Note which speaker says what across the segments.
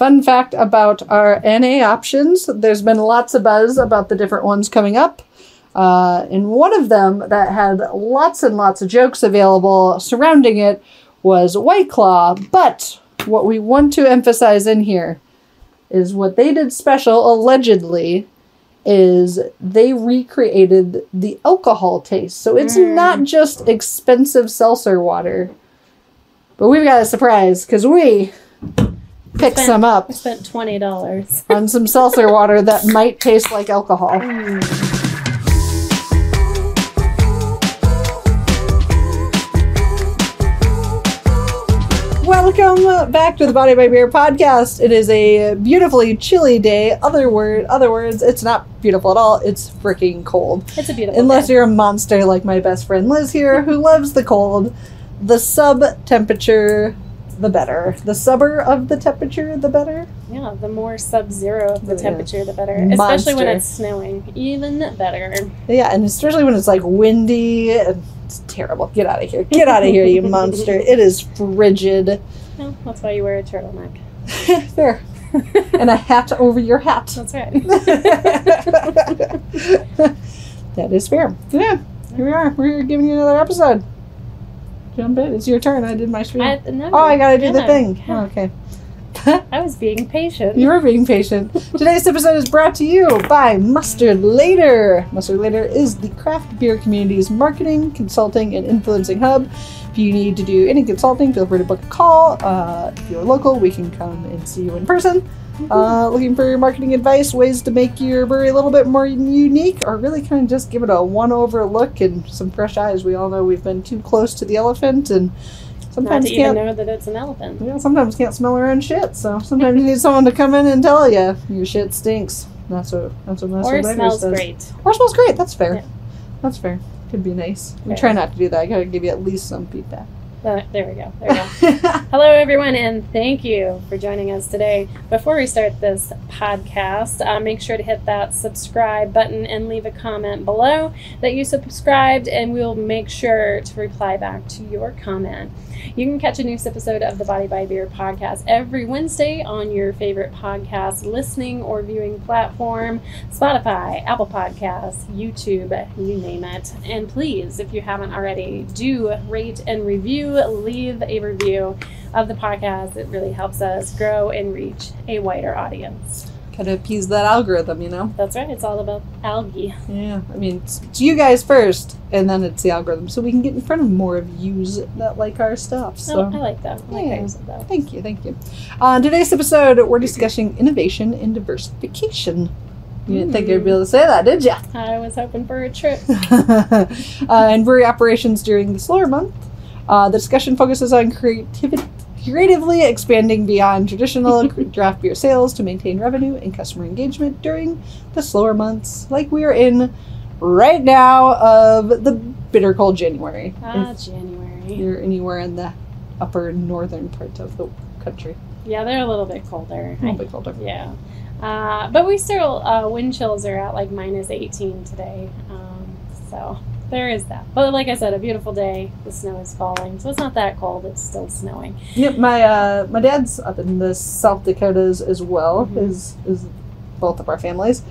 Speaker 1: Fun fact about our NA options. There's been lots of buzz about the different ones coming up. And one of them that had lots and lots of jokes available surrounding it was White Claw. But what we want to emphasize in here is what they did special, allegedly, is they recreated the alcohol taste. So it's not just expensive seltzer water. But we've got a surprise, because we picked some up.
Speaker 2: I spent $20
Speaker 1: on some seltzer water that might taste like alcohol. Welcome back to the Body by Beer podcast. It is a beautifully chilly day. Other words, it's not beautiful at all. It's freaking cold.
Speaker 2: It's a beautiful
Speaker 1: Unless
Speaker 2: day.
Speaker 1: You're a monster like my best friend Liz here, who loves the cold. The sub-temperature, the better. The subber of the temperature, the better.
Speaker 2: Yeah, the more sub-zero of the temperature, the better.
Speaker 1: Monster.
Speaker 2: Especially when it's snowing. Even better.
Speaker 1: Yeah, and especially when it's like windy. And it's terrible. Get out of here. Get out of here, you monster. It is frigid.
Speaker 2: Well, that's why you wear a turtleneck.
Speaker 1: Fair. And a hat over your hat.
Speaker 2: That's right.
Speaker 1: That is fair. Yeah, here we are. We're giving you another episode. Jump in. It's your turn. I did my stream.
Speaker 2: No,
Speaker 1: I gotta do the thing.
Speaker 2: Yeah.
Speaker 1: Oh, okay.
Speaker 2: I was being patient.
Speaker 1: You were being patient. Today's episode is brought to you by Mustard Later. Mustard Later is the craft beer community's marketing, consulting, and influencing hub. If you need to do any consulting, feel free to book a call. If you're local, we can come and see you in person. Looking for marketing advice, ways to make your brewery a little bit more unique, or really kind of just give it a one-over look and some fresh eyes. We all know we've been too close to the elephant, and sometimes
Speaker 2: Not to even know that it's an elephant.
Speaker 1: Yeah, sometimes can't smell our own shit. So sometimes you need someone to come in and tell you your shit stinks. That's what
Speaker 2: Or smells great.
Speaker 1: Or smells great. That's fair.
Speaker 2: Yeah.
Speaker 1: That's fair. Could be nice. We
Speaker 2: Fair.
Speaker 1: try not to do that. I gotta give you at least some feedback.
Speaker 2: There we go. Hello, everyone, and thank you for joining us today. Before we start this podcast, make sure to hit that subscribe button and leave a comment below that you subscribed, and we'll make sure to reply back to your comment. You can catch a new episode of the Body by Beer podcast every Wednesday on your favorite podcast listening or viewing platform, Spotify, Apple Podcasts, YouTube, you name it. And please, if you haven't already, do rate and leave a review of the podcast. It really helps us grow and reach a wider audience.
Speaker 1: Kind of appease that algorithm, you know?
Speaker 2: That's right. It's all about algae.
Speaker 1: Yeah. I mean, it's you guys first, and then it's the algorithm, so we can get in front of more of yous that like our stuff. So
Speaker 2: I like that. I like how you said that.
Speaker 1: Thank you. On today's episode, we're discussing innovation and diversification. You didn't think you'd be able to say that, did you?
Speaker 2: I was hoping for a trip.
Speaker 1: And brewery operations during the slower month. The discussion focuses on creatively expanding beyond traditional draft beer sales to maintain revenue and customer engagement during the slower months, like we are in right now of the bitter cold January.
Speaker 2: January.
Speaker 1: You're anywhere in the upper northern part of the country.
Speaker 2: Yeah, they're a little bit colder.
Speaker 1: A little bit colder.
Speaker 2: Yeah. But we still, wind chills are at like minus 18 today. So there is that. But like I said, a beautiful day. The snow is falling. So it's not that cold. It's still snowing.
Speaker 1: Yep, my dad's up in the South Dakotas as well, is both of our families.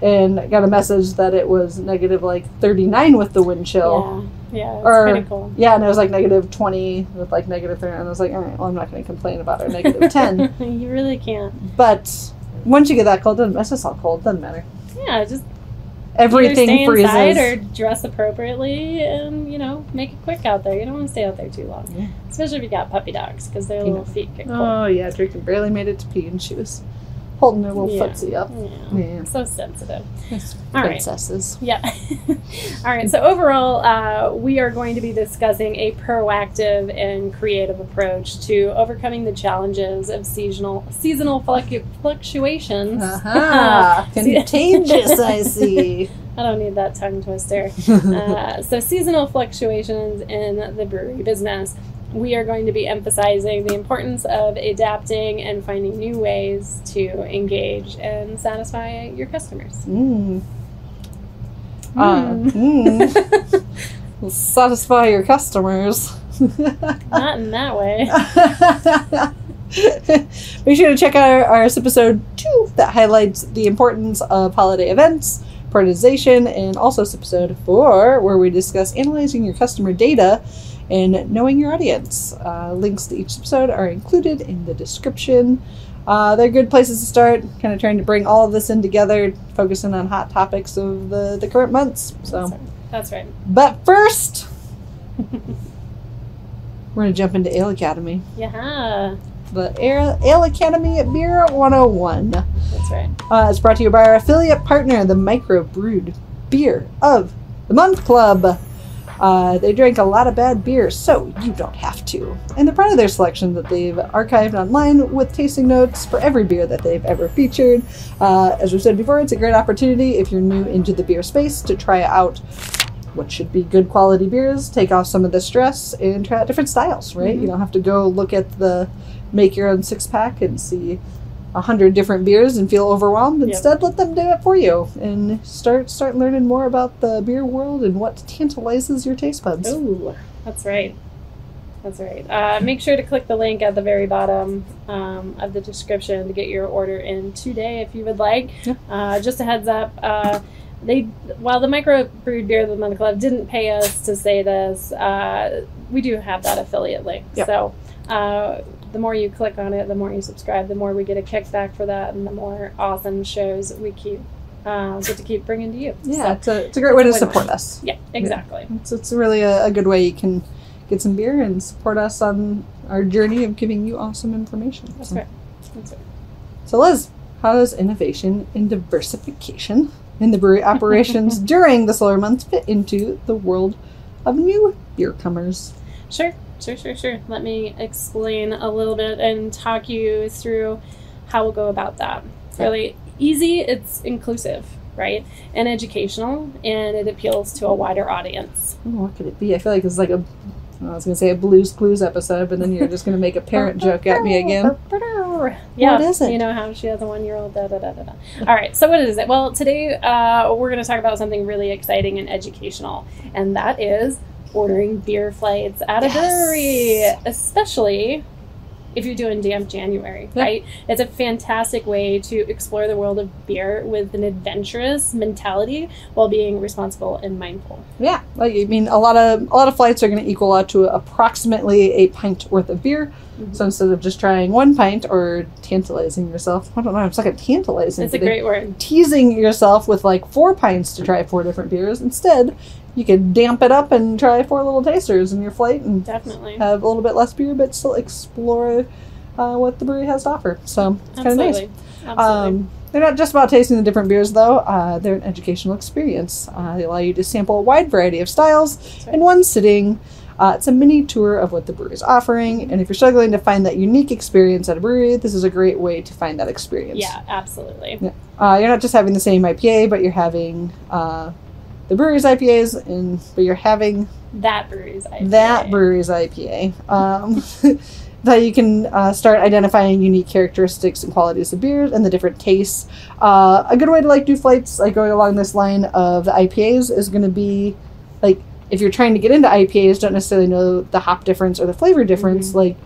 Speaker 1: And I got a message that it was negative like 39 with the wind chill.
Speaker 2: Yeah, it's pretty cool.
Speaker 1: Yeah, and it was like negative 20 with like negative 30. And I was like, all right, well, I'm not going to complain about our negative 10.
Speaker 2: You really can't.
Speaker 1: But once you get that cold, it's just all cold. Doesn't matter.
Speaker 2: Yeah, just
Speaker 1: everything
Speaker 2: either stay
Speaker 1: freezes.
Speaker 2: inside or dress appropriately and, make it quick out there. You don't want to stay out there too long. Yeah. Especially if you got puppy dogs, because their little feet get cold.
Speaker 1: Oh, yeah, Draken barely made it to pee, and she was holding her little footsie up.
Speaker 2: Yeah. So sensitive.
Speaker 1: Yes,
Speaker 2: all
Speaker 1: princesses.
Speaker 2: Right. Yeah. All right. So overall, we are going to be discussing a proactive and creative approach to overcoming the challenges of seasonal fluctuations.
Speaker 1: Contagious, I see.
Speaker 2: I don't need that tongue twister. So seasonal fluctuations in the brewery business. We are going to be emphasizing the importance of adapting and finding new ways to engage and satisfy your customers.
Speaker 1: Satisfy your customers.
Speaker 2: Not in that way.
Speaker 1: Make sure to check out our Sipisode 2 that highlights the importance of holiday events, prioritization, and also Sipisode 4 where we discuss analyzing your customer data and knowing your audience. Links to each episode are included in the description. They're good places to start, kind of trying to bring all of this in together, focusing on hot topics of the current months. So
Speaker 2: That's right.
Speaker 1: But first, we're going to jump into Ale Academy.
Speaker 2: Yeah.
Speaker 1: The Ale Academy Beer 101.
Speaker 2: That's right.
Speaker 1: It's brought to you by our affiliate partner, the Microbrewed Beer of the Month Club. They drink a lot of bad beer, so you don't have to. And they're proud of their selection that they've archived online with tasting notes for every beer that they've ever featured. As we've said before, it's a great opportunity if you're new into the beer space to try out what should be good quality beers, take off some of the stress, and try out different styles, right? Mm-hmm. You don't have to go look at the make your own 6-pack and see 100 different beers and feel overwhelmed. Instead, let them do it for you and start learning more about the beer world and what tantalizes your taste buds.
Speaker 2: Ooh, that's right. That's right. Make sure to click the link at the very bottom of the description to get your order in today if you would like. Yeah. Just a heads up, while the Microbrewed Beer of the Month Club didn't pay us to say this, we do have that affiliate link. Yep. So the more you click on it, the more you subscribe, the more we get a kickback for that, and the more awesome shows we get to keep bringing to you.
Speaker 1: Yeah, so it's a great way to support us.
Speaker 2: Yeah, exactly.
Speaker 1: Yeah. It's really a good way you can get some beer and support us on our journey of giving you awesome information.
Speaker 2: That's right. That's right.
Speaker 1: So Liz, how does innovation and diversification in the brewery operations during the slower months fit into the world of new beer comers?
Speaker 2: Sure. Let me explain a little bit and talk you through how we'll go about that. It's really easy. It's inclusive, right? And educational, and it appeals to a wider audience.
Speaker 1: Oh, what could it be? I feel like it's like I was going to say a Blue's Clues episode, but then you're just going to make a parent joke at me again.
Speaker 2: Yeah,
Speaker 1: what is it?
Speaker 2: You know how she has a 1-year-old, All right, so what is it? Well, today we're going to talk about something really exciting and educational, and that is ordering beer flights at a brewery, especially if you're doing Damp January, right? It's a fantastic way to explore the world of beer with an adventurous mentality while being responsible and mindful. Yeah,
Speaker 1: like I mean, a lot of flights are going to equal out to approximately a pint worth of beer. Mm-hmm. So instead of just trying 1 pint or tantalizing yourself, I don't know, I'm stuck at tantalizing.
Speaker 2: It's a great word.
Speaker 1: Teasing yourself with like 4 pints to try 4 different beers. Instead, you could damp it up and try 4 little tasters in your flight and
Speaker 2: definitely
Speaker 1: have a little bit less beer, but still explore what the brewery has to offer. So it's kind of nice.
Speaker 2: Absolutely.
Speaker 1: They're not just about tasting the different beers, though. They're an educational experience. They allow you to sample a wide variety of styles in one sitting. It's a mini tour of what the brewery is offering, and if you're struggling to find that unique experience at a brewery, this is a great way to find that experience.
Speaker 2: Yeah, absolutely.
Speaker 1: Yeah. You're not just having the same IPA, but you're having the brewery's IPAs, but you're having
Speaker 2: that brewery's IPA.
Speaker 1: That you can start identifying unique characteristics and qualities of beers and the different tastes. A good way to do flights, going along this line of the IPAs, is going to be if you're trying to get into IPAs, don't necessarily know the hop difference or the flavor difference. Mm-hmm.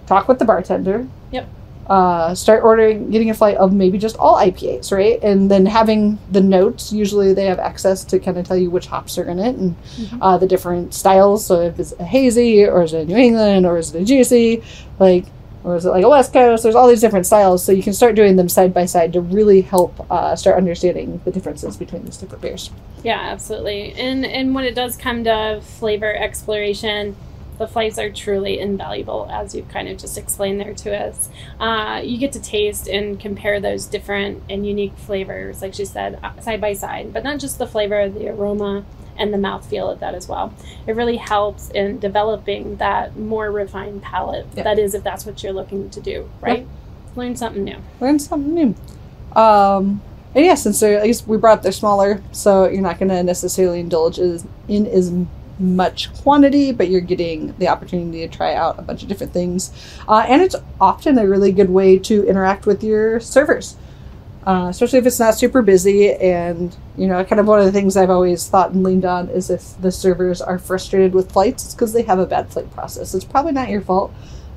Speaker 1: Talk with the bartender.
Speaker 2: Yep.
Speaker 1: Start getting a flight of maybe just all IPAs, right? And then having the notes. Usually they have access to kind of tell you which hops are in it and the different styles. So if it's a hazy, or is it a New England, or is it a juicy, or is it a West Coast? There's all these different styles. So you can start doing them side by side to really help start understanding the differences between these different beers.
Speaker 2: Yeah, absolutely. And when it does come to flavor exploration, the flights are truly invaluable, as you've kind of just explained there to us. You get to taste and compare those different and unique flavors, like she said, side by side, but not just the flavor, the aroma, and the mouthfeel of that as well. It really helps in developing that more refined palate. Yeah. That is, if that's what you're looking to do, right? Yeah. Learn something new.
Speaker 1: And yeah, since at least we brought up they're smaller, so you're not going to necessarily indulge in as much quantity, but you're getting the opportunity to try out a bunch of different things. And it's often a really good way to interact with your servers, especially if it's not super busy. And, kind of one of the things I've always thought and leaned on is if the servers are frustrated with flights, it's because they have a bad flight process. It's probably not your fault.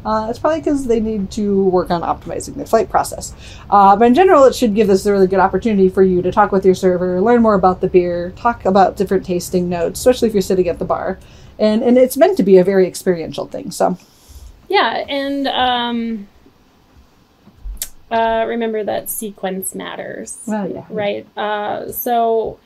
Speaker 1: It's probably because they need to work on optimizing their flight process. But in general, it should give this a really good opportunity for you to talk with your server, learn more about the beer, talk about different tasting notes, especially if you're sitting at the bar. And it's meant to be a very experiential thing. So,
Speaker 2: yeah, and remember that sequence matters.
Speaker 1: Well, yeah.
Speaker 2: Right. So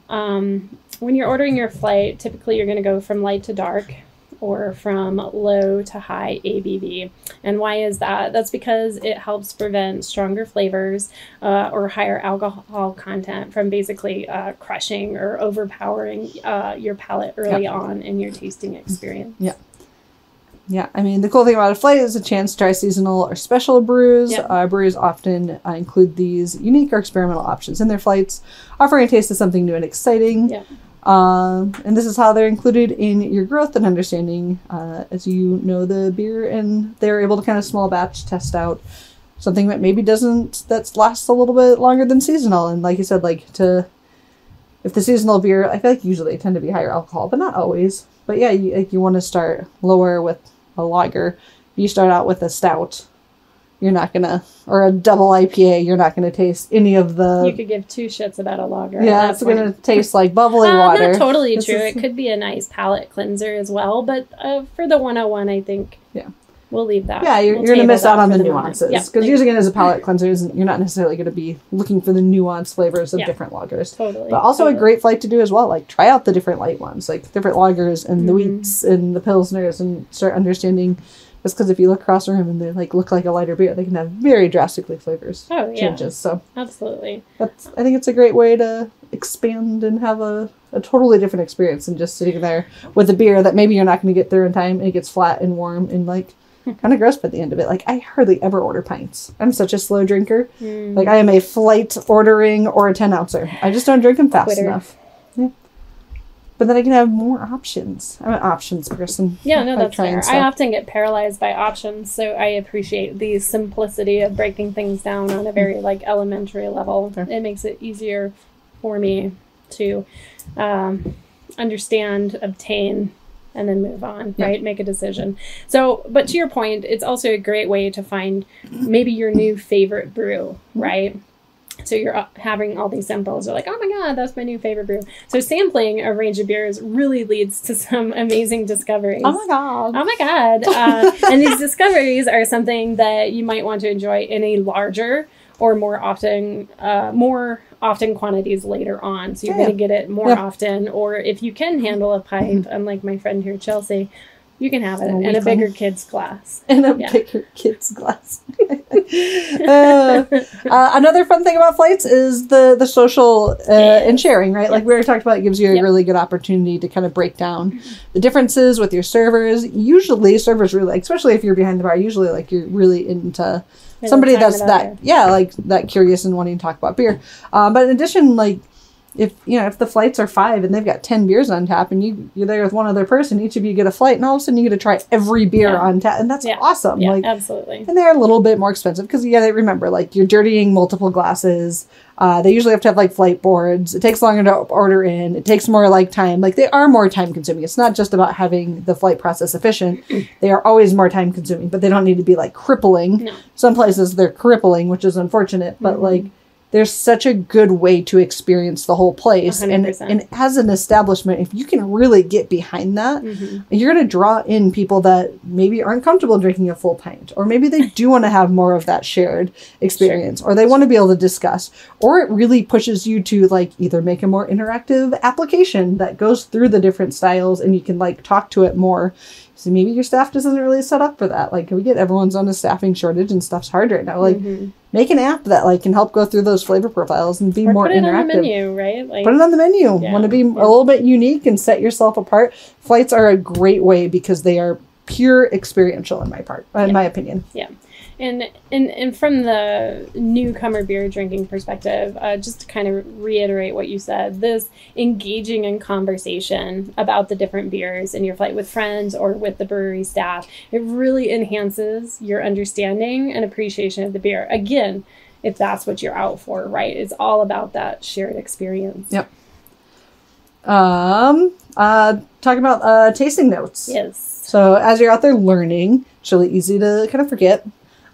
Speaker 2: when you're ordering your flight, typically you're going to go from light to dark or from low to high ABV. And why is that? That's because it helps prevent stronger flavors or higher alcohol content from basically crushing or overpowering your palate early on in your tasting experience.
Speaker 1: Yeah. Yeah, I mean, the cool thing about a flight is a chance to try seasonal or special brews. Yep. Breweries often include these unique or experimental options in their flights, offering a taste of something new and exciting.
Speaker 2: Yep.
Speaker 1: And this is how they're included in your growth and understanding as you know the beer, and they're able to kind of small batch test out something that maybe that lasts a little bit longer than seasonal. And like you said, if the seasonal beer, I feel like usually they tend to be higher alcohol, but not always. But yeah, you want to start lower with a lager. If you start out with a stout, you're not gonna, or a double IPA, you're not gonna taste any of the.
Speaker 2: You could give two shits about a lager.
Speaker 1: Yeah, it's gonna taste like bubbly water.
Speaker 2: Not totally true. It could be a nice palate cleanser as well, but for the 101, I think. Yeah. We'll leave that.
Speaker 1: Yeah, you're going to miss out on the nuances. Because using it as a palate cleanser, you're not necessarily going to be looking for the nuanced flavors of different lagers. Totally. But also a great flight to do as well. Like, try out the different light ones, like different lagers and the wheats and the pilsners, and start understanding. Just because if you look across the room and they look like a lighter beer, they can have very drastically flavors changes. So
Speaker 2: absolutely.
Speaker 1: I think it's a great way to expand and have a totally different experience than just sitting there with a beer that maybe you're not going to get through in time, and it gets flat and warm and kind of gross by the end of it. I hardly ever order pints. I'm such a slow drinker. I am a flight ordering or a 10-ouncer. I just don't drink them fast enough. Yeah. But then I can have more options. I'm an options person.
Speaker 2: Yeah, no, that's fair. I often get paralyzed by options, so I appreciate the simplicity of breaking things down on a very elementary level. Sure. It makes it easier for me to understand, obtain, and then move on, right? Make a decision. So, but to your point, it's also a great way to find maybe your new favorite brew, right? So you're having all these samples. You're like, oh my God, that's my new favorite brew. So sampling a range of beers really leads to some amazing discoveries.
Speaker 1: Oh my God.
Speaker 2: Oh my God. And these discoveries are something that you might want to enjoy in a larger or more often quantities later on. So you're going to get it more often. Or if you can handle a pint, unlike my friend here, Chelsea, you can have it in a bigger kid's glass.
Speaker 1: In a bigger kid's glass. Another fun thing about flights is the social and sharing, right? Like we already talked about, it gives you a really good opportunity to kind of break down the differences with your servers. Usually servers really, especially if you're behind the bar, usually you're really into somebody that's that curious and wanting to talk about beer. But in addition, if the flights are 5 and they've got 10 beers on tap and you're there with one other person, each of you get a flight, and all of a sudden you get to try every beer on tap, and that's awesome.
Speaker 2: Yeah, absolutely.
Speaker 1: And they're a little bit more expensive because you got to remember, you're dirtying multiple glasses. They usually have to have flight boards. It takes longer to order in. It takes more time. They are more time consuming. It's not just about having the flight process efficient. They are always more time consuming, but they don't need to be crippling. No. Some places they're crippling, which is unfortunate, but there's such a good way to experience the whole place. 100%. And as an establishment, if you can really get behind that, you're going to draw in people that maybe aren't comfortable drinking a full pint, or maybe they do want to have more of that shared experience, or they want to be able to discuss, or it really pushes you to either make a more interactive application that goes through the different styles and you can talk to it more. So maybe your staff doesn't really set up for that. We get everyone's on a staffing shortage and stuff's hard right now. Make an app that can help go through those flavor profiles and be more interactive. Put it on the menu, right? Put it on the menu. Yeah. Want to be a little bit unique and set yourself apart? Flights are a great way because they are pure experiential in my opinion. Yeah.
Speaker 2: And from the newcomer beer drinking perspective, just to kind of reiterate what you said, this engaging in conversation about the different beers in your flight with friends or with the brewery staff, it really enhances your understanding and appreciation of the beer. Again, if that's what you're out for, right? It's all about that shared experience.
Speaker 1: Yep. talking about tasting notes.
Speaker 2: Yes.
Speaker 1: So as you're out there learning, it's really easy to kind of forget.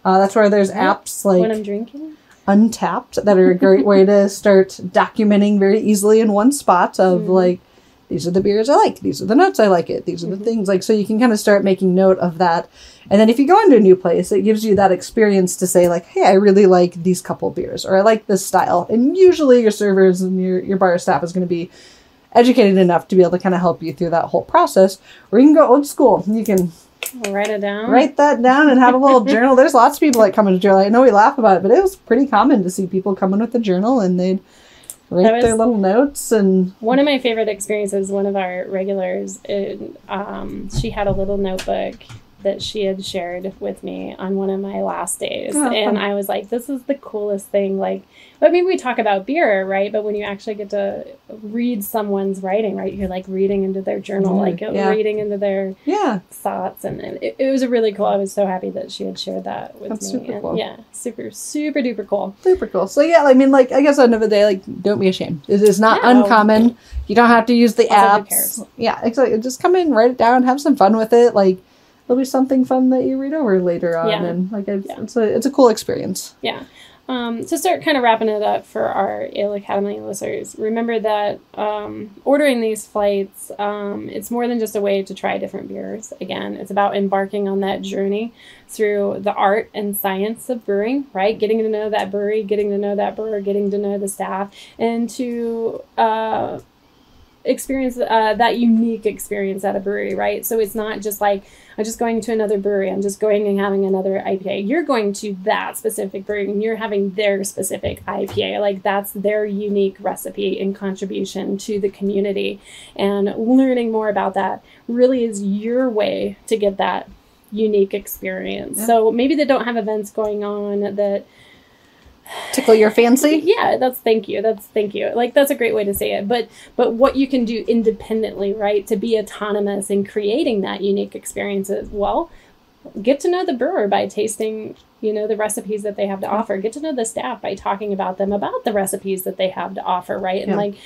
Speaker 1: That's where there's apps like
Speaker 2: when I'm drinking.
Speaker 1: Untapped that are a great way to start documenting very easily in one spot of like, these are the beers I like. These are the notes I like it. These are the things like, so you can kind of start making note of that. And then if you go into a new place, it gives you that experience to say like, hey, I really like these couple beers, or I like this style. And usually your servers and your bar staff is going to be educated enough to be able to kind of help you through that whole process. Or you can go old school. You can
Speaker 2: write it down.
Speaker 1: Write that down and have a little journal. There's lots of people that come into journal. I know we laugh about it, but it was pretty common to see people come in with a journal and they'd write their little notes. And
Speaker 2: one of my favorite experiences, one of our regulars, she had a little notebook that she had shared with me on one of my last days.
Speaker 1: Oh,
Speaker 2: and
Speaker 1: fun.
Speaker 2: I was like, this is the coolest thing. Like, I mean, we talk about beer, right? But when you actually get to read someone's writing, right, you're like reading into their journal, like reading into their thoughts. And it was a really cool. I was so happy that she had shared that with
Speaker 1: That's
Speaker 2: me.
Speaker 1: super cool.
Speaker 2: Yeah, super, super duper cool.
Speaker 1: Super cool. So yeah, I mean, like, I guess at the end of the day, like, don't be ashamed. It is not
Speaker 2: No.
Speaker 1: uncommon. You don't have to use the
Speaker 2: Also, who
Speaker 1: apps.
Speaker 2: cares?
Speaker 1: Yeah, exactly. Just come in, write it down, have some fun with it. Like, there'll be something fun that you read over later on.
Speaker 2: Yeah.
Speaker 1: And like, it's a cool experience.
Speaker 2: Yeah. To start kind of wrapping it up for our Ale Academy listeners, remember that ordering these flights, it's more than just a way to try different beers. Again, it's about embarking on that journey through the art and science of brewing, right? Getting to know that brewery, getting to know that brewer, getting to know the staff, and to experience that unique experience at a brewery, right? So it's not just like, I'm just going to another brewery, I'm just going and having another IPA. You're going to that specific brewery and you're having their specific IPA. Like, that's their unique recipe and contribution to the community. And learning more about that really is your way to get that unique experience. Yeah. So maybe they don't have events going on that
Speaker 1: tickle your fancy.
Speaker 2: Yeah, thank you. Like, that's a great way to say it. But what you can do independently, right, to be autonomous in creating that unique experience is, well, get to know the brewer by tasting, the recipes that they have to offer. Get to know the staff by talking about them, about the recipes that they have to offer, right? And like,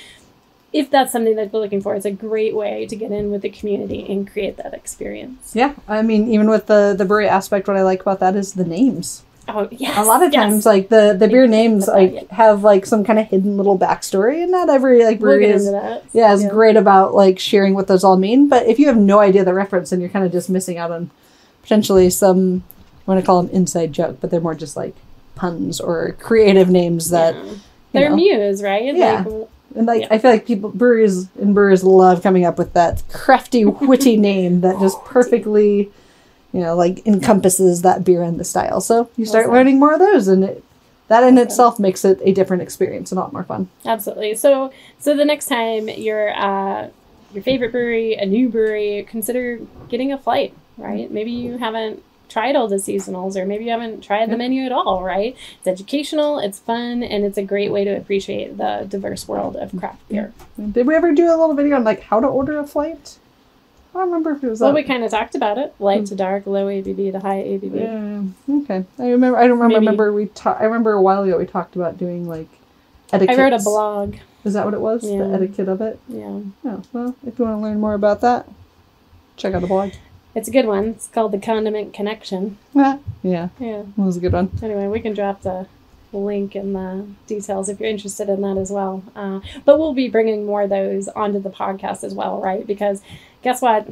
Speaker 2: if that's something that they're looking for, it's a great way to get in with the community and create that experience.
Speaker 1: Yeah, I mean, even with the brewery aspect, what I like about that is the names.
Speaker 2: Oh, yes.
Speaker 1: A lot of times, like, the beer names, like, have, like, some kind of hidden little backstory, and not every, like, brewery is great about, like, sharing what those all mean. But if you have no idea the reference, then you're kind of just missing out on potentially some, I want to call them inside joke, but they're more just, like, puns or creative names that,
Speaker 2: they're muse, right?
Speaker 1: Yeah. And, like, I feel like brewers love coming up with that crafty, witty name that just perfectly, like, encompasses that beer and the style. So you start learning more of those, and that in itself makes it a different experience and a lot more fun.
Speaker 2: Absolutely. So the next time you're at your favorite brewery, a new brewery, consider getting a flight, right? Maybe you haven't tried all the seasonals, or maybe you haven't tried the menu at all, right? It's educational, it's fun, and it's a great way to appreciate the diverse world of craft beer.
Speaker 1: Did we ever do a little video on, like, how to order a flight? I don't remember if it was.
Speaker 2: Well, we kind of talked about it: light to dark, low ABV to high ABV.
Speaker 1: Yeah. Okay. I remember a while ago we talked about doing, like, etiquette.
Speaker 2: I wrote a blog.
Speaker 1: Is that what it was?
Speaker 2: Yeah.
Speaker 1: The etiquette of it.
Speaker 2: Yeah.
Speaker 1: Oh, well, if you want to learn more about that, check out the blog.
Speaker 2: It's a good one. It's called The Condiment Connection.
Speaker 1: Yeah.
Speaker 2: Yeah.
Speaker 1: That was a good one.
Speaker 2: Anyway, we can drop the link in the details if you're interested in that as well. But we'll be bringing more of those onto the podcast as well, right? Because guess what?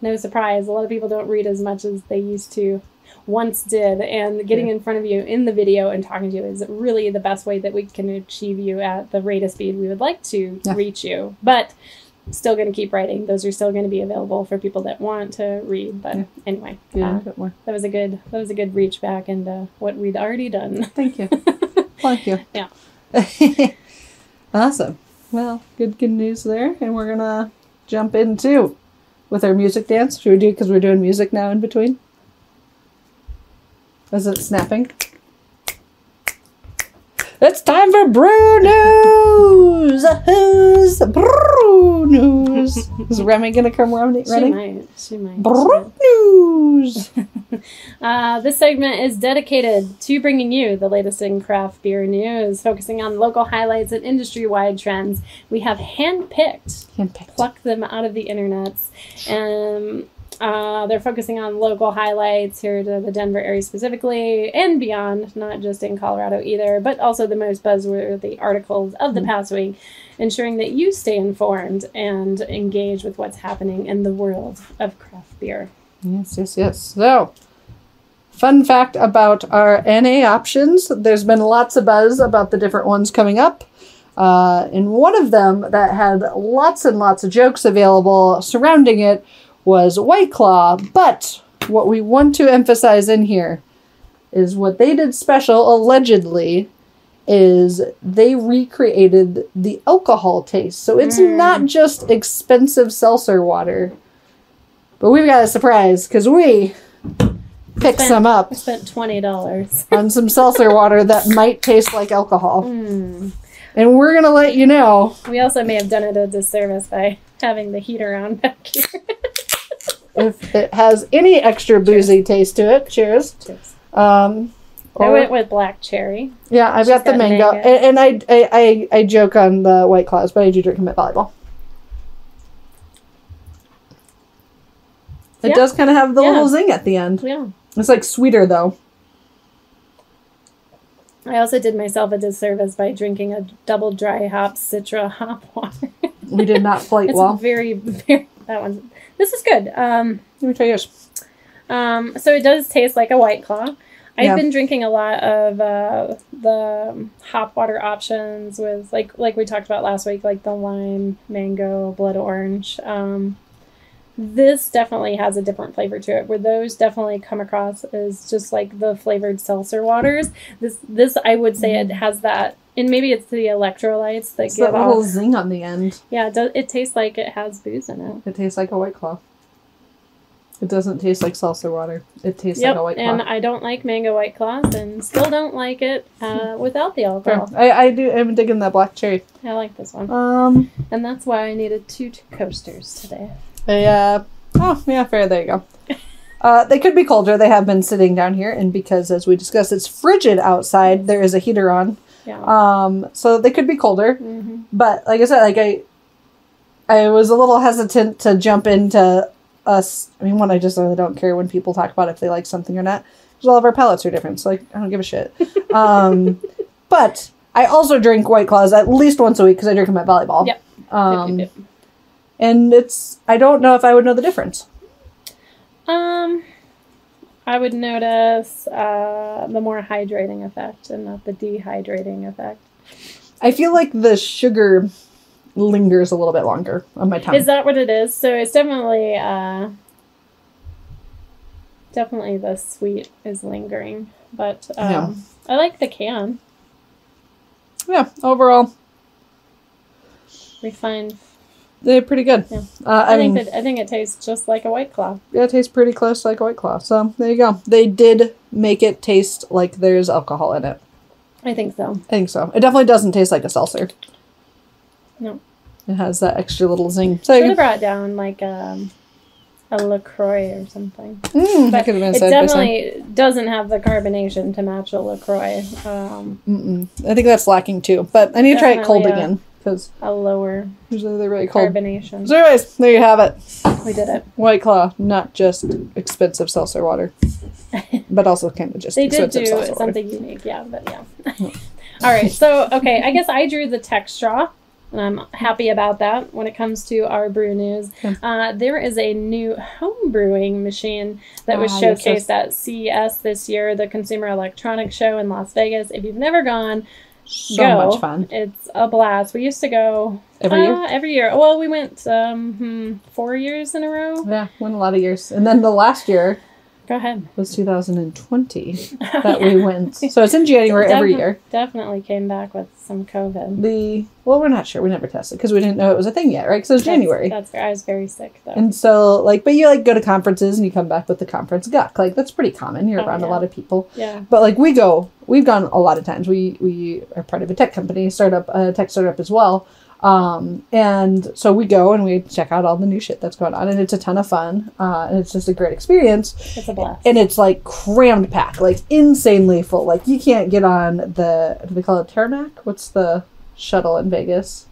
Speaker 2: No surprise, a lot of people don't read as much as they used to once did. And getting in front of you in the video and talking to you is really the best way that we can achieve you at the rate of speed we would like to reach you. But still going to keep writing. Those are still going to be available for people that want to read. But anyway, that was a good reach back into what we'd already done.
Speaker 1: Thank you. Thank you.
Speaker 2: Yeah.
Speaker 1: Awesome. Well, good news there. And we're going to jump into with our music dance. Should we do, because we're doing music now in between? Is it snapping? It's time for brew news! Who's brew news? Is Remy going to come running?
Speaker 2: She might.
Speaker 1: Brew news!
Speaker 2: This segment is dedicated to bringing you the latest in craft beer news, focusing on local highlights and industry-wide trends. We have handpicked, plucked them out of the internets, and they're focusing on local highlights here to the Denver area specifically and beyond, not just in Colorado either, but also the most buzzworthy articles of the past week, ensuring that you stay informed and engage with what's happening in the world of craft beer.
Speaker 1: Yes. So, fun fact about our NA options, there's been lots of buzz about the different ones coming up. And one of them that had lots and lots of jokes available surrounding it was White Claw, but what we want to emphasize in here is what they did special, allegedly, is they recreated the alcohol taste. So it's not just expensive seltzer water, but we've got a surprise, because we picked some up.
Speaker 2: I spent $20
Speaker 1: on some seltzer water that might taste like alcohol. And we're going to let you know.
Speaker 2: We also may have done it a disservice by having the heater on back here.
Speaker 1: If it has any extra boozy taste to it. Cheers.
Speaker 2: I went with black cherry.
Speaker 1: Yeah, I've got the mango. And I joke on the White Claws, but I do drink them at volleyball. It does kind of have the little zing at the end.
Speaker 2: Yeah.
Speaker 1: It's like sweeter, though.
Speaker 2: I also did myself a disservice by drinking a double dry hop Citra hop water.
Speaker 1: We did not plate
Speaker 2: it's
Speaker 1: well.
Speaker 2: Very, that one. This is good.
Speaker 1: Let me try yours.
Speaker 2: So it does taste like a White Claw. I've been drinking a lot of the hop water options with, like we talked about last week, like the lime, mango, blood orange. This definitely has a different flavor to it, where those definitely come across as just like the flavored seltzer waters. This I would say it has that, and maybe it's the electrolytes that give
Speaker 1: that little zing on the end.
Speaker 2: Yeah, it tastes like it has booze in it.
Speaker 1: It tastes like a White Claw. It doesn't taste like seltzer water. It tastes like a White Claw.
Speaker 2: And I don't like mango White Claws, and still don't like it without the alcohol.
Speaker 1: I'm digging that black cherry.
Speaker 2: I like this one. And that's why I needed 2 coasters today.
Speaker 1: Fair, there you go. They could be colder. They have been sitting down here, and because, as we discussed, it's frigid outside, there is a heater on.
Speaker 2: Yeah.
Speaker 1: So they could be colder. But like I said, I was a little hesitant to jump into us. I mean, I just really don't care when people talk about if they like something or not, because all of our palates are different. So I don't give a shit. But I also drink White Claws at least once a week because I drink them at volleyball.
Speaker 2: Yep.
Speaker 1: And I don't know if I would know the difference.
Speaker 2: I would notice the more hydrating effect and not the dehydrating effect. I
Speaker 1: feel like the sugar lingers a little bit longer on my tongue.
Speaker 2: Is that what it is? So it's definitely the sweet is lingering, but I like the can.
Speaker 1: Yeah, overall
Speaker 2: refined.
Speaker 1: They're pretty good.
Speaker 2: Yeah. I think it tastes just like a White Claw.
Speaker 1: Yeah, it tastes pretty close to like a White Claw. So there you go. They did make it taste like there's alcohol in it.
Speaker 2: I think so.
Speaker 1: It definitely doesn't taste like a seltzer.
Speaker 2: No.
Speaker 1: It has that extra little zing. So
Speaker 2: should have brought down like a LaCroix or something.
Speaker 1: That could have been
Speaker 2: it definitely doesn't have the carbonation to match a LaCroix.
Speaker 1: I think that's lacking too. But I need to try it cold again. Because
Speaker 2: a lower
Speaker 1: usually they're really cold.
Speaker 2: Carbonation.
Speaker 1: So anyways, there you have it.
Speaker 2: We did it.
Speaker 1: White Claw, not just expensive seltzer water, but also kind of just
Speaker 2: they did
Speaker 1: expensive
Speaker 2: do something unique, but All right, so okay, I guess I drew the tech straw, and I'm happy about that. When it comes to our brew news, there is a new home brewing machine that was showcased at CES this year, the Consumer Electronics Show in Las Vegas. If you've never gone,
Speaker 1: go. Much fun.
Speaker 2: It's a blast. We used to go every year. Well, we went 4 years in a row.
Speaker 1: Yeah, went a lot of years. And then the last year
Speaker 2: Go ahead.
Speaker 1: Was 2020 that we went. So it's in January every year.
Speaker 2: Definitely came back with some COVID.
Speaker 1: Well, we're not sure. We never tested because we didn't know it was a thing yet, right? Because it was January.
Speaker 2: I was very sick, though.
Speaker 1: And so, but you, go to conferences and you come back with the conference guck. That's pretty common. You're around a lot of people.
Speaker 2: Yeah.
Speaker 1: But, we've gone a lot of times. We are part of a tech company, tech startup as well. And so we go and we check out all the new shit that's going on, and it's a ton of fun. And it's just a great experience.
Speaker 2: It's a blast.
Speaker 1: And it's like crammed packed, like insanely full. Like you can't get on do they call it tarmac? What's the shuttle in Vegas?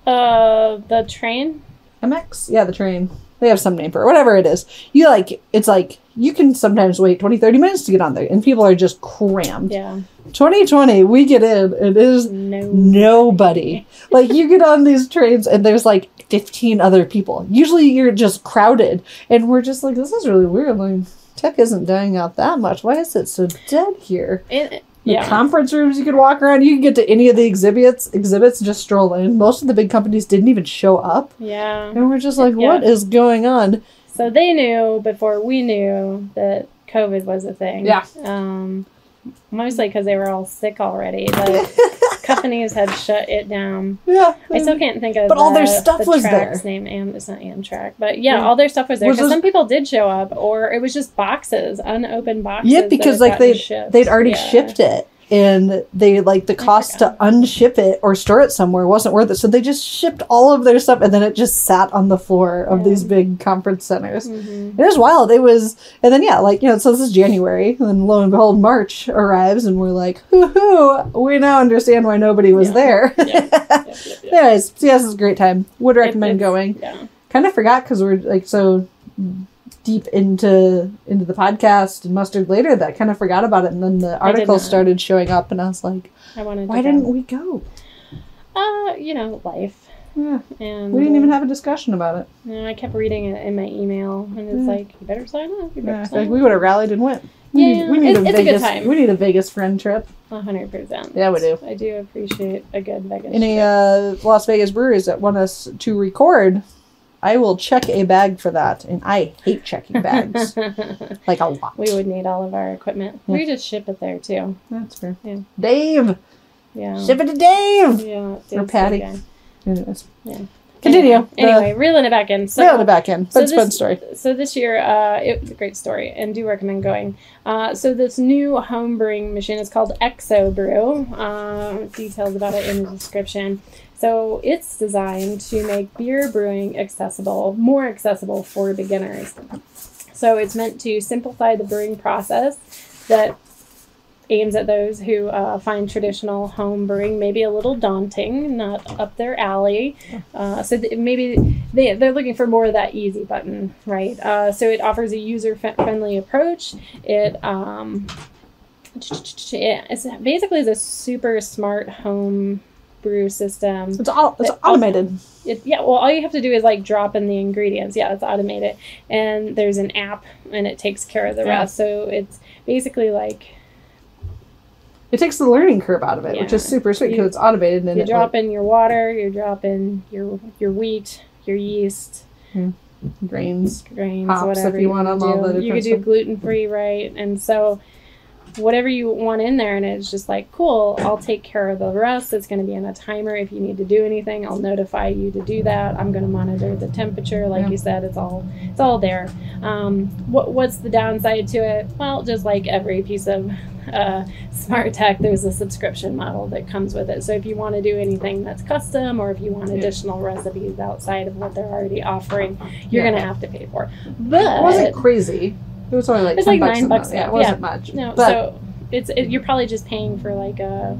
Speaker 2: The train?
Speaker 1: MX? Yeah, the train. They have some name for it. Whatever it is. It's like, you can sometimes wait 20, 30 minutes to get on there, and people are just crammed.
Speaker 2: Yeah.
Speaker 1: 2020, we get in, it is nobody. Like, you get on these trains, and there's like 15 other people. Usually you're just crowded, and we're just like, this is really weird. Like, tech isn't dying out that much. Why is it so dead here? The conference rooms you could walk around. You can get to any of the exhibits, just stroll in. Most of the big companies didn't even show up.
Speaker 2: Yeah.
Speaker 1: And we're just like, what is going on?
Speaker 2: So they knew before we knew that COVID was a thing.
Speaker 1: Yeah.
Speaker 2: Mostly because they were all sick already. The companies had shut it down.
Speaker 1: Yeah.
Speaker 2: I still can't think of
Speaker 1: but all their stuff was there.
Speaker 2: Name. It's not Amtrak. But all their stuff was there. Because some people did show up, or it was just boxes, unopened boxes.
Speaker 1: Yeah, because like they'd already shipped it. And they, like, the cost to unship it or store it somewhere wasn't worth it. So they just shipped all of their stuff, and then it just sat on the floor of these big conference centers. Mm-hmm. It was wild. It was, and then, so this is January, and then lo and behold, March arrives, and we're like, hoo-hoo, we now understand why nobody was there. Anyways, so yes, it's a great time. Would recommend going. Yeah. Kind of forgot, because we're, like, so deep into the podcast and Mustard later that I kind of forgot about it, and then the article started showing up, and I was like, why didn't we go?
Speaker 2: Life.
Speaker 1: Yeah.
Speaker 2: And
Speaker 1: we didn't even have a discussion about it.
Speaker 2: No, I kept reading it in my email, and it's like, you better sign up.
Speaker 1: Like we would have rallied and went.
Speaker 2: It's a good time.
Speaker 1: We need a Vegas friend trip.
Speaker 2: 100%.
Speaker 1: Yeah, we do.
Speaker 2: I do appreciate a good Vegas trip.
Speaker 1: Any Las Vegas breweries that want us to record, I will check a bag for that, and I hate checking bags. Like a lot.
Speaker 2: We would need all of our equipment. Yeah. We just ship it there, too.
Speaker 1: That's fair.
Speaker 2: Yeah.
Speaker 1: Dave!
Speaker 2: Yeah.
Speaker 1: Ship it to Dave!
Speaker 2: Yeah.
Speaker 1: Or Patty. Anyways.
Speaker 2: Yeah.
Speaker 1: Continue.
Speaker 2: Anyway, reeling it back in.
Speaker 1: Reeling it back in. But it's a fun story.
Speaker 2: So this year, it was a great story, and do recommend going. So this new home brewing machine is called Exo Brew. Details about it in the description. So it's designed to make beer brewing more accessible for beginners. So it's meant to simplify the brewing process that aims at those who find traditional home brewing maybe a little daunting, not up their alley. So maybe they're looking for more of that easy button, right? So it offers a user-friendly approach. It's basically the super smart home brew system.
Speaker 1: It's automated.
Speaker 2: All you have to do is like drop in the ingredients. Yeah, it's automated. And there's an app, and it takes care of the rest. So it's basically like...
Speaker 1: It takes the learning curve out of it, which is super sweet because it's automated. And
Speaker 2: you drop in your water, you drop in your wheat, your yeast,
Speaker 1: grains,
Speaker 2: hops,
Speaker 1: whatever if you want all the
Speaker 2: you could do gluten-free, right? And so whatever you want in there, and it's just like, cool, I'll take care of the rest. It's going to be on a timer. If you need to do anything, I'll notify you to do that. I'm going to monitor the temperature. Like you said, it's all there. What's the downside to it? Well, just like every piece of smart tech, there's a subscription model that comes with it. So if you want to do anything that's custom, or if you want additional recipes outside of what they're already offering, you're going to have to pay for. But
Speaker 1: it wasn't crazy. It was only like $10
Speaker 2: $9.
Speaker 1: Yeah, it wasn't much.
Speaker 2: No, but so you're probably just paying for like a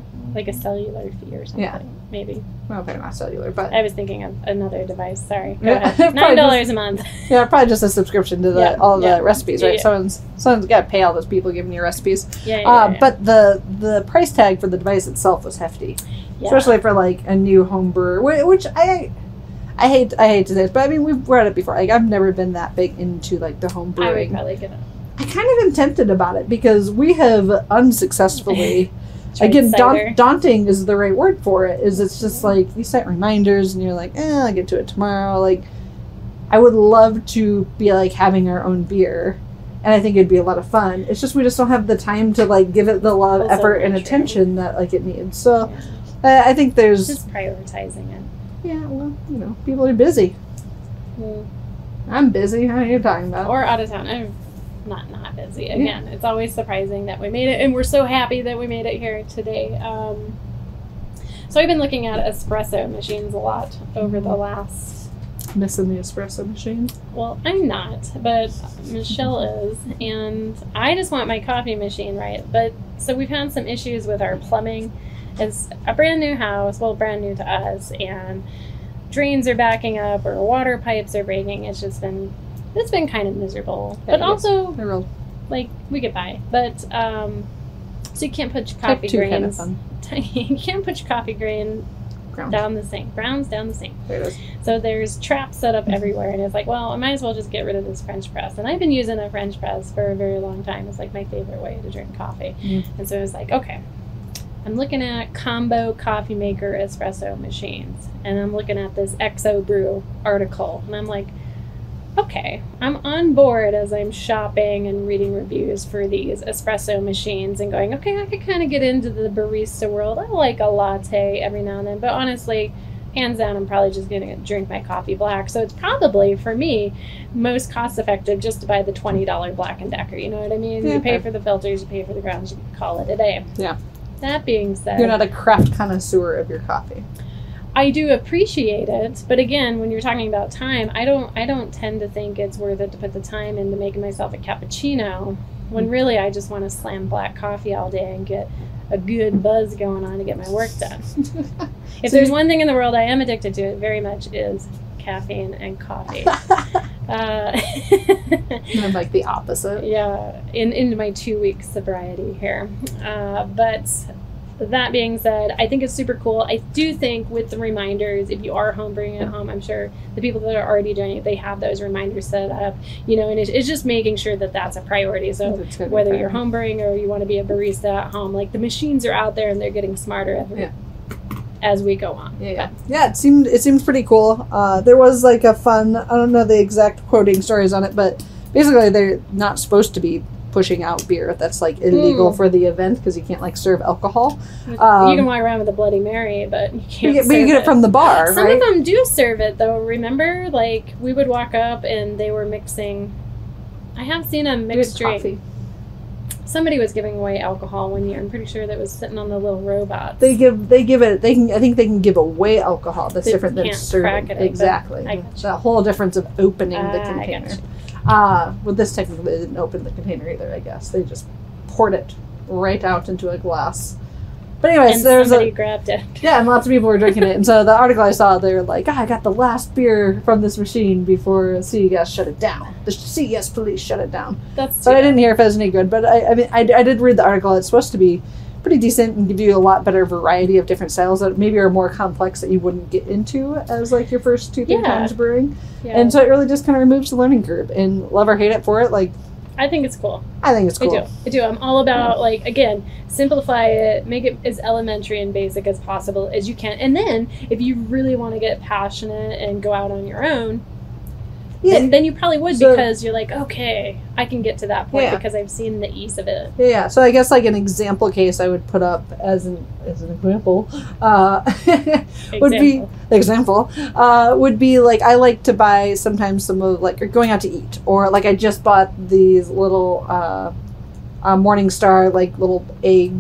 Speaker 2: cellular fee or something. Yeah. Maybe.
Speaker 1: Well, they're not cellular, but
Speaker 2: I was thinking of another device. Sorry. Go ahead. $9 a month.
Speaker 1: Yeah, probably just a subscription to all the recipes, right? Yeah. Someone's got to pay all those people giving you recipes. But the price tag for the device itself was hefty, especially for like a new home brewer, which I hate to say this, but I mean, we've brought it before. Like, I've never been that big into like the home brewing.
Speaker 2: I would probably get it.
Speaker 1: I kind of am tempted about it because we have unsuccessfully. Again, daunting is the right word for it. It's just like you set reminders and you're like, I'll get to it tomorrow. Like, I would love to be like having our own beer, and I think it'd be a lot of fun. It's just we just don't have the time to like give it the love, effort, and attention that like it needs. So, I think there's
Speaker 2: just prioritizing it.
Speaker 1: Yeah, well, people are busy. I'm busy. How are you talking about?
Speaker 2: Or out of town. I'm not busy. Again, it's always surprising that we made it, and we're so happy that we made it here today. So I've been looking at espresso machines a lot over the last...
Speaker 1: Missing the espresso machine?
Speaker 2: Well, I'm not, but Michelle is, and I just want my coffee machine right. But so we've had some issues with our plumbing. It's a brand new house, well, brand new to us, and drains are backing up or water pipes are breaking. It's been kind of miserable, but also like we get by. But so you can't put your coffee grains. You can't put your coffee grain down the sink. Grounds down the sink.
Speaker 1: There it is.
Speaker 2: So there's traps set up everywhere, and it's like, well, I might as well just get rid of this French press. And I've been using a French press for a very long time. It's like my favorite way to drink coffee. And so I was like, okay, I'm looking at combo coffee maker espresso machines, and I'm looking at this XO Brew article, and I'm like, okay, I'm on board as I'm shopping and reading reviews for these espresso machines and going, okay, I could kind of get into the barista world. I like a latte every now and then, but honestly, hands down, I'm probably just going to drink my coffee black. So it's probably, for me, most cost effective just to buy the $20 Black & Decker. You know what I mean? You pay for the filters, you pay for the grounds, you call it a day.
Speaker 1: Yeah.
Speaker 2: That being said...
Speaker 1: You're not a craft connoisseur of your coffee.
Speaker 2: I do appreciate it, but again, when you're talking about time, I don't tend to think it's worth it to put the time into making myself a cappuccino, when really I just want to slam black coffee all day and get a good buzz going on to get my work done. If there's one thing in the world I am addicted to, it very much is caffeine and coffee.
Speaker 1: I'm like the opposite.
Speaker 2: Yeah, into my 2-week sobriety here. But that being said, I think it's super cool. I do think with the reminders, if you are homebrewing at home, I'm sure the people that are already doing it, they have those reminders set up, and it's just making sure that that's a priority. So whether you're homebrewing or you want to be a barista at home, like the machines are out there and they're getting smarter as we go on.
Speaker 1: Yeah, it seemed pretty cool. There was like a fun, I don't know the exact quoting stories on it, but basically they're not supposed to be pushing out beer. That's like illegal for the event because you can't like serve alcohol.
Speaker 2: You can walk around with a Bloody Mary, but you can't.
Speaker 1: But you get it from the bar.
Speaker 2: Some of them do serve it though. Remember, like we would walk up and they were mixing. I have seen a mixed drink.
Speaker 1: Coffee.
Speaker 2: Somebody was giving away alcohol one year. I'm pretty sure that was sitting on the little robots.
Speaker 1: They give it. I think they can give away alcohol. That's different than serving. Exactly. That whole difference of opening the container. With this technically they didn't open the container either, I guess. They just poured it right out into a glass. But anyways,
Speaker 2: somebody grabbed it.
Speaker 1: Yeah, and lots of people were drinking it. And so the article I saw, they were like, I got the last beer from this machine before CES shut it down. The CES police shut it down. I didn't hear if it was any good, but I did read the article. It's supposed to be pretty decent and give you a lot better variety of different styles that maybe are more complex that you wouldn't get into as like your first 2-3 times brewing. Yeah. And so it really just kind of removes the learning curve, and love or hate it for it. Like,
Speaker 2: I think it's cool.
Speaker 1: I think it's cool.
Speaker 2: I do. I'm all about like, again, simplify it, make it as elementary and basic as possible as you can. And then if you really want to get passionate and go out on your own, then you probably would, because you're like, okay, I can get to that point because I've seen the ease of it.
Speaker 1: Yeah, so I guess like an example case I would put up as an example would be like, I like to buy sometimes some of like, or going out to eat, or like I just bought these little Morningstar like little egg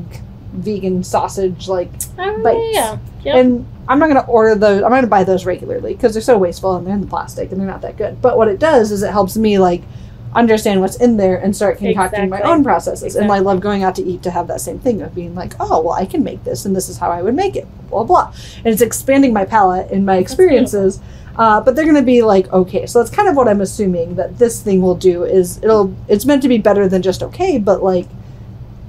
Speaker 1: vegan sausage like bites.
Speaker 2: Yeah. Yep.
Speaker 1: And I'm not going to order those. I'm going to buy those regularly because they're so wasteful and they're in the plastic and they're not that good. But what it does is it helps me like understand what's in there and start concocting my own processes. And I love going out to eat to have that same thing of being like, oh, well, I can make this and this is how I would make it, blah, blah. And it's expanding my palette and my experiences. But they're going to be like, okay. So that's kind of what I'm assuming that this thing will do is it's meant to be better than just okay, but like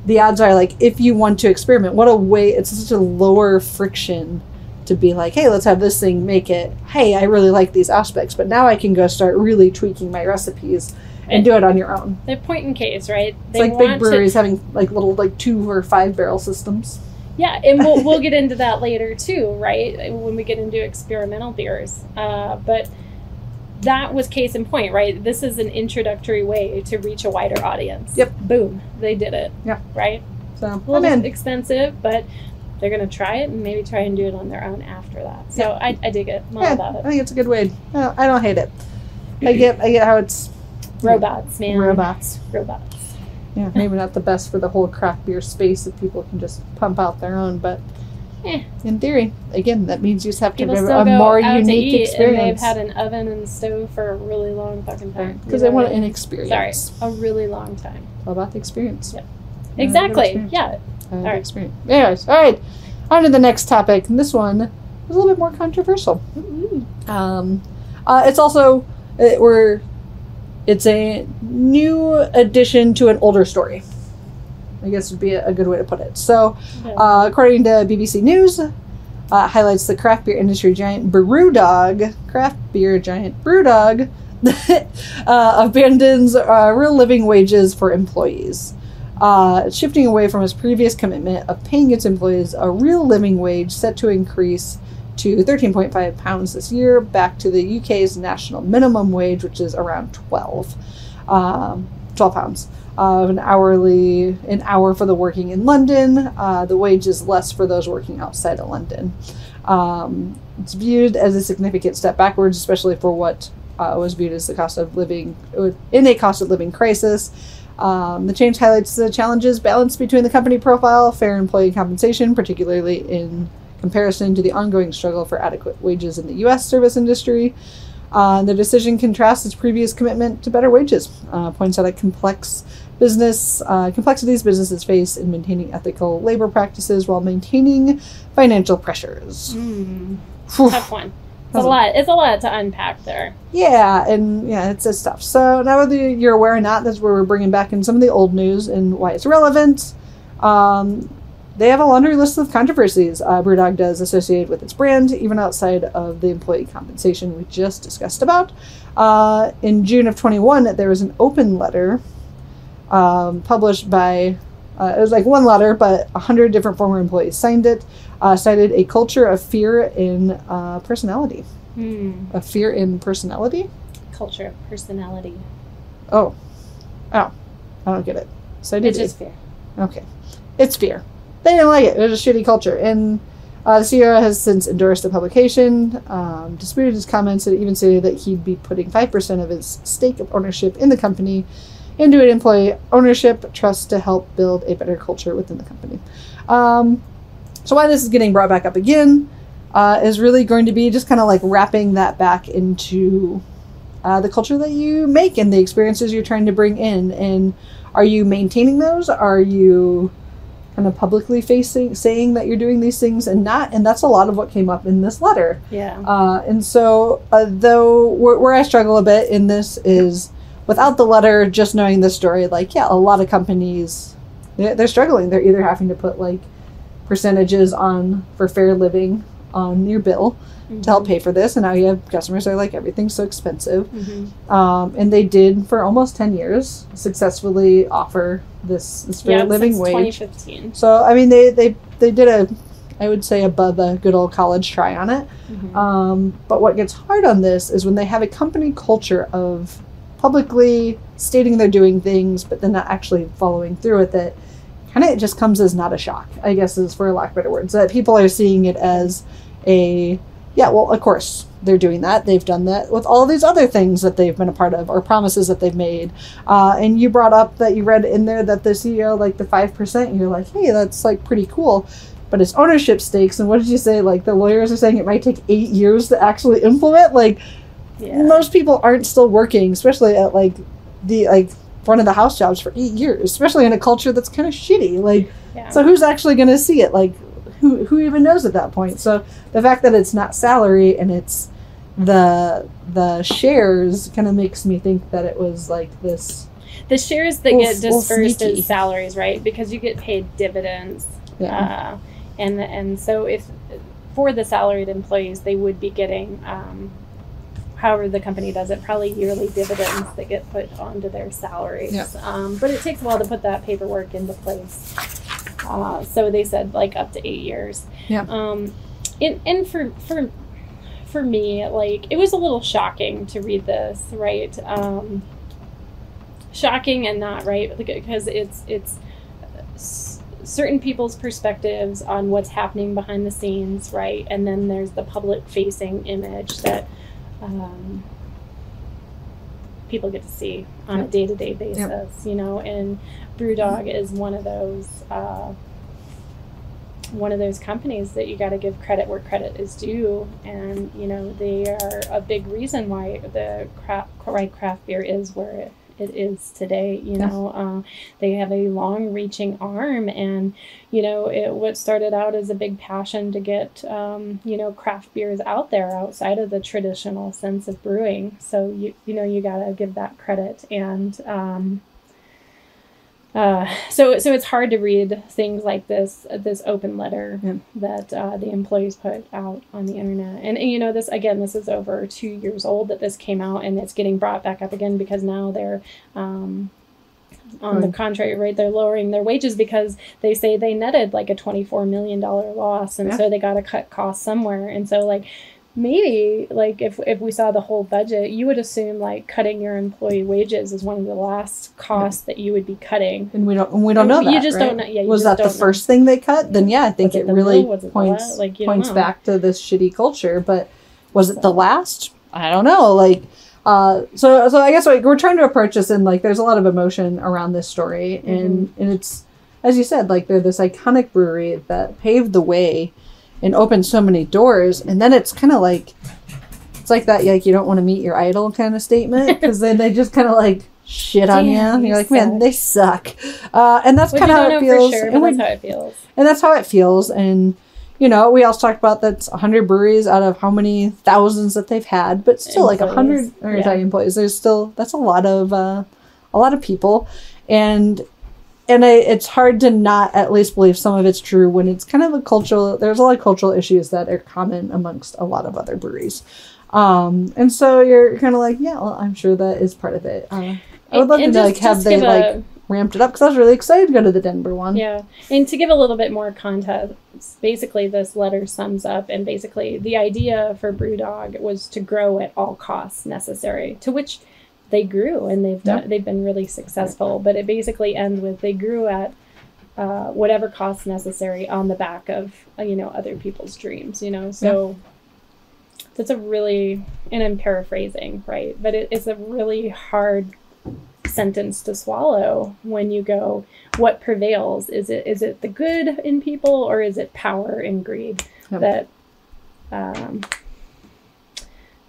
Speaker 1: the odds are like if you want to experiment, what a way, it's such a lower friction to be like, hey, let's have this thing make it, hey, I really like these aspects, but now I can go start really tweaking my recipes and do it on your own.
Speaker 2: They're point in case, right?
Speaker 1: It's like big breweries having like little like 2 or 5 barrel systems.
Speaker 2: Yeah, and we'll get into that later too, right? When we get into experimental beers. But that was case in point, right? This is an introductory way to reach a wider audience.
Speaker 1: Yep.
Speaker 2: Boom. They did it.
Speaker 1: Yeah.
Speaker 2: Right?
Speaker 1: So,
Speaker 2: a little expensive, but they're going to try it and maybe try and do it on their own after that. So I dig it. I'm all about it.
Speaker 1: I think it's a good way. I don't hate it. I get how it's...
Speaker 2: Robots, man.
Speaker 1: Robots.
Speaker 2: Yeah,
Speaker 1: maybe not the best for the whole craft beer space if people can just pump out their own, but In theory. Again, that means you just have to
Speaker 2: People
Speaker 1: have
Speaker 2: still
Speaker 1: a
Speaker 2: go
Speaker 1: more
Speaker 2: out to
Speaker 1: unique
Speaker 2: eat,
Speaker 1: experience.
Speaker 2: and they've had an oven and stove for a really long fucking time.
Speaker 1: Because they want an experience.
Speaker 2: Sorry, a really long time.
Speaker 1: All about the experience.
Speaker 2: Yep. Exactly. Yeah.
Speaker 1: All right. Experience. Anyways, all right. On to the next topic. And this one is a little bit more controversial. It's also it's a new addition to an older story, I guess would be a good way to put it. So, according to BBC News, highlights the craft beer industry giant Brewdog abandons real living wages for employees. Shifting away from its previous commitment of paying its employees a real living wage set to increase to £13.5 this year, back to the UK's national minimum wage, which is around £12 an hour for the working in London. The wage is less for those working outside of London. It's viewed as a significant step backwards, especially for what was viewed as the cost of living in a cost of living crisis. The change highlights the challenges balanced between the company profile, fair employee compensation, particularly in comparison to the ongoing struggle for adequate wages in the U.S. service industry. The decision contrasts its previous commitment to better wages, points out a complexities businesses face in maintaining ethical labor practices while maintaining financial pressures.
Speaker 2: Tough one. It's a lot to unpack there.
Speaker 1: Yeah, and it's tough. So now whether you're aware or not, that's where we're bringing back in some of the old news and why it's relevant. They have a laundry list of controversies Brewdog does associated with its brand, even outside of the employee compensation we just discussed about. In June of 21, there was an open letter published by, it was like one letter, but 100 different former employees signed it, cited a culture of fear in personality. A fear in personality?
Speaker 2: Culture of personality.
Speaker 1: Oh, I don't get it. So
Speaker 2: it's just fear.
Speaker 1: Okay. It's fear. They didn't like it. It was a shitty culture. And the CEO has since endorsed the publication, disputed his comments, and even stated that he'd be putting 5% of his stake of ownership in the company into an employee ownership trust to help build a better culture within the company. So why this is getting brought back up again is really going to be just kind of like wrapping that back into the culture that you make and the experiences you're trying to bring in. And are you maintaining those? Are you kind of publicly saying that you're doing these things and not? And that's a lot of what came up in this letter.
Speaker 2: Yeah.
Speaker 1: And so though where I struggle a bit in this is without the letter, just knowing the story, like, yeah, a lot of companies, they're struggling. They're either having to put like percentages on for fair living on your bill to help pay for this, and now you have customers that are like, everything's so expensive. And they did for almost 10 years successfully offer this fair living wage.
Speaker 2: 2015.
Speaker 1: So I mean they did I would say above a good old college try on it. But what gets hard on this is when they have a company culture of publicly stating they're doing things but then not actually following through with it. Kind of it just comes as not a shock, I guess, is for lack of better words, that people are seeing it as well, of course they're doing that. They've done that with all these other things that they've been a part of or promises that they've made. And you brought up that you read in there that the CEO, like the 5%, you're like, hey, that's like pretty cool. But it's ownership stakes. And what did you say? Like the lawyers are saying it might take 8 years to actually implement. Like most people aren't still working, especially at like the front of the house jobs for 8 years, especially in a culture that's kind of shitty. Like, so who's actually going to see it? Like, who even knows at that point? So the fact that it's not salary and it's the shares kind of makes me think that it was like this. The shares that get dispersed as salaries, right? Because you get paid dividends. Yeah. And so if for the salaried employees, they would be getting, however the company does it, probably yearly dividends that get put onto their salaries. Yeah. But it takes a while to put that paperwork into place. So they said like up to 8 years. Yeah. And for me, like, it was a little shocking to read this, right? Shocking and not, right? Because it's certain people's perspectives on what's happening behind the scenes, right? And then there's the public-facing image that people get to see on a day-to-day basis, you know, and Brewdog is one of those
Speaker 2: one of those companies that you got to give credit where credit is due. And, you know, they are a big reason why the craft beer is where it is today. You know, they have a long-reaching arm, and you know, what started out as a big passion to get you know, craft beers out there outside of the traditional sense of brewing. So you know, you gotta give that credit. And so it's hard to read things like this open letter that the employees put out on the internet. And you know, this is over 2 years old that this came out, and it's getting brought back up again because now they're on the contrary, right, they're lowering their wages because they say they netted like a $24 million loss, and so they got to cut costs somewhere. And so like, maybe like if we saw the whole budget, you would assume like cutting your employee wages is one of the last costs that you would be cutting. And we don't know that. You just don't know. Yeah,
Speaker 1: was that the first thing they cut? Then I think it really points back to this shitty culture. But was it the last? I don't know. Like, so I guess like we're trying to approach this, and like there's a lot of emotion around this story, and it's, as you said, like they're this iconic brewery that paved the way and opened so many doors, and then it's kind of like, it's like that, like you don't want to meet your idol kind of statement, because then they just kind of like shit on you, and you're like, man, they suck, and that's kind of how it feels.
Speaker 2: For sure, but that's how it feels.
Speaker 1: And that's how it feels. And you know, we also talked about that's 100 breweries out of how many thousands that they've had, but still employees. Like 100 employees. There's still, that's a lot of people, and it's hard to not at least believe some of it's true when it's kind of there's a lot of cultural issues that are common amongst a lot of other breweries. And so you're kind of like, yeah, well, I'm sure that is part of it. I would love to like have they like ramped it up, because I was really excited to go to the Denver one. Yeah.
Speaker 2: And to give a little bit more context, basically this letter sums up, and basically the idea for BrewDog was to grow at all costs necessary, to which they grew, and they've been really successful. But it basically ends with they grew at whatever costs necessary on the back of you know, other people's dreams. You know, so that's a really, and I'm paraphrasing, right? But it's a really hard sentence to swallow when you go, what prevails? Is it the good in people, or is it power and greed that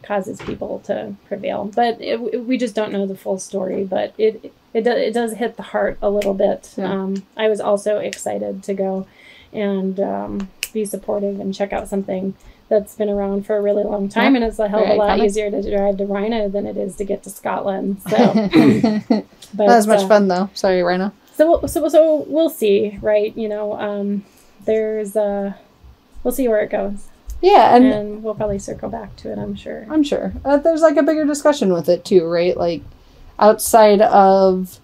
Speaker 2: causes people to prevail? But we just don't know the full story, but it does hit the heart a little bit. I was also excited to go and be supportive and check out something that's been around for a really long time, and it's a hell of a lot easier to drive to Rhino than it is to get to Scotland. So, but,
Speaker 1: not as much fun though. Sorry, Rhino.
Speaker 2: So we'll see, right? You know, we'll see where it goes.
Speaker 1: Yeah,
Speaker 2: and we'll probably circle back to it, I'm sure.
Speaker 1: There's like a bigger discussion with it too, right? Like outside of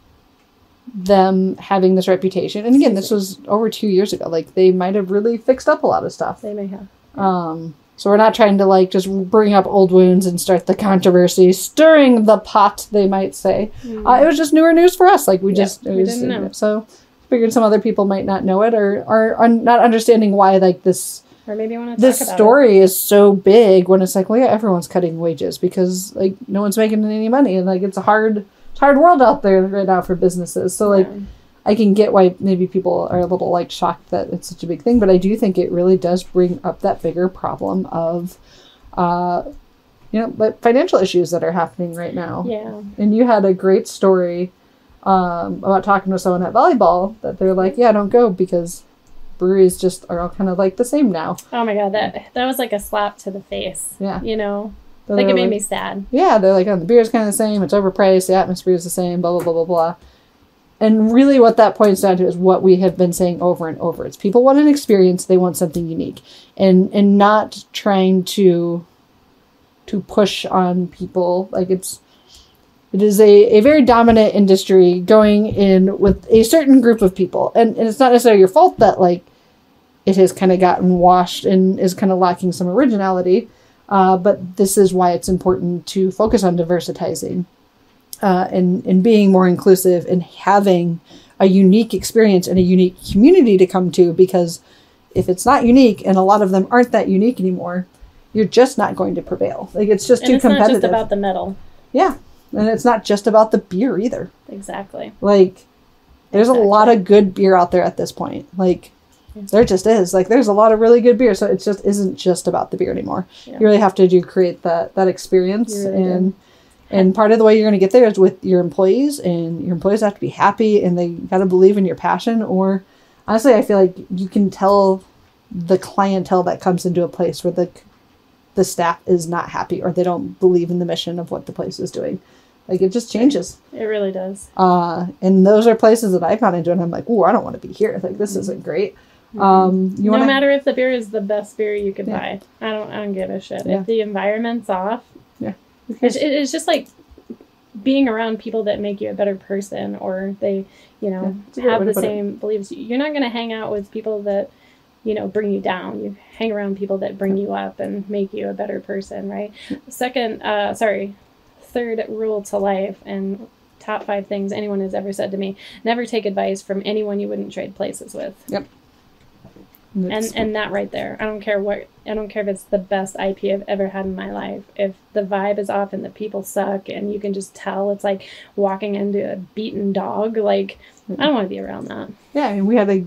Speaker 1: them having this reputation, and again, this was over 2 years ago. Like they might have really fixed up a lot of stuff.
Speaker 2: They may have.
Speaker 1: So we're not trying to like just bring up old wounds and start the controversy, stirring the pot, they might say. It was just newer news for us. Like we didn't know. So figured some other people might not know it, or are not understanding why like this.
Speaker 2: Or maybe want to
Speaker 1: this story is so big when it's like, well, yeah, everyone's cutting wages because like no one's making any money, and like it's a hard world out there right now for businesses. So like I can get why maybe people are a little like shocked that it's such a big thing, but I do think it really does bring up that bigger problem of you know, but financial issues that are happening right now.
Speaker 2: Yeah.
Speaker 1: And you had a great story about talking to someone at volleyball that they're like, yeah, don't go because breweries just are all kind of like the same now.
Speaker 2: Oh my god, that was like a slap to the face.
Speaker 1: Yeah.
Speaker 2: You know, like it made me sad.
Speaker 1: Yeah, they're like, oh, the beer's kind of the same, it's overpriced, the atmosphere is the same, blah, blah, blah, blah, blah. And really what that points down to is what we have been saying over and over. It's people want an experience, they want something unique. And not trying to push on people. Like it is a very dominant industry going in with a certain group of people. And it's not necessarily your fault that like it has kind of gotten washed and is kind of lacking some originality. But this is why it's important to focus on diversitizing. And being more inclusive and having a unique experience and a unique community to come to, because if it's not unique, and a lot of them aren't that unique anymore, you're just not going to prevail. Like it's just too competitive.
Speaker 2: It's not just about the metal.
Speaker 1: Yeah. And it's not just about the beer either.
Speaker 2: Exactly.
Speaker 1: Like there's a lot of good beer out there at this point. Like There just is. Like, there's a lot of really good beer, so it just isn't just about the beer anymore. Yeah. You really have to create that experience, really and part of the way you're going to get there is with your employees, and your employees have to be happy, and they got to believe in your passion. Or honestly, I feel like you can tell the clientele that comes into a place where the staff is not happy, or they don't believe in the mission of what the place is doing. Like, it just changes.
Speaker 2: It really does.
Speaker 1: And those are places that I've gone into, and I'm like, ooh, I don't want to be here. Like, this isn't great.
Speaker 2: No matter if the beer is the best beer you could buy, I don't give a shit. If the environment's off, it's just like being around people that make you a better person, or they, have the same beliefs. You're not going to hang out with people that, bring you down. You hang around people that bring you up and make you a better person, right? Third rule to life, and top 5 things anyone has ever said to me: never take advice from anyone you wouldn't trade places with.
Speaker 1: Yep.
Speaker 2: And that right there, I don't care if it's the best IP I've ever had in my life. If the vibe is off and the people suck, and you can just tell it's like walking into a beaten dog, like, I don't want to be around that.
Speaker 1: Yeah, I mean, we had a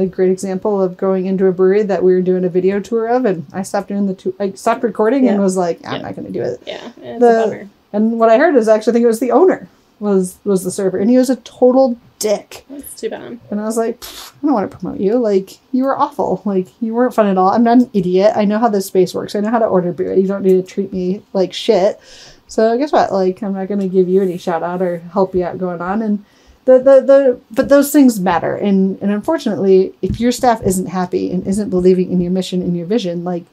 Speaker 1: great example of going into a brewery that we were doing a video tour of, and I stopped doing I stopped recording and was like, I'm not going to do it.
Speaker 2: Yeah, it's a bummer.
Speaker 1: And what I heard is actually, I think it was the owner was the server, and he was a total dick.
Speaker 2: That's too bad.
Speaker 1: And I was like, I don't want to promote you. Like, you were awful. Like, you weren't fun at all. I'm not an idiot. I know how this space works. I know how to order beer. You don't need to treat me like shit. So guess what? Like, I'm not going to give you any shout out or help you out going on. And but those things matter. And unfortunately, if your staff isn't happy and isn't believing in your mission and your vision, like,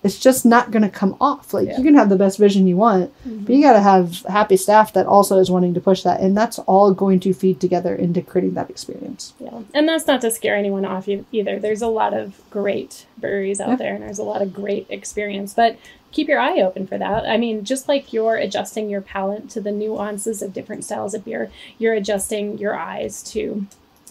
Speaker 1: it's just not going to come off. Like, you can have the best vision you want, but you got to have happy staff that also is wanting to push that. And that's all going to feed together into creating that experience.
Speaker 2: Yeah. And that's not to scare anyone off either. There's a lot of great breweries out there, and there's a lot of great experience, but keep your eye open for that. I mean, just like you're adjusting your palate to the nuances of different styles of beer, you're adjusting your eyes to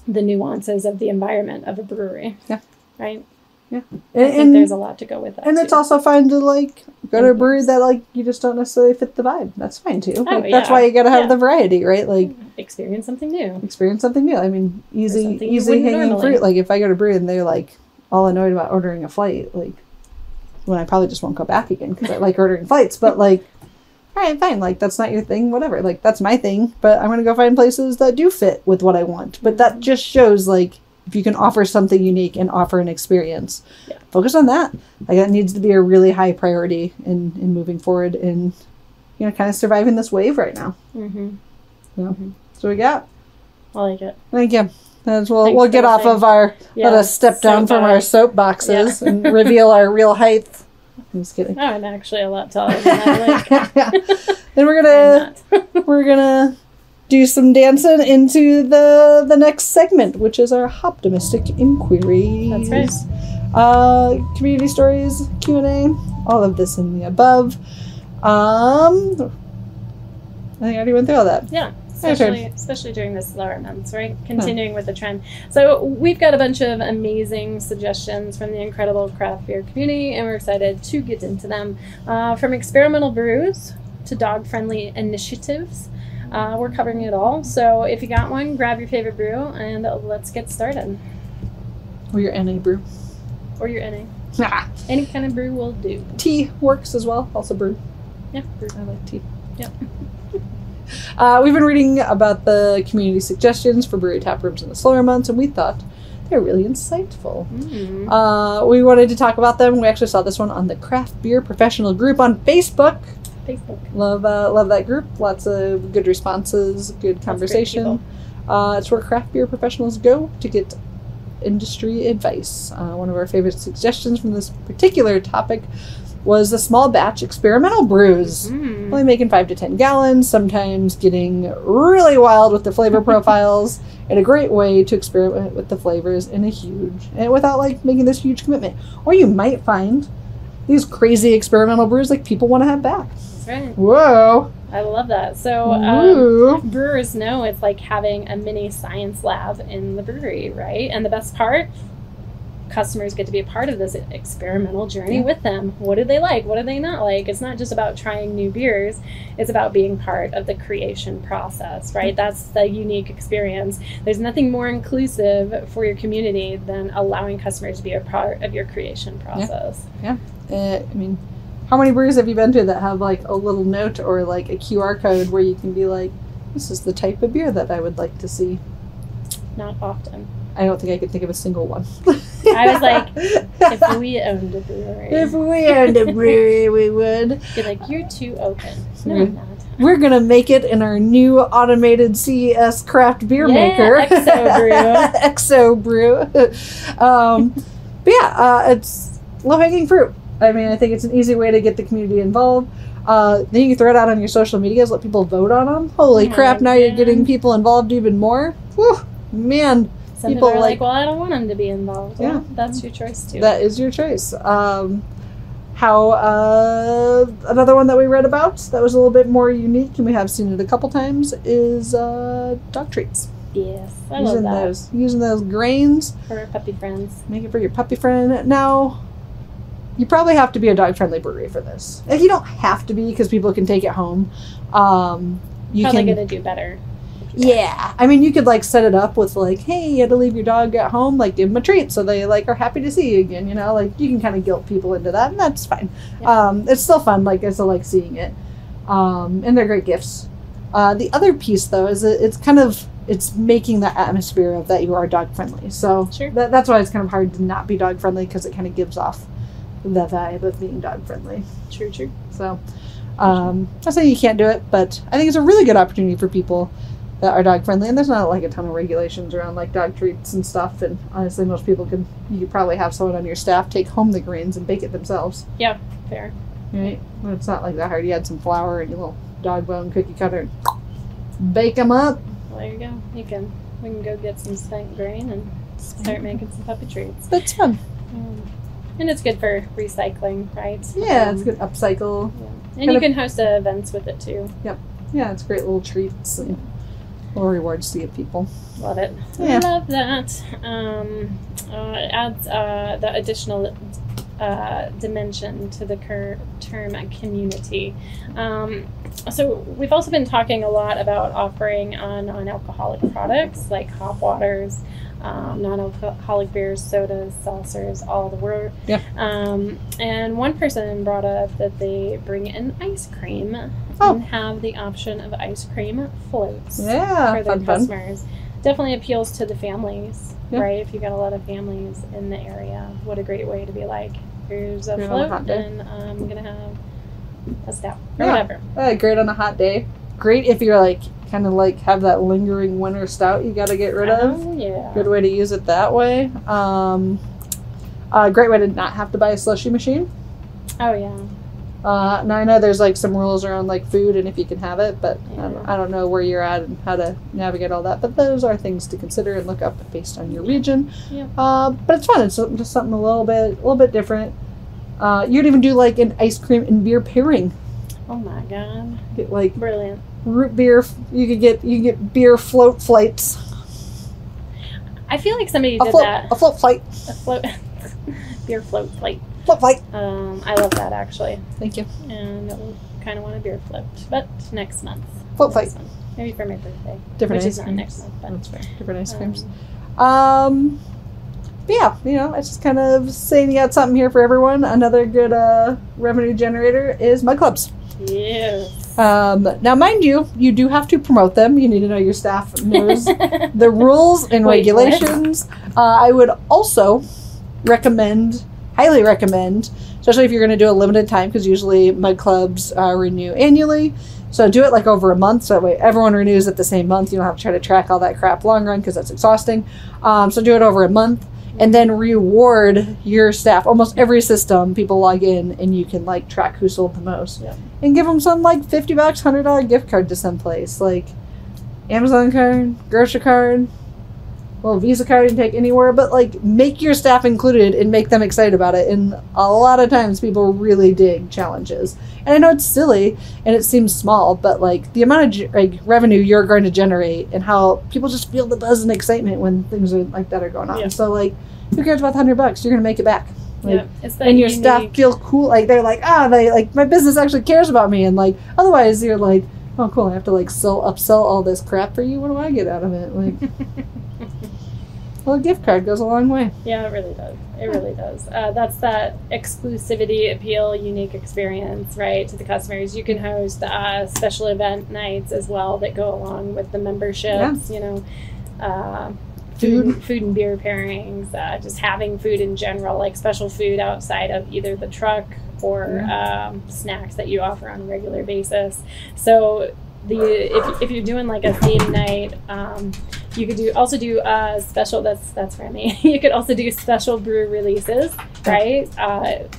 Speaker 2: the nuances of the environment of a brewery. Yeah. Right? Yeah. I think there's a lot to go with that.
Speaker 1: And it's also fine to, like, go to a brewery that, like, you just don't necessarily fit the vibe. That's fine too. That's why you gotta have the variety, right? Like,
Speaker 2: experience something new.
Speaker 1: I mean, easy hanging fruit. Like, if I go to a brewery and they're, like, all annoyed about ordering a flight, like, when I probably just won't go back again because I like ordering flights. But, like, all right, fine. Like, that's not your thing, whatever. Like, that's my thing. But I'm going to go find places that do fit with what I want. But that just shows, like, if you can offer something unique and offer an experience, focus on that. Like, that needs to be a really high priority in moving forward and, kind of surviving this wave right now. So we got.
Speaker 2: I like it.
Speaker 1: Thank you. We'll get off of our, let us step down from our soapboxes and reveal our real height. I'm just kidding.
Speaker 2: Oh, I'm actually a lot taller than that.
Speaker 1: Then we're gonna do some dancing into the next segment, which is our optimistic inquiries.
Speaker 2: That's right.
Speaker 1: Community stories, Q&A, all of this and the above. I think I already went through all that.
Speaker 2: Yeah. Especially during the slower months, right? Continuing with the trend. So we've got a bunch of amazing suggestions from the incredible craft beer community, and we're excited to get into them. From experimental brews to dog-friendly initiatives, we're covering it all. So if you got one, grab your favorite brew, and let's get started.
Speaker 1: Or your NA brew.
Speaker 2: Or your NA. Any kind of brew will do.
Speaker 1: Tea works as well. Also brew.
Speaker 2: Yeah, brew.
Speaker 1: I like tea.
Speaker 2: Yep.
Speaker 1: We've been reading about the community suggestions for brewery tap rooms in the slower months, and we thought they're really insightful. We wanted to talk about them. We actually saw this one on the Craft Beer Professional group on Facebook. Love that group. Lots of good responses, good conversation. It's where craft beer professionals go to get industry advice. One of our favorite suggestions from this particular topic was the small batch experimental brews. Only making 5 to 10 gallons, sometimes getting really wild with the flavor profiles, and a great way to experiment with the flavors without like making this huge commitment. Or you might find these crazy experimental brews like people want to have back.
Speaker 2: That's right.
Speaker 1: Whoa.
Speaker 2: I love that. So brewers know it's like having a mini science lab in the brewery, right? And the best part, customers get to be a part of this experimental journey with them. What do they like? What do they not like? It's not just about trying new beers. It's about being part of the creation process, right? That's the unique experience. There's nothing more inclusive for your community than allowing customers to be a part of your creation process.
Speaker 1: Yeah. I mean, how many breweries have you been to that have like a little note or like a QR code where you can be like, this is the type of beer that I would like to see?
Speaker 2: Not often.
Speaker 1: I don't think I could think of a single one.
Speaker 2: I was like, if we owned a brewery.
Speaker 1: If we owned a brewery, we would.
Speaker 2: Be like, you're too open. No, I'm not.
Speaker 1: We're going to make it in our new automated CES craft beer maker. Exo Brew. But yeah, it's low-hanging fruit. I mean, I think it's an easy way to get the community involved. Then you can throw it out on your social medias, let people vote on them. Holy crap, now you're getting people involved even more. Whew, man.
Speaker 2: Some people are like, well, I don't want them to be involved. Well, that's your choice, too.
Speaker 1: That is your choice. Another one that we read about that was a little bit more unique, and we have seen it a couple times, is dog treats.
Speaker 2: Yes, I love that.
Speaker 1: Using those grains.
Speaker 2: For our puppy friends.
Speaker 1: Make it for your puppy friend. Now, you probably have to be a dog-friendly brewery for this. Like, you don't have to be, because people can take it home.
Speaker 2: Probably going to do better.
Speaker 1: Yeah. I mean, you could, like, set it up with, like, hey, you had to leave your dog at home. Like, give them a treat so they, like, are happy to see you again, you know? Like, you can kind of guilt people into that, and that's fine. Yeah. It's still fun. Like, I still like seeing it. And they're great gifts. The other piece, though, is it's making the atmosphere of that you are dog-friendly. So that's why it's kind of hard to not be dog-friendly, because it kind of gives off the vibe of being dog-friendly.
Speaker 2: True.
Speaker 1: So, I'm not saying you can't do it, but I think it's a really good opportunity for people that are dog friendly, and there's not like a ton of regulations around like dog treats and stuff, and honestly most people you could probably have someone on your staff take home the grains and bake it themselves.
Speaker 2: Yeah, fair.
Speaker 1: Right? Well, it's not like that hard. You add some flour and your little dog bone cookie cutter and bake them up.
Speaker 2: Well, there you go. We can go get some spent grain and start making some puppy treats.
Speaker 1: That's fun.
Speaker 2: And it's good for recycling, right?
Speaker 1: Yeah, it's good upcycle.
Speaker 2: Yeah. And you can host events with it too.
Speaker 1: Yep. Yeah, it's great little treats and little rewards to give people.
Speaker 2: Love it.
Speaker 1: Yeah.
Speaker 2: I love that. It adds the additional dimension to the term community. So we've also been talking a lot about offering non-alcoholic products like hop waters, non-alcoholic beers, sodas, seltzers, all the world.
Speaker 1: Yeah.
Speaker 2: And one person brought up that they bring in ice cream and have the option of ice cream floats for their customers. Definitely appeals to the families, right? If you've got a lot of families in the area, what a great way to be like, here's a float and I'm going to have a stout or whatever.
Speaker 1: Great on a hot day. Great if you're like kind of like have that lingering winter stout you got to get rid of.
Speaker 2: Yeah.
Speaker 1: Good way to use it that way. Great way to not have to buy a slushie machine.
Speaker 2: Oh yeah.
Speaker 1: Now I know there's like some rules around like food and if you can have it, but I don't know where you're at and how to navigate all that. But those are things to consider and look up based on your region.
Speaker 2: Yeah.
Speaker 1: But it's fun. It's just something a little bit different. You could even do like an ice cream and beer pairing.
Speaker 2: Oh my god!
Speaker 1: Get like
Speaker 2: brilliant
Speaker 1: root beer. You could get beer float flights.
Speaker 2: I feel like somebody did that.
Speaker 1: A float flight.
Speaker 2: A float. Beer float flight.
Speaker 1: Float flight.
Speaker 2: I love that actually.
Speaker 1: Thank you.
Speaker 2: And kind of want a beer float, but next month.
Speaker 1: Float flight.
Speaker 2: Maybe for my birthday.
Speaker 1: Different
Speaker 2: which
Speaker 1: ice
Speaker 2: is
Speaker 1: creams.
Speaker 2: not next month, but
Speaker 1: that's fair. Different ice creams. But yeah, it's just kind of saying you got something here for everyone. Another good revenue generator is mug clubs.
Speaker 2: Yes.
Speaker 1: Now, mind you, you do have to promote them. You need to know your staff knows the rules and regulations. I would also highly recommend, especially if you're going to do a limited time, because usually mug clubs renew annually. So do it like over a month, so that way everyone renews at the same month. You don't have to try to track all that crap long run, because that's exhausting. So do it over a month. And then reward your staff. Almost every system, people log in and you can like track who sold the most.
Speaker 2: Yeah.
Speaker 1: And give them some like $50, $100 gift card to someplace. Like Amazon card, grocery card, little Visa card you can take anywhere. But like make your staff included and make them excited about it. And a lot of times people really dig challenges. And I know it's silly and it seems small, but like the amount of revenue you're going to generate and how people just feel the buzz and excitement when things are like that are going on. Yeah. So like who cares about the $100? You're gonna make it back. Like,
Speaker 2: yeah, it's that
Speaker 1: and your
Speaker 2: unique...
Speaker 1: staff feels cool. Like they're like, they like my business actually cares about me. And like otherwise, you're like, oh cool, I have to like upsell all this crap for you. What do I get out of it? Like, well, a gift card goes a long way.
Speaker 2: Yeah, it really does. It really does. That's that exclusivity appeal, unique experience, right, to the customers. You can host special event nights as well that go along with the memberships, you know, food and beer pairings, just having food in general, like special food outside of either the truck or snacks that you offer on a regular basis. So if you're doing like a theme night, you could also do special. That's for me. You could also do special brew releases, right?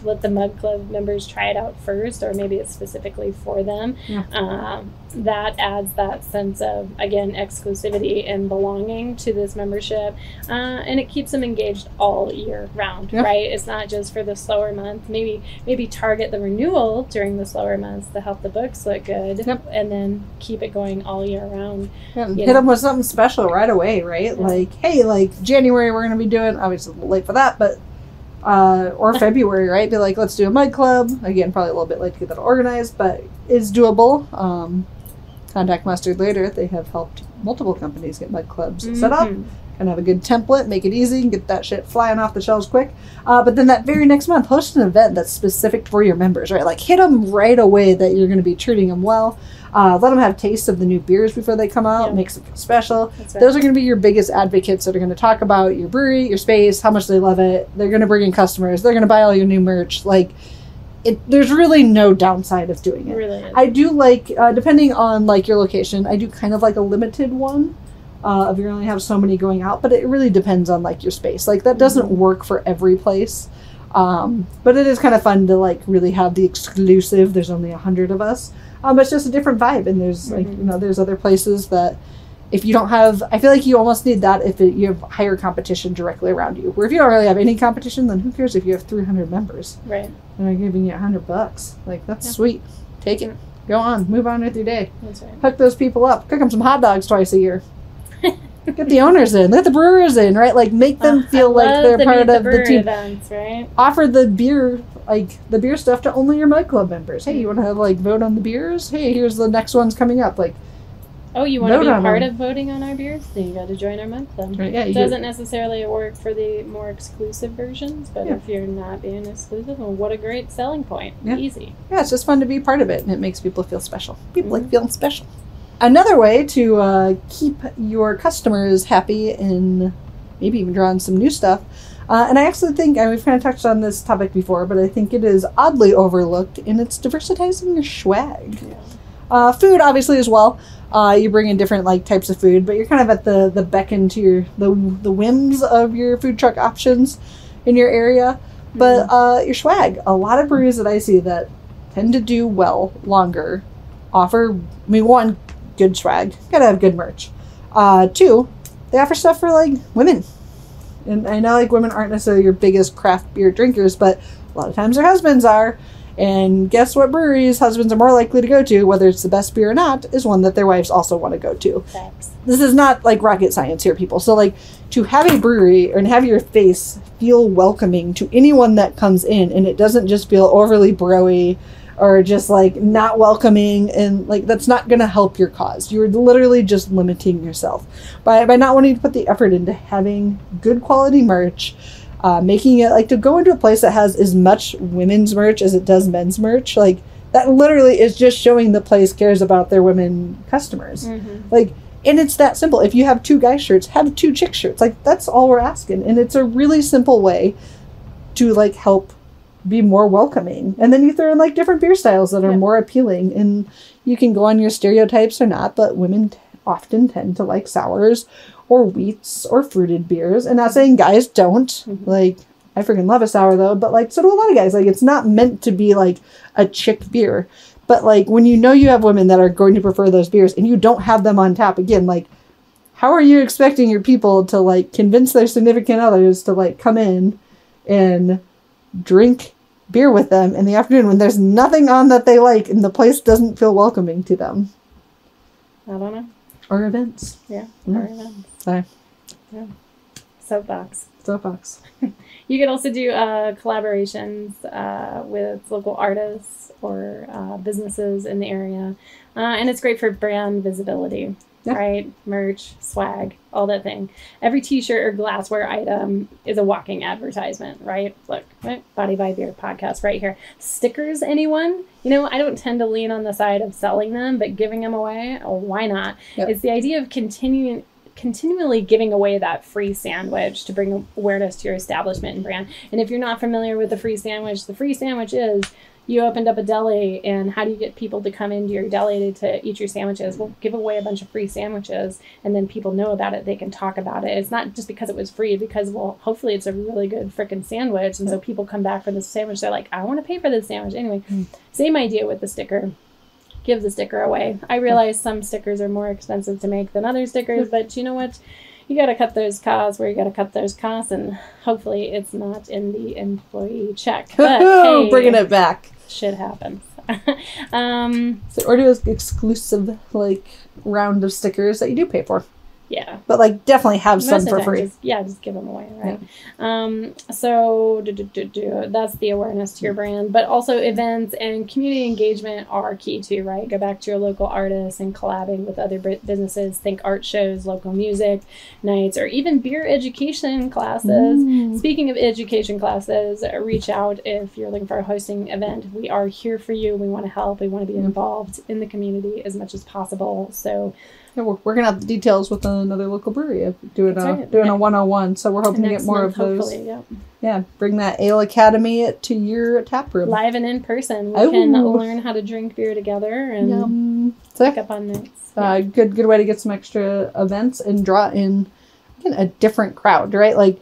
Speaker 2: Let the Mug Club members try it out first, or maybe it's specifically for them. Yeah. That adds that sense of, again, exclusivity and belonging to this membership, and it keeps them engaged all year round, right? It's not just for the slower month. Maybe target the renewal during the slower months to help the books look good, and then keep it going all year round.
Speaker 1: Hit them with something special right away, right? Like, hey, like January we're going to be doing, obviously a little late for that, but or February, right? Be like, let's do a Mug Club. Again, probably a little bit late to get that organized, but it's doable. Contact Mustard later. They have helped multiple companies get Mug Clubs set up and have a good template, make it easy, and get that shit flying off the shelves quick. But then that very next month, host an event that's specific for your members, right? Like hit them right away that you're going to be treating them well. Let them have tastes of the new beers before they come out. Makes it special. Right. Those are going to be your biggest advocates that are going to talk about your brewery, your space, how much they love it. They're going to bring in customers. They're going to buy all your new merch. Like, there's really no downside of doing it. Really is. I do like, depending on like your location, I do kind of like a limited one. If you only have so many going out, but it really depends on like your space. Like that doesn't work for every place. But it is kind of fun to like really have the exclusive. There's only 100 of us. But it's just a different vibe. And there's like, you know, there's other places that if you don't have, I feel like you almost need that if you have higher competition directly around you. Where if you don't really have any competition, then who cares if you have 300 members? Right. And they're giving you $100. Like, that's sweet. Take it. Go on. Move on with your day. That's right. Hook those people up. Cook them some hot dogs twice a year. Get the owners in. Let the brewers in, right? Like, make them feel like they're part of the team. Events, right? Offer the beer, like, the beer stuff to only your Mug Club members. Hey, you want to have, like, vote on the beers? Hey, here's the next ones coming up. Like,
Speaker 2: oh, you want to be part of voting on our beers? Then you got to join our Mug Club. Right, it doesn't necessarily work for the more exclusive versions, but if you're not being exclusive, well, what a great selling point. Yeah. Easy.
Speaker 1: Yeah, it's just fun to be part of it, and it makes people feel special. People like feeling special. Another way to keep your customers happy and maybe even draw on some new stuff, and I actually think, and we've kind of touched on this topic before, but I think it is oddly overlooked, and it's diversifying your swag. Yeah. Food, obviously, as well. You bring in different like types of food, but you're kind of at the beckon to the whims of your food truck options in your area. But your swag, a lot of breweries that I see that tend to do well longer offer, I mean, one, good swag, gotta have good merch. Two, they offer stuff for like women. And I know like women aren't necessarily your biggest craft beer drinkers, but a lot of times their husbands are. And guess what breweries husbands are more likely to go to, whether it's the best beer or not, is one that their wives also want to go to. Thanks. This is not like rocket science here, people. So like to have a brewery and have your face feel welcoming to anyone that comes in, and it doesn't just feel overly bro-y or just like not welcoming, and like that's not going to help your cause. You're literally just limiting yourself by not wanting to put the effort into having good quality merch. Making it like to go into a place that has as much women's merch as it does men's merch, like that literally is just showing the place cares about their women customers. Like, and it's that simple. If you have 2 guy shirts, have 2 chick shirts. Like that's all we're asking, and it's a really simple way to like help be more welcoming. And then you throw in like different beer styles that are more appealing, and you can go on your stereotypes or not, but women often tend to like sours or wheats or fruited beers. And not saying guys don't. Like, I freaking love a sour though, but like so do a lot of guys. Like, it's not meant to be like a chick beer. But like when you know you have women that are going to prefer those beers and you don't have them on tap, again, like how are you expecting your people to like convince their significant others to like come in and drink beer with them in the afternoon when there's nothing on that they like and the place doesn't feel welcoming to them?
Speaker 2: I don't know.
Speaker 1: Or events.
Speaker 2: Yeah, or events.
Speaker 1: Sorry.
Speaker 2: Yeah. Soapbox.
Speaker 1: Soapbox.
Speaker 2: You can also do collaborations with local artists or businesses in the area. And it's great for brand visibility, right? Merch, swag, all that thing. Every t-shirt or glassware item is a walking advertisement, right? Look, right? Body by Beer podcast right here. Stickers, anyone? You know, I don't tend to lean on the side of selling them, but giving them away, oh, why not? Yep. It's the idea of continually giving away that free sandwich to bring awareness to your establishment and brand. And if you're not familiar with the free sandwich is you opened up a deli, and how do you get people to come into your deli to eat your sandwiches? Well, give away a bunch of free sandwiches, and then people know about it. They can talk about it. It's not just because it was free, because, well, hopefully it's a really good frickin' sandwich, and so people come back for the sandwich. They're like, I want to pay for this sandwich. Anyway, same idea with the sticker. Give the sticker away. I realize some stickers are more expensive to make than other stickers, but you know what? You got to cut those costs where you got to cut those costs, and hopefully it's not in the employee check. But hey,
Speaker 1: bringing it back.
Speaker 2: Shit happens.
Speaker 1: So, or do an exclusive round of stickers that you do pay for.
Speaker 2: Yeah.
Speaker 1: But definitely have some for free.
Speaker 2: Just give them away, right? Yeah. So that's the awareness to your brand. But also events and community engagement are key too, right? Go back to your local artists and collabing with other businesses. Think art shows, local music nights, or even beer education classes. Speaking of education classes, reach out if you're looking for a hosting event. We are here for you. We want to help. We want to be involved in the community as much as possible. So
Speaker 1: we're working out the details with another local brewery doing a 101. So we're hoping to get more of those. Yeah, bring that Ale Academy to your tap room.
Speaker 2: Live and in person. We can learn how to drink beer together and pick up on nights.
Speaker 1: Good way to get some extra events and draw in a different crowd, right? The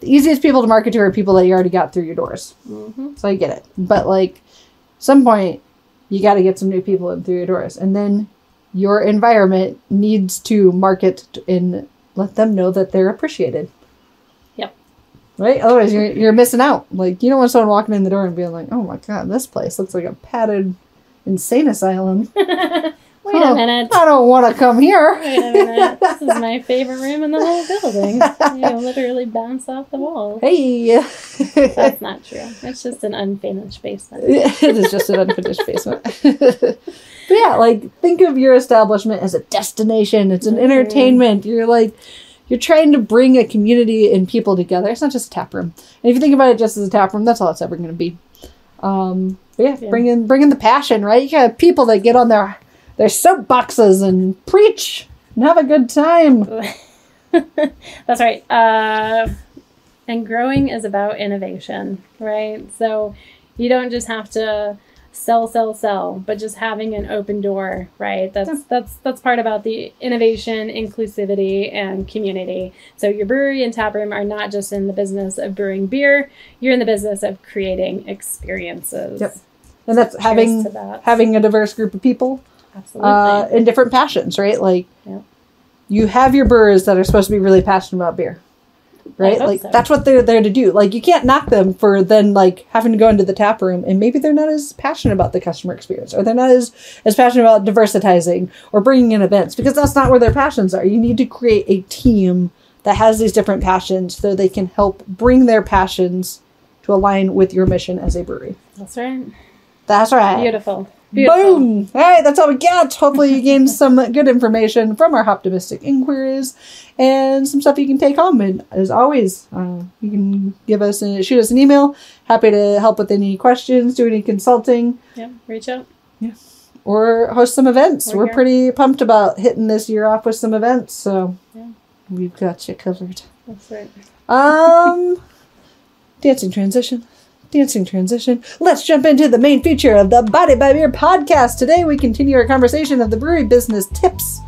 Speaker 1: easiest people to market to are people that you already got through your doors. So I get it. But some point, you got to get some new people in through your doors. And then your environment needs to market and let them know that they're appreciated.
Speaker 2: Yep.
Speaker 1: Right? Otherwise, you're missing out. You don't want someone walking in the door and being like, oh my God, this place looks like a padded insane asylum.
Speaker 2: Wait a minute.
Speaker 1: I don't want to come here.
Speaker 2: Wait a minute. This is my favorite room in the whole building. You literally bounce off the wall.
Speaker 1: Hey.
Speaker 2: That's not true. It's just an unfinished basement.
Speaker 1: It is just an unfinished basement. But yeah, think of your establishment as a destination. It's an entertainment. You're trying to bring a community and people together. It's not just a tap room. And if you think about it just as a tap room, that's all it's ever going to be. Bring in the passion, right? You got people that get on their soapboxes and preach and have a good time.
Speaker 2: That's right. And growing is about innovation, right? So you don't just have to sell, but just having an open door, right? That's part about the innovation, inclusivity, and community. So your brewery and tap room are not just in the business of brewing beer, you're in the business of creating experiences.
Speaker 1: Yep. And that's having a diverse group of people.
Speaker 2: Absolutely.
Speaker 1: And different passions, right? You have your brewers that are supposed to be really passionate about beer. Right? That's what they're there to do. You can't knock them for then having to go into the tap room and maybe they're not as passionate about the customer experience, or they're not as passionate about diversitizing or bringing in events, because that's not where their passions are. You need to create a team that has these different passions so they can help bring their passions to align with your mission as a brewery.
Speaker 2: That's right.
Speaker 1: That's right.
Speaker 2: Beautiful.
Speaker 1: Boom! All right, that's all we got. Hopefully you gained some good information from our optimistic inquiries and some stuff you can take home. And as always, you can shoot us an email. Happy to help with any questions, do any consulting.
Speaker 2: Yeah, reach out.
Speaker 1: Yeah. Or host some events. We're pretty pumped about hitting this year off with some events, so we've got you covered.
Speaker 2: That's right.
Speaker 1: Dancing transition. Let's jump into the main feature of the Body by Beer podcast. Today we continue our conversation of the brewery business tips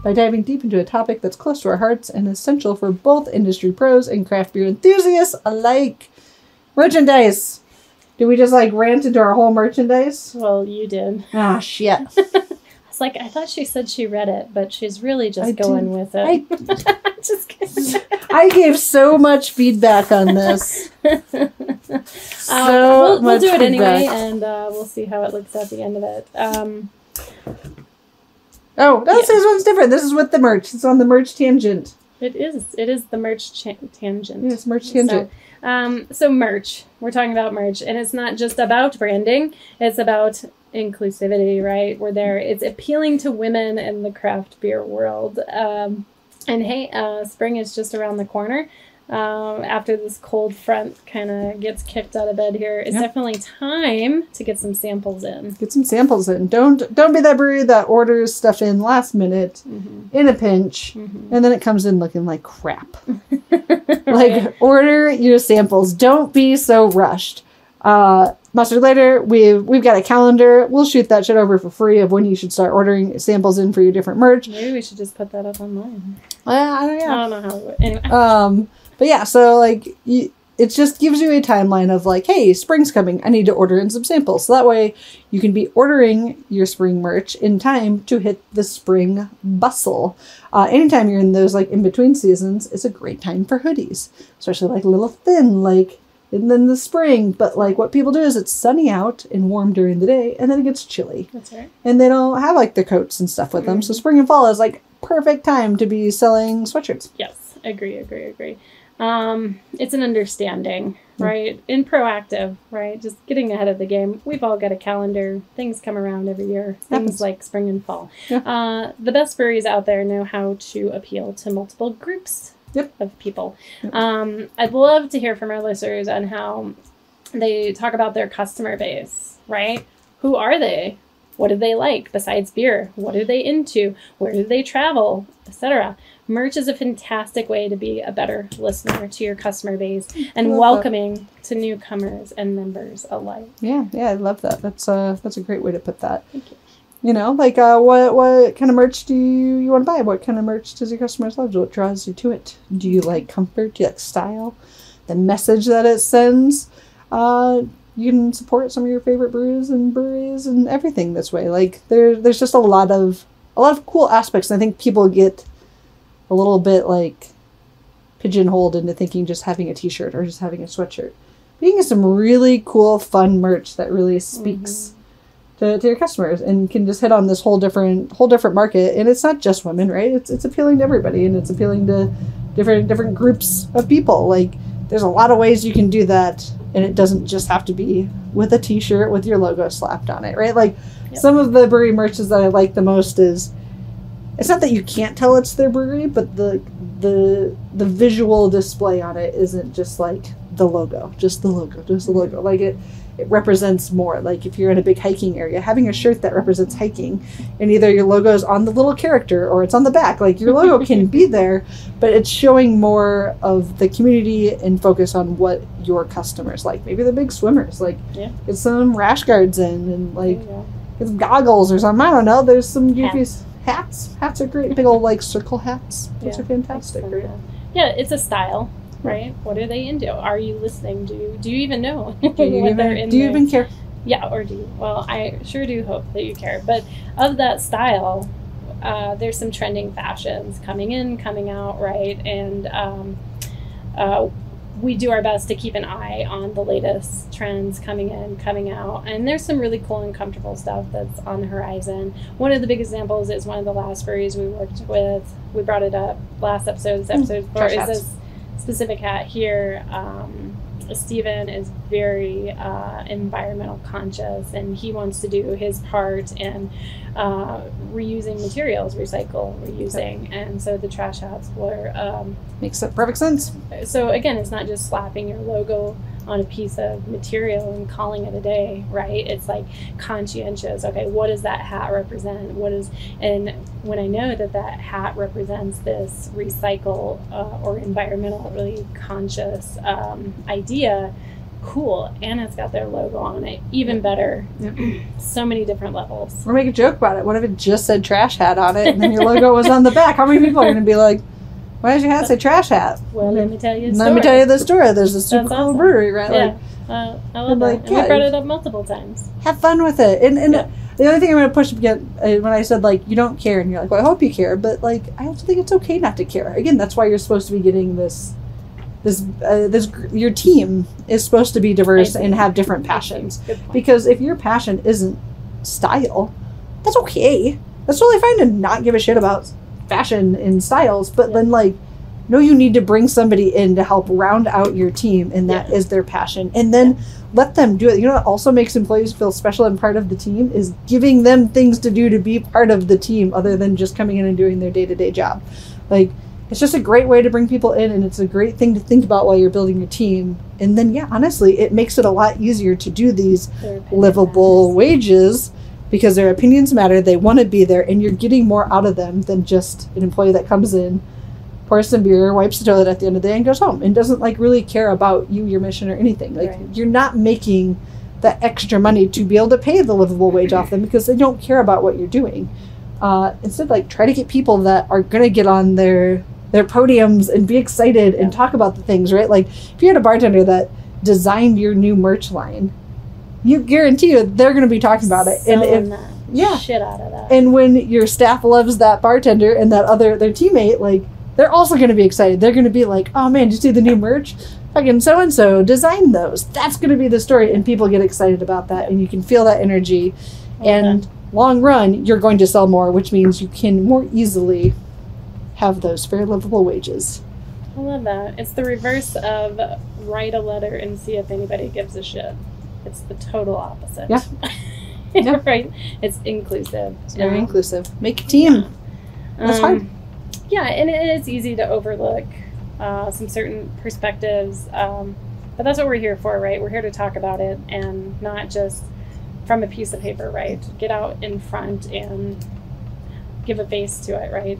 Speaker 1: by diving deep into a topic that's close to our hearts and essential for both industry pros and craft beer enthusiasts alike. Merchandise. Did we just rant into our whole merchandise?
Speaker 2: Well, you did.
Speaker 1: Ah, shit.
Speaker 2: It's I thought she said she read it, but she's really just going with it. Just kidding.
Speaker 1: I gave so much feedback on this.
Speaker 2: We'll do it anyway, and we'll see how it looks at the end of it.
Speaker 1: This one's different. This is with the merch. It's on the merch tangent.
Speaker 2: It is the merch tangent.
Speaker 1: Yes, merch tangent.
Speaker 2: So merch. We're talking about merch, and it's not just about branding. It's about inclusivity, right? It's appealing to women in the craft beer world. And hey, spring is just around the corner. After this cold front kind of gets kicked out of bed here, it's definitely time to get some samples in. Get some samples in.
Speaker 1: Don't be that brewery that orders stuff in last minute in a pinch, and then it comes in looking like crap. Like, order your samples. Don't be so rushed. Mustard Later, we've got a calendar. We'll shoot that shit over for free of when you should start ordering samples in for your different merch.
Speaker 2: Maybe we should just put that up online.
Speaker 1: I don't
Speaker 2: know how we would. Anyway.
Speaker 1: But yeah, so like it just gives you a timeline of like, hey, spring's coming. I need to order in some samples. So that way you can be ordering your spring merch in time to hit the spring bustle. Anytime you're in those like in between seasons, it's a great time for hoodies, especially like a little thin, like in the spring. But like what people do is it's sunny out and warm during the day, and then it gets chilly.
Speaker 2: That's right.
Speaker 1: And they don't have like the coats and stuff with them. So spring and fall is like perfect time to be selling sweatshirts.
Speaker 2: Yes, agree. It's an understanding, right? And proactive, right? Just getting ahead of the game. We've all got a calendar. Things come around every year. Things like spring and fall. Yeah. The best breweries out there know how to appeal to multiple groups of people. I'd love to hear from our listeners on how they talk about their customer base, right? Who are they? What do they like besides beer? What are they into? Where do they travel? Etc. Merch is a fantastic way to be a better listener to your customer base and welcoming to newcomers and members alike.
Speaker 1: Yeah, I love that. That's a great way to put that.
Speaker 2: Thank you.
Speaker 1: You know, like what kind of merch do you want to buy? What kind of merch does your customers love? What draws you to it? Do you like comfort? Do you like style? The message that it sends? You can support some of your favorite brews and breweries and everything this way. Like there's just a lot of cool aspects. And I think people get a little bit like pigeonholed into thinking just having a t-shirt or just having a sweatshirt. But you can get some really cool, fun merch that really speaks to your customers and can just hit on this whole different market. And it's not just women, right? It's appealing to everybody, and it's appealing to different groups of people. Like there's a lot of ways you can do that, and it doesn't just have to be with a t-shirt with your logo slapped on it, right? Like some of the brewery merches that I like the most is, it's not that you can't tell it's their brewery, but the visual display on it isn't just like the logo. Like it represents more. Like if you're in a big hiking area, having a shirt that represents hiking, and either your logo is on the little character or it's on the back. Like your logo can be there, but it's showing more of the community and focus on what your customers like. Maybe the big swimmers, like get some rash guards in, and like get some goggles or something. I don't know. There's some goofy hats. Hats are great. Big old like circle hats. Those are fantastic. Right?
Speaker 2: Yeah, it's a time, right? What are they into? Are you listening? Do you even know what they're into?
Speaker 1: Do you even care?
Speaker 2: Yeah, or do you? Well, I sure do hope that you care. But of that style, there's some trending fashions coming in, coming out, right? And we do our best to keep an eye on the latest trends coming in, coming out. And there's some really cool and comfortable stuff that's on the horizon. One of the big examples is one of the last breweries we worked with. We brought it up last episode. This episode 4 is this specific hat here. Steven is very environmental conscious, and he wants to do his part in reusing materials, reusing. And so the trash hats were...
Speaker 1: Makes perfect sense.
Speaker 2: So again, it's not just slapping your logo on a piece of material and calling it a day, right? It's like conscientious. Okay, what does that hat represent? And when I know that hat represents this recycle or environmentally conscious idea, cool. And it's got their logo on it. Even better. So many different levels.
Speaker 1: Or make a joke about it. What if it just said trash hat on it and then your logo was on the back? How many people are going to be like, why does your hat say trash hat?
Speaker 2: Well, let me tell you
Speaker 1: the story. There's a super cool brewery, right?
Speaker 2: Yeah. I love that. And we brought it up multiple times.
Speaker 1: Have fun with it. And the other thing I'm going to push again, when I said, like, you don't care, and you're like, well, I hope you care, but, like, I also think it's okay not to care. Again, that's why you're supposed to be getting this your team is supposed to be diverse and have different passions. Because if your passion isn't style, that's okay. That's totally fine to not give a shit about fashion and styles, but then, like, No, you need to bring somebody in to help round out your team, and that is their passion. And then let them do it. You know what also makes employees feel special and part of the team is giving them things to do to be part of the team other than just coming in and doing their day-to-day job. Like, it's just a great way to bring people in, and it's a great thing to think about while you're building your team. And then, honestly, it makes it a lot easier to do these livable wages because their opinions matter. They want to be there, and you're getting more out of them than just an employee that comes in, pours some beer, wipes the toilet at the end of the day, and goes home and doesn't really care about you, your mission, or anything. You're not making that extra money to be able to pay the livable wage off them because they don't care about what you're doing. Instead, try to get people that are going to get on their podiums and be excited and talk about the things, right? Like, if you had a bartender that designed your new merch line, you guarantee you they're going to be talking about it.
Speaker 2: Selling that shit out of that.
Speaker 1: And when your staff loves that bartender and their teammate, they're also going to be excited. They're going to be like, oh man, did you see the new merch? Fucking so-and-so designed those. That's going to be the story. And people get excited about that. And you can feel that energy. And long run, you're going to sell more, which means you can more easily have those fair livable wages.
Speaker 2: I love that. It's the reverse of write a letter and see if anybody gives a shit. It's the total opposite.
Speaker 1: Yeah.
Speaker 2: Right? It's inclusive.
Speaker 1: It's very inclusive. Make a team. That's hard.
Speaker 2: Yeah, and it is easy to overlook some certain perspectives. But that's what we're here for, right? We're here to talk about it and not just from a piece of paper, right? Get out in front and give a face to it, right?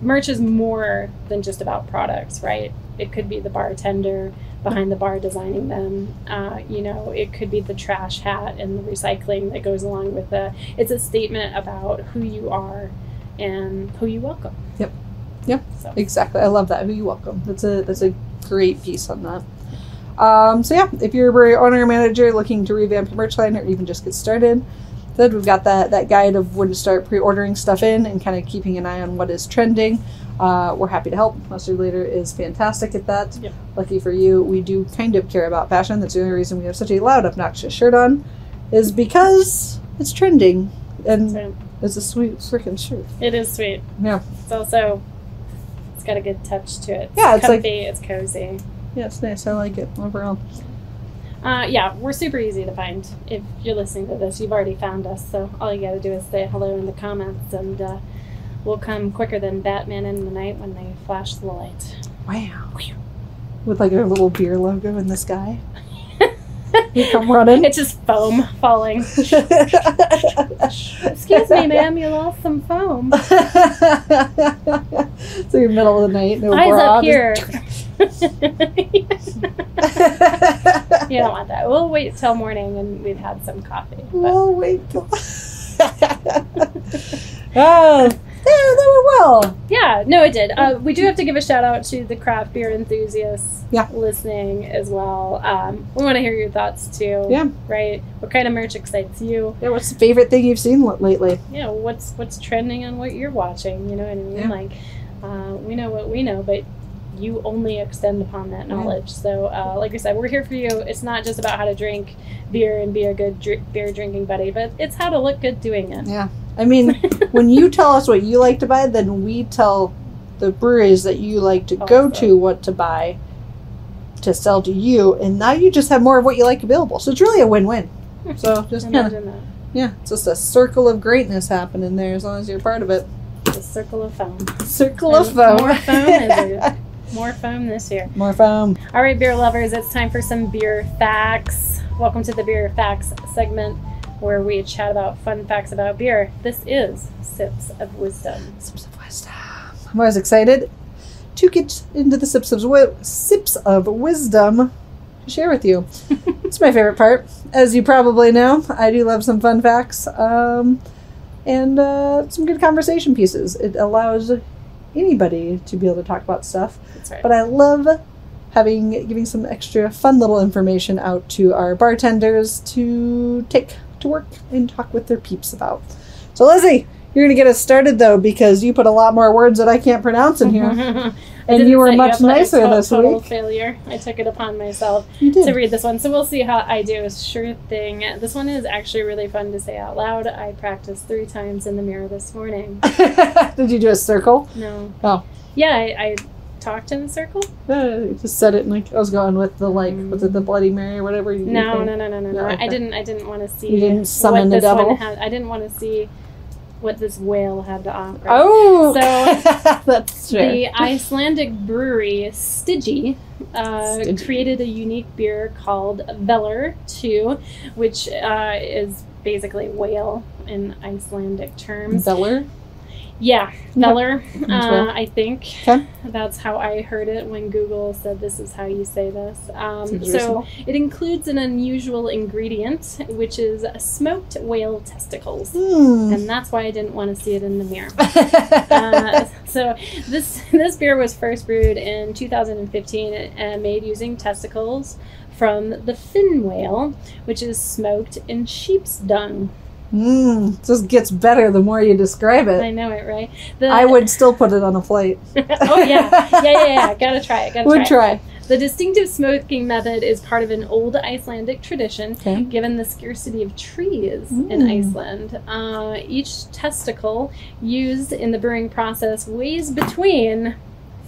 Speaker 2: Merch is more than just about products, right? It could be the bartender behind the bar designing them. It could be the trash hat and the recycling that goes along with it. It's a statement about who you are and who you welcome.
Speaker 1: Yep. So. Exactly. I love that. Who you welcome. That's a great piece on that. If you're a brewery owner or manager looking to revamp your merch line or even just get started, then we've got that guide of when to start pre-ordering stuff in and kind of keeping an eye on what is trending. We're happy to help. Mustard Later is fantastic at that. Yep. Lucky for you, we do kind of care about fashion. That's the only reason we have such a loud, obnoxious shirt on, is because it's trending. And it's a sweet freaking shirt.
Speaker 2: It is sweet.
Speaker 1: Yeah.
Speaker 2: It's got a good touch to it.
Speaker 1: Yeah,
Speaker 2: it's comfy, it's cozy.
Speaker 1: Yeah, it's nice. I like it overall.
Speaker 2: We're super easy to find. If you're listening to this, you've already found us. So all you got to do is say hello in the comments, and we'll come quicker than Batman in the night when they flash the light.
Speaker 1: Wow. With a little beer logo in the sky. You come running.
Speaker 2: It's just foam falling. Excuse me, ma'am, you lost some foam.
Speaker 1: So you're middle of the night. No
Speaker 2: eyes
Speaker 1: bra,
Speaker 2: up here. You don't want that. We'll wait till morning and we've had some coffee.
Speaker 1: We'll wait till... Oh, yeah, that went well.
Speaker 2: Yeah, no, it did. We do have to give a shout out to the craft beer enthusiasts listening as well. We want to hear your thoughts too. Yeah. Right? What kind of merch excites you?
Speaker 1: Yeah, what's the favorite thing you've seen lately?
Speaker 2: Yeah, what's trending on what you're watching? You know what I mean? Yeah. We know what we know, but you only extend upon that knowledge. So, like I said, we're here for you. It's not just about how to drink beer and be a good beer drinking buddy, but it's how to look good doing it.
Speaker 1: Yeah. I mean, when you tell us what you like to buy, then we tell the breweries that you like to go to what to buy to sell to you, and now you just have more of what you like available. So it's really a win-win. So just
Speaker 2: imagine that.
Speaker 1: Yeah, it's just a circle of greatness happening there as long as you're part of it.
Speaker 2: The circle of foam.
Speaker 1: Circle of foam.
Speaker 2: More foam more foam this year.
Speaker 1: More foam.
Speaker 2: All right, beer lovers, it's time for some beer facts. Welcome to the Beer Facts segment, where we chat about fun facts about beer. This is Sips of Wisdom.
Speaker 1: Sips of Wisdom. I'm always excited to get into the Sips of Wisdom to share with you. It's my favorite part. As you probably know, I do love some fun facts and some good conversation pieces. It allows anybody to be able to talk about stuff.
Speaker 2: That's right.
Speaker 1: But I love giving some extra fun little information out to our bartenders to take to work and talk with their peeps about. So Lizzie, you're going to get us started though, because you put a lot more words that I can't pronounce in here. And you were
Speaker 2: set
Speaker 1: much
Speaker 2: up like a
Speaker 1: nicer this
Speaker 2: total
Speaker 1: week.
Speaker 2: failure. I took it upon myself
Speaker 1: You did.
Speaker 2: to read this one, so we'll see how I do. Sure thing. This one is actually really fun to say out loud. I practiced 3 times in the mirror this morning.
Speaker 1: Did you do a circle?
Speaker 2: No.
Speaker 1: Oh.
Speaker 2: Yeah, I talked in a circle.
Speaker 1: You just said it like I was going with the was it the Bloody Mary or whatever?
Speaker 2: No.
Speaker 1: Okay.
Speaker 2: I didn't want to see.
Speaker 1: You didn't summon
Speaker 2: what
Speaker 1: the
Speaker 2: this
Speaker 1: devil.
Speaker 2: one had. I didn't want to see what this whale had to offer.
Speaker 1: Oh,
Speaker 2: so
Speaker 1: that's true.
Speaker 2: the Icelandic brewery Stygi created a unique beer called Velar 2, which is basically whale in Icelandic terms.
Speaker 1: Velar.
Speaker 2: Yeah, Velar.
Speaker 1: Well.
Speaker 2: I think
Speaker 1: Okay.
Speaker 2: that's how I heard it when Google said this is how you say this.
Speaker 1: Seems
Speaker 2: So
Speaker 1: reasonable.
Speaker 2: it includes an unusual ingredient, which is smoked whale testicles. And that's why I didn't want to see it in the mirror. So this beer was first brewed in 2015 and made using testicles from the fin whale, which is smoked in sheep's dung.
Speaker 1: It just gets better the more you describe it.
Speaker 2: I know it, right?
Speaker 1: I would still put it on a plate.
Speaker 2: Oh yeah. Gotta try it.
Speaker 1: Would try.
Speaker 2: The distinctive smoking method is part of an old Icelandic tradition,
Speaker 1: Okay.
Speaker 2: given the scarcity of trees in Iceland. Each testicle used in the brewing process weighs between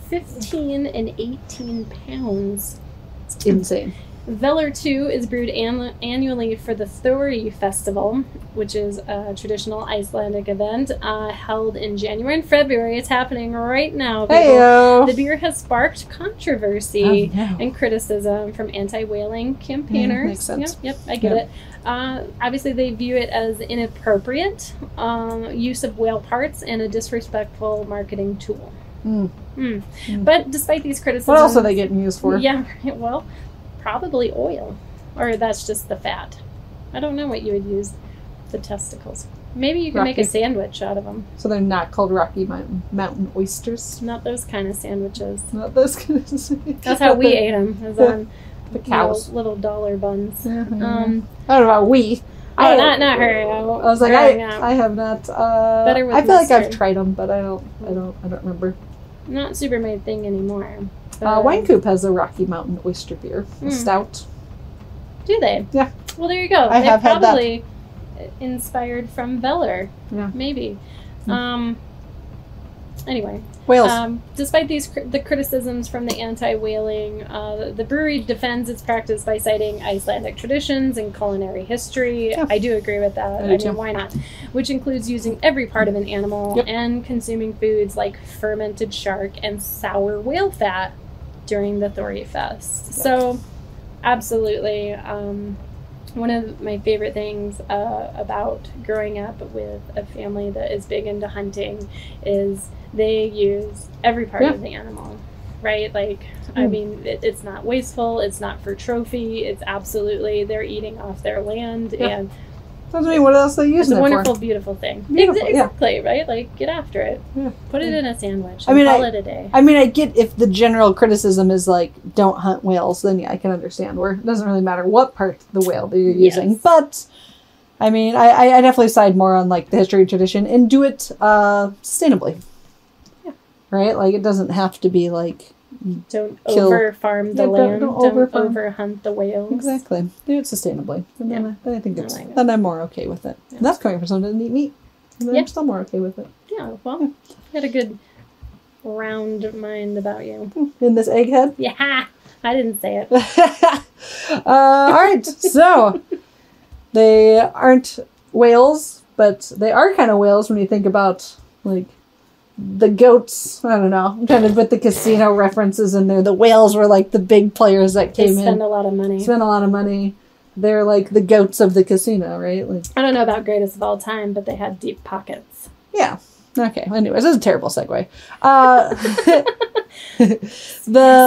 Speaker 2: 15 and 18 pounds.
Speaker 1: It's insane.
Speaker 2: Velar 2 is brewed annually for the Thori Festival, which is a traditional Icelandic event held in January and February. It's happening right now. People.
Speaker 1: Heyo.
Speaker 2: The beer has sparked controversy
Speaker 1: Oh, no.
Speaker 2: and criticism from anti-whaling campaigners.
Speaker 1: Makes sense.
Speaker 2: Yep, I get it. Obviously, they view it as inappropriate use of whale parts and a disrespectful marketing tool. But despite these criticisms...
Speaker 1: What else are they getting used for?
Speaker 2: Yeah, well... Probably oil. Or that's just the fat. I don't know what you would use the testicles. Maybe you can make a sandwich out of them.
Speaker 1: So they're not called Rocky Mountain oysters?
Speaker 2: Not those kind of sandwiches.
Speaker 1: Not those kind of...
Speaker 2: That's how we ate them. Was on
Speaker 1: the cows.
Speaker 2: Little dollar buns.
Speaker 1: I don't know about we.
Speaker 2: Not her.
Speaker 1: I was like, I have not.
Speaker 2: Better with
Speaker 1: I feel like I've
Speaker 2: mustard.
Speaker 1: tried them, but I don't remember.
Speaker 2: Not super my thing anymore.
Speaker 1: Wine Coop has a Rocky Mountain oyster beer, a stout.
Speaker 2: Do they?
Speaker 1: Yeah.
Speaker 2: Well, there you go.
Speaker 1: I have had that.
Speaker 2: Probably inspired from Velar.
Speaker 1: Yeah.
Speaker 2: Maybe. Anyway.
Speaker 1: Whales.
Speaker 2: Despite the criticisms from the anti-whaling, the brewery defends its practice by citing Icelandic traditions and culinary history.
Speaker 1: Yeah.
Speaker 2: I do agree with that.
Speaker 1: I
Speaker 2: I
Speaker 1: do
Speaker 2: mean,
Speaker 1: too.
Speaker 2: why not? Which includes using every part of an animal and consuming foods like fermented shark and sour whale fat during the Thori Fest.
Speaker 1: Yep.
Speaker 2: So, absolutely. One of my favorite things about growing up with a family that is big into hunting is they use every part of the animal, right? Like, I mean, it's not wasteful. It's not for trophy. It's absolutely, they're eating off their land. And
Speaker 1: Doesn't mean what else they use
Speaker 2: it's a
Speaker 1: it
Speaker 2: wonderful,
Speaker 1: for.
Speaker 2: beautiful thing.
Speaker 1: Beautiful,
Speaker 2: Exactly, right? Like, get after it.
Speaker 1: Yeah.
Speaker 2: Put it in a sandwich.
Speaker 1: I mean,
Speaker 2: call it a day.
Speaker 1: I mean, I get if the general criticism is like, don't hunt whales, then yeah, I can understand where it doesn't really matter what part of the whale that you're using.
Speaker 2: Yes.
Speaker 1: But, I mean, I definitely side more on like the history and tradition and do it sustainably.
Speaker 2: Yeah.
Speaker 1: Right? Like, it doesn't have to be like...
Speaker 2: Don't
Speaker 1: kill-
Speaker 2: over-farm the
Speaker 1: Yeah,
Speaker 2: land.
Speaker 1: don't
Speaker 2: Don't
Speaker 1: over-farm.
Speaker 2: over-hunt the whales.
Speaker 1: Exactly. Do it sustainably. And then I think
Speaker 2: I
Speaker 1: it's...
Speaker 2: like it.
Speaker 1: Then I'm more okay with it.
Speaker 2: Yeah.
Speaker 1: And that's coming from someone who doesn't eat meat. And then
Speaker 2: Yeah.
Speaker 1: I'm still more okay with it.
Speaker 2: Yeah, well, you had a good round mind about you.
Speaker 1: In this egghead?
Speaker 2: Yeah, I didn't say it.
Speaker 1: All right, so they aren't whales, but they are kind of whales when you think about like the goats. I don't know. I'm trying to put the casino references in there. The whales were like the big players that
Speaker 2: They
Speaker 1: came
Speaker 2: spend
Speaker 1: in,
Speaker 2: a lot of money.
Speaker 1: spent a lot of money. They're like the goats of the casino, right? Like,
Speaker 2: I don't know about greatest of all time, but they had deep pockets.
Speaker 1: yeah. Okay. Anyways, this is a terrible segue.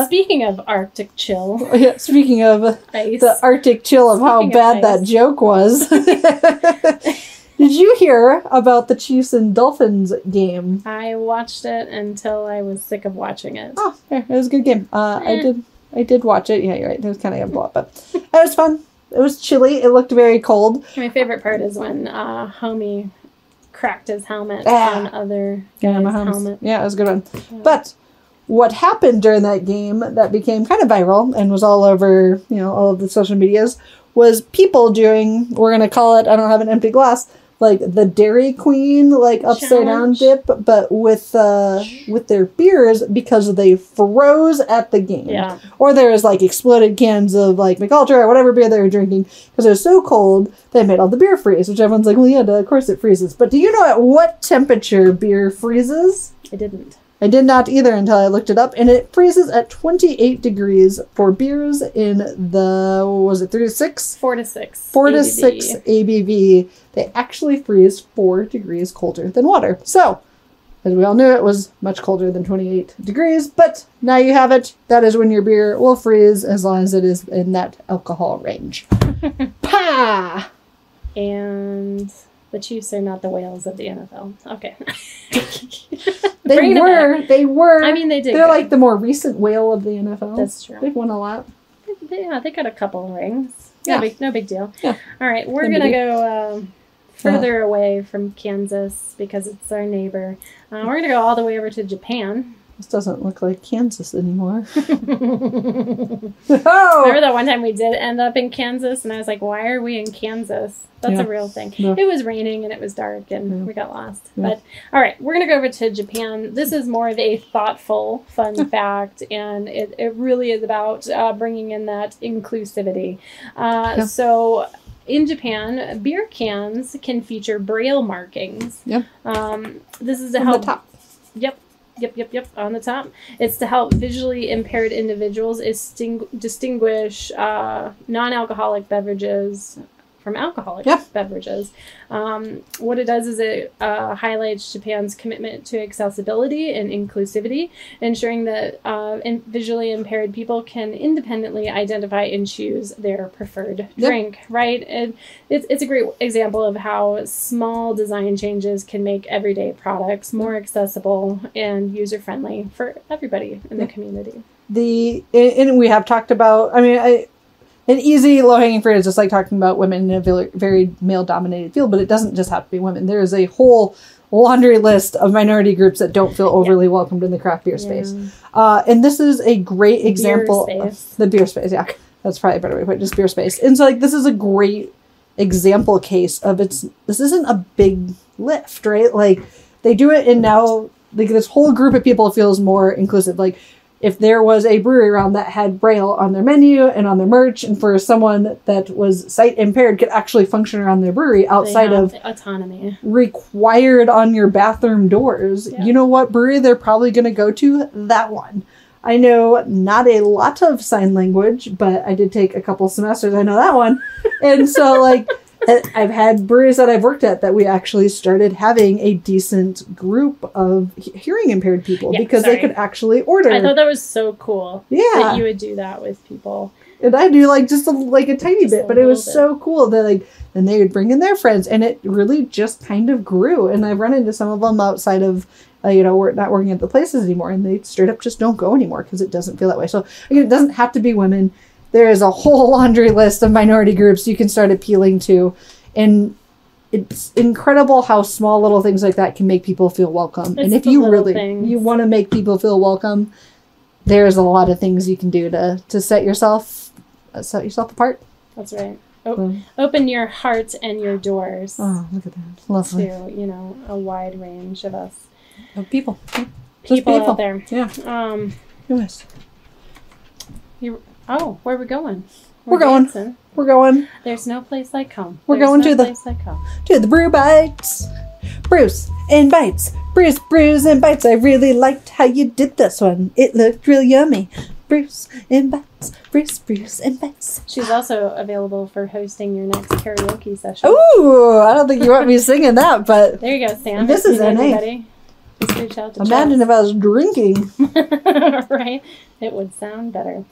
Speaker 2: Speaking of Arctic chill,
Speaker 1: Speaking of
Speaker 2: ice.
Speaker 1: the Arctic chill of how
Speaker 2: Speaking of
Speaker 1: bad that
Speaker 2: ice.
Speaker 1: joke was. Did you hear about the Chiefs and Dolphins game?
Speaker 2: I watched it until I was sick of watching it.
Speaker 1: Oh, yeah, it was a good game. I did watch it. Yeah, you're right. It was kind of a blow up, but it was fun. It was chilly. It looked very cold.
Speaker 2: My favorite part is when Homie cracked his helmet
Speaker 1: Ah.
Speaker 2: on other
Speaker 1: Yeah,
Speaker 2: guy's
Speaker 1: Mahomes.
Speaker 2: helmet.
Speaker 1: Yeah, it was a good one.
Speaker 2: Yeah.
Speaker 1: But what happened during that game that became kind of viral and was all over, all of the social medias was people doing, we're going to call it, I don't have an empty glass, like the Dairy Queen, like upside down dip, but with their beers because they froze at the game.
Speaker 2: Yeah.
Speaker 1: Or there was like exploded cans of like McUltra or whatever beer they were drinking because it was so cold they made all the beer freeze, which everyone's like, well, yeah, of course it freezes. But do you know at what temperature beer freezes?
Speaker 2: I didn't.
Speaker 1: I did not either until I looked it up, and it freezes at 28 degrees for beers in the, what was it, 3 to 6?
Speaker 2: 4 to 6.
Speaker 1: 4 to 6 ABV. They actually freeze 4 degrees colder than water. So, as we all knew, it was much colder than 28 degrees, but now you have it. That is when your beer will freeze as long as it is in that alcohol range. Pa!
Speaker 2: And the Chiefs are not the whales of the NFL. Okay.
Speaker 1: They were.
Speaker 2: I mean, they did.
Speaker 1: They're like the more recent whale of the NFL.
Speaker 2: That's true.
Speaker 1: They've won a lot.
Speaker 2: They got a couple rings.
Speaker 1: Yeah.
Speaker 2: No big deal.
Speaker 1: Yeah.
Speaker 2: All right, we're going to go further away from Kansas because it's our neighbor. We're going to go all the way over to Japan.
Speaker 1: This doesn't look like Kansas anymore.
Speaker 2: Remember that one time we did end up in Kansas, and I was like, why are we in Kansas? That's a real thing. Yeah. It was raining, and it was dark, and we got lost. Yeah. But, all right, we're going to go over to Japan. This is more of a thoughtful, fun fact, and it really is about bringing in that inclusivity. So in Japan, beer cans can feature Braille markings.
Speaker 1: Yep.
Speaker 2: This is to
Speaker 1: help. On the top.
Speaker 2: Yep. On the top. It's to help visually impaired individuals distinguish non-alcoholic beverages from alcoholic beverages. What it does is it highlights Japan's commitment to accessibility and inclusivity, ensuring that visually impaired people can independently identify and choose their preferred drink, right? And it's a great example of how small design changes can make everyday products more accessible and user-friendly for everybody in the community.
Speaker 1: And we have talked about, an easy low-hanging fruit is just like talking about women in a very male-dominated field, but it doesn't just have to be women. There is a whole laundry list of minority groups that don't feel overly welcomed in the craft beer space. And this is a great example of the beer space. Yeah, that's probably a better way to put it, just beer space. And so this is a great example case of this isn't a big lift, right? Like they do it and now this whole group of people feels more inclusive. Like if there was a brewery around that had Braille on their menu and on their merch, and for someone that was sight impaired could actually function around their brewery outside of
Speaker 2: autonomy
Speaker 1: required on your bathroom doors, you know what brewery they're probably going to go to? That one. I know not a lot of sign language, but I did take a couple semesters. I know that one. And so I've had breweries that I've worked at that we actually started having a decent group of hearing impaired people because they could actually order.
Speaker 2: I thought that was so cool.
Speaker 1: Yeah.
Speaker 2: That you would do that with people.
Speaker 1: And I do just a tiny bit, but it was so cool that and they would bring in their friends and it really just kind of grew. And I've run into some of them outside of, we're not working at the places anymore and they straight up just don't go anymore because it doesn't feel that way. So again, it doesn't have to be women. There is a whole laundry list of minority groups you can start appealing to. And it's incredible how small little things like that can make people feel welcome. And if you you want to make people feel welcome, there's a lot of things you can do to set yourself apart.
Speaker 2: That's right. Open your heart and your doors.
Speaker 1: Oh, look at that. Lovely.
Speaker 2: To, a wide range of us.
Speaker 1: Of people.
Speaker 2: People out there.
Speaker 1: Yeah. Who is?
Speaker 2: Where are we going?
Speaker 1: We're going.
Speaker 2: There's no place like home.
Speaker 1: We're going to the Brew Bites. Brews and Bites. Brews and Bites. I really liked how you did this one. It looked real yummy. Brews and Bites. Brews and Bites.
Speaker 2: She's also available for hosting your next karaoke session.
Speaker 1: Ooh, I don't think you want me singing that, but
Speaker 2: there you go, Sam.
Speaker 1: This is NA.
Speaker 2: Just reach out to
Speaker 1: Imagine if I was drinking.
Speaker 2: Right? It would sound better.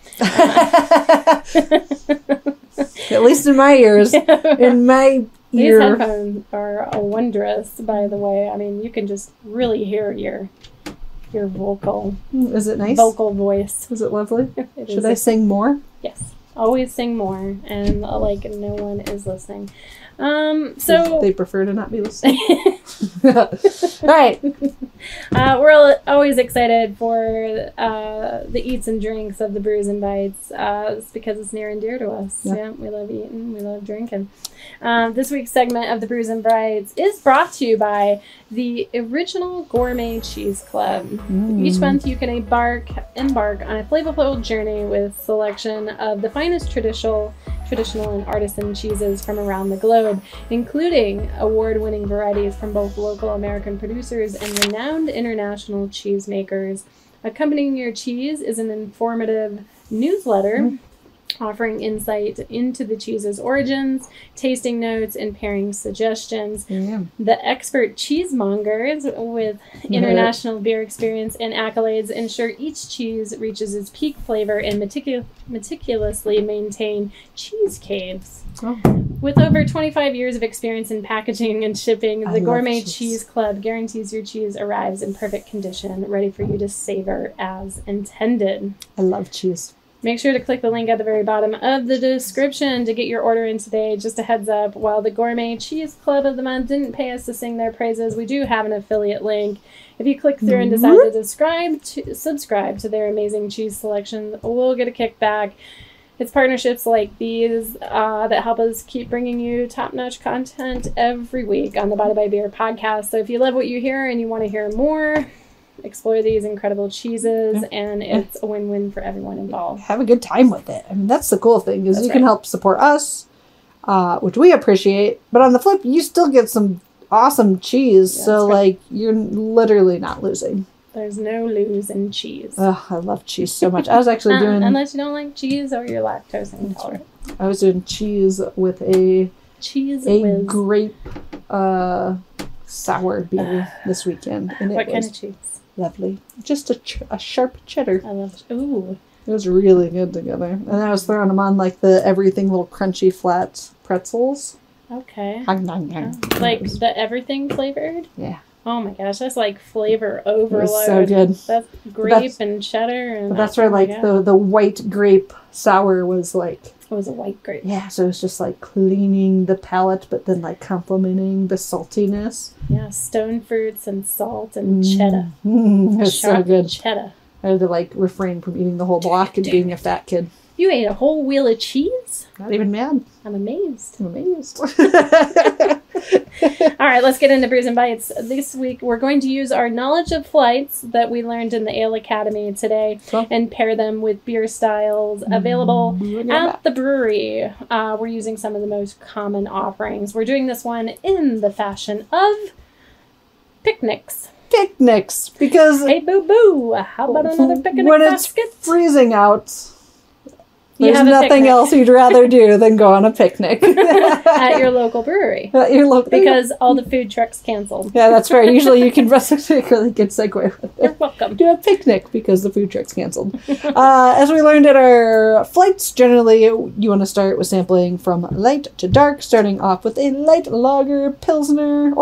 Speaker 1: At least in my ears. In my ear.
Speaker 2: These headphones are wondrous, by the way. I mean, you can just really hear your vocal.
Speaker 1: Is it nice?
Speaker 2: Vocal voice.
Speaker 1: Is it lovely? Should I sing more?
Speaker 2: Yes. Always sing more, and no one is listening. So
Speaker 1: they prefer to not be listening. All right.
Speaker 2: We're always excited for the eats and drinks of the Brews and Bites. It's because it's near and dear to us. Yeah, we love eating, we love drinking. This week's segment of the Brews and Bites is brought to you by the Original Gourmet Cheese Club. Each month you can embark on a flavorful journey with selection of the finest traditional and artisan cheeses from around the globe, including award-winning varieties from both local American producers and renowned international cheesemakers. Accompanying your cheese is an informative newsletter offering insight into the cheese's origins, tasting notes, and pairing suggestions. The expert cheesemongers with international beer experience and accolades ensure each cheese reaches its peak flavor and meticulously maintain cheese caves. With over 25 years of experience in packaging and shipping, the Gourmet Cheese Club guarantees your cheese arrives in perfect condition, ready for you to savor as intended.
Speaker 1: I love cheese.
Speaker 2: Make sure to click the link at the very bottom of the description to get your order in today. Just a heads up, while the Gourmet Cheese Club of the Month didn't pay us to sing their praises, we do have an affiliate link. If you click through and decide to subscribe to their amazing cheese selection, we'll get a kickback. It's partnerships like these that help us keep bringing you top-notch content every week on the Bottle by Beer podcast. So if you love what you hear and you want to hear more, explore these incredible cheeses, and it's a win-win for everyone involved.
Speaker 1: Have a good time with it. I mean, that's the cool thing, is you can help support us, which we appreciate, but on the flip, you still get some awesome cheese, so like you're literally not losing.
Speaker 2: There's no lose in cheese.
Speaker 1: Oh, I love cheese so much. I was actually doing...
Speaker 2: unless you don't like cheese or you're lactose intolerant.
Speaker 1: I was doing cheese with a grape sour beer this weekend. And
Speaker 2: what kind of cheese?
Speaker 1: Lovely. Just a sharp cheddar.
Speaker 2: I love it. Ooh.
Speaker 1: It was really good together. And then I was throwing them on like the everything little crunchy flat pretzels.
Speaker 2: Okay. Like the everything flavored?
Speaker 1: Yeah.
Speaker 2: Oh my gosh, that's like flavor overload.
Speaker 1: It was so good.
Speaker 2: That's grape and cheddar. And
Speaker 1: but that's where like the white grape sour was like...
Speaker 2: It was a white grape.
Speaker 1: Yeah, so it was just like cleaning the palate, but then like complementing the saltiness.
Speaker 2: Yeah, stone fruits and salt and cheddar.
Speaker 1: It's so good.
Speaker 2: Cheddar.
Speaker 1: I had to like refrain from eating the whole block and being a fat kid.
Speaker 2: You ate a whole wheel of cheese?
Speaker 1: Not even mad.
Speaker 2: I'm amazed.
Speaker 1: I'm amazed.
Speaker 2: All right, let's get into Brews and Bites. This week, we're going to use our knowledge of flights that we learned in the Ale Academy today and pair them with beer styles available at the brewery. We're using some of the most common offerings. We're doing this one in the fashion of picnics.
Speaker 1: Because...
Speaker 2: Hey, boo-boo, how about another picnic
Speaker 1: when
Speaker 2: basket?
Speaker 1: It's freezing out... There's nothing
Speaker 2: picnic.
Speaker 1: else you'd rather do than go on a picnic.
Speaker 2: At your local brewery. Because all the food trucks canceled.
Speaker 1: Yeah, that's right. Usually you can rest a really good segue with it.
Speaker 2: You're welcome.
Speaker 1: Do a picnic because the food truck's canceled. As we learned at our flights, generally you want to start with sampling from light to dark, starting off with a light lager, pilsner.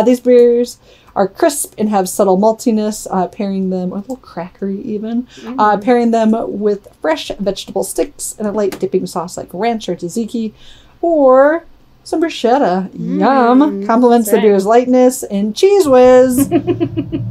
Speaker 1: These beers are crisp and have subtle maltiness, pairing them, or a little crackery even, pairing them with fresh vegetable sticks and a light dipping sauce like ranch or tzatziki, or some bruschetta. Yum! Complements the beer's lightness and cheese whiz. You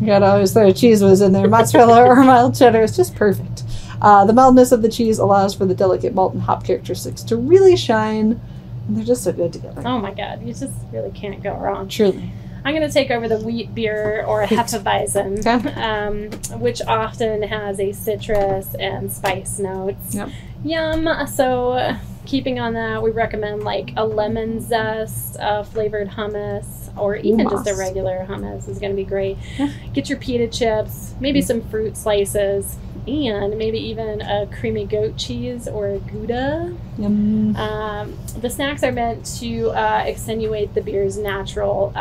Speaker 1: gotta always throw a cheese whiz in there. Mozzarella or mild cheddar is just perfect. The mildness of the cheese allows for the delicate malt and hop characteristics to really shine, and they're just so good together.
Speaker 2: Oh my god, you just really can't go wrong.
Speaker 1: Truly.
Speaker 2: I'm going to take over the wheat beer, or Hefeweizen, which often has a citrus and spice notes. Yum! So, keeping on that, we recommend like a lemon zest, flavored hummus, or even just a regular hummus is going to be great. Get your pita chips, maybe some fruit slices, and maybe even a creamy goat cheese or a Gouda.
Speaker 1: Yum.
Speaker 2: The snacks are meant to accentuate the beer's natural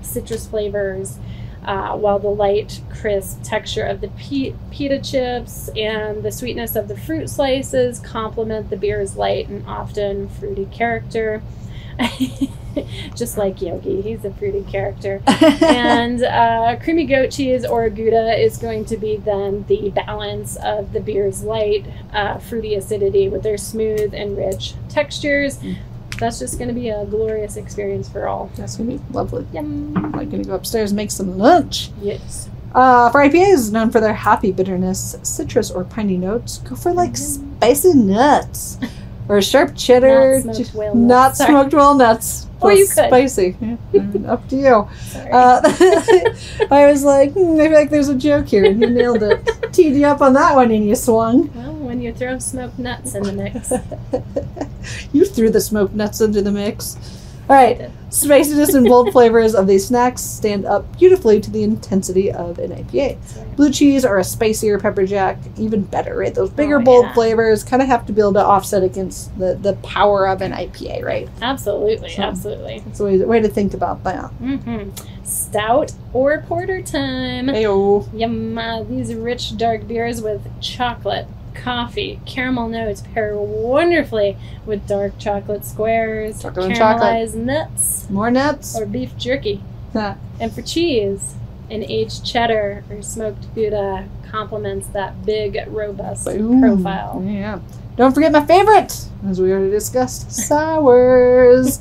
Speaker 2: citrus flavors, while the light, crisp texture of the pita chips and the sweetness of the fruit slices complement the beer's light and often fruity character. Just like Yogi, he's a fruity character. And creamy goat cheese or Gouda is going to be then the balance of the beer's light, fruity acidity with their smooth and rich textures. that's just going to be a glorious experience for all.
Speaker 1: That's going to be lovely.
Speaker 2: Yum.
Speaker 1: I'm going to go upstairs and make some lunch.
Speaker 2: Yes.
Speaker 1: For IPAs, known for their hoppy bitterness, citrus, or piney notes, go for like spicy nuts or sharp cheddar.
Speaker 2: Not smoked whale nuts.
Speaker 1: Not
Speaker 2: Sorry.
Speaker 1: smoked walnuts.
Speaker 2: Or you could.
Speaker 1: Spicy. Yeah, up to you.
Speaker 2: Sorry.
Speaker 1: I was like, I feel like there's a joke here, and you nailed it. Teed you up on that one, and you swung.
Speaker 2: Well, when you throw smoked nuts in the mix.
Speaker 1: You threw the smoked nuts into the mix. All right, spiciness and bold flavors of these snacks stand up beautifully to the intensity of an IPA.
Speaker 2: Right.
Speaker 1: Blue cheese or a spicier pepper jack, even better, right? Those bigger,
Speaker 2: Oh,
Speaker 1: bold
Speaker 2: yeah.
Speaker 1: flavors kind of have to be able to offset against the power of an IPA, right?
Speaker 2: Absolutely,
Speaker 1: So-
Speaker 2: absolutely.
Speaker 1: That's a way to think about that.
Speaker 2: Stout or porter time.
Speaker 1: Ayo.
Speaker 2: Yum. These rich dark beers with chocolate, coffee, caramel notes pair wonderfully with dark chocolate squares,
Speaker 1: Chocolate and
Speaker 2: caramelized nuts,
Speaker 1: More nuts.
Speaker 2: or beef jerky.
Speaker 1: Huh.
Speaker 2: And for cheese, an aged cheddar or smoked Gouda complements that big, robust
Speaker 1: Boom.
Speaker 2: profile.
Speaker 1: Yeah. Don't forget my favorite, as we already discussed, sours.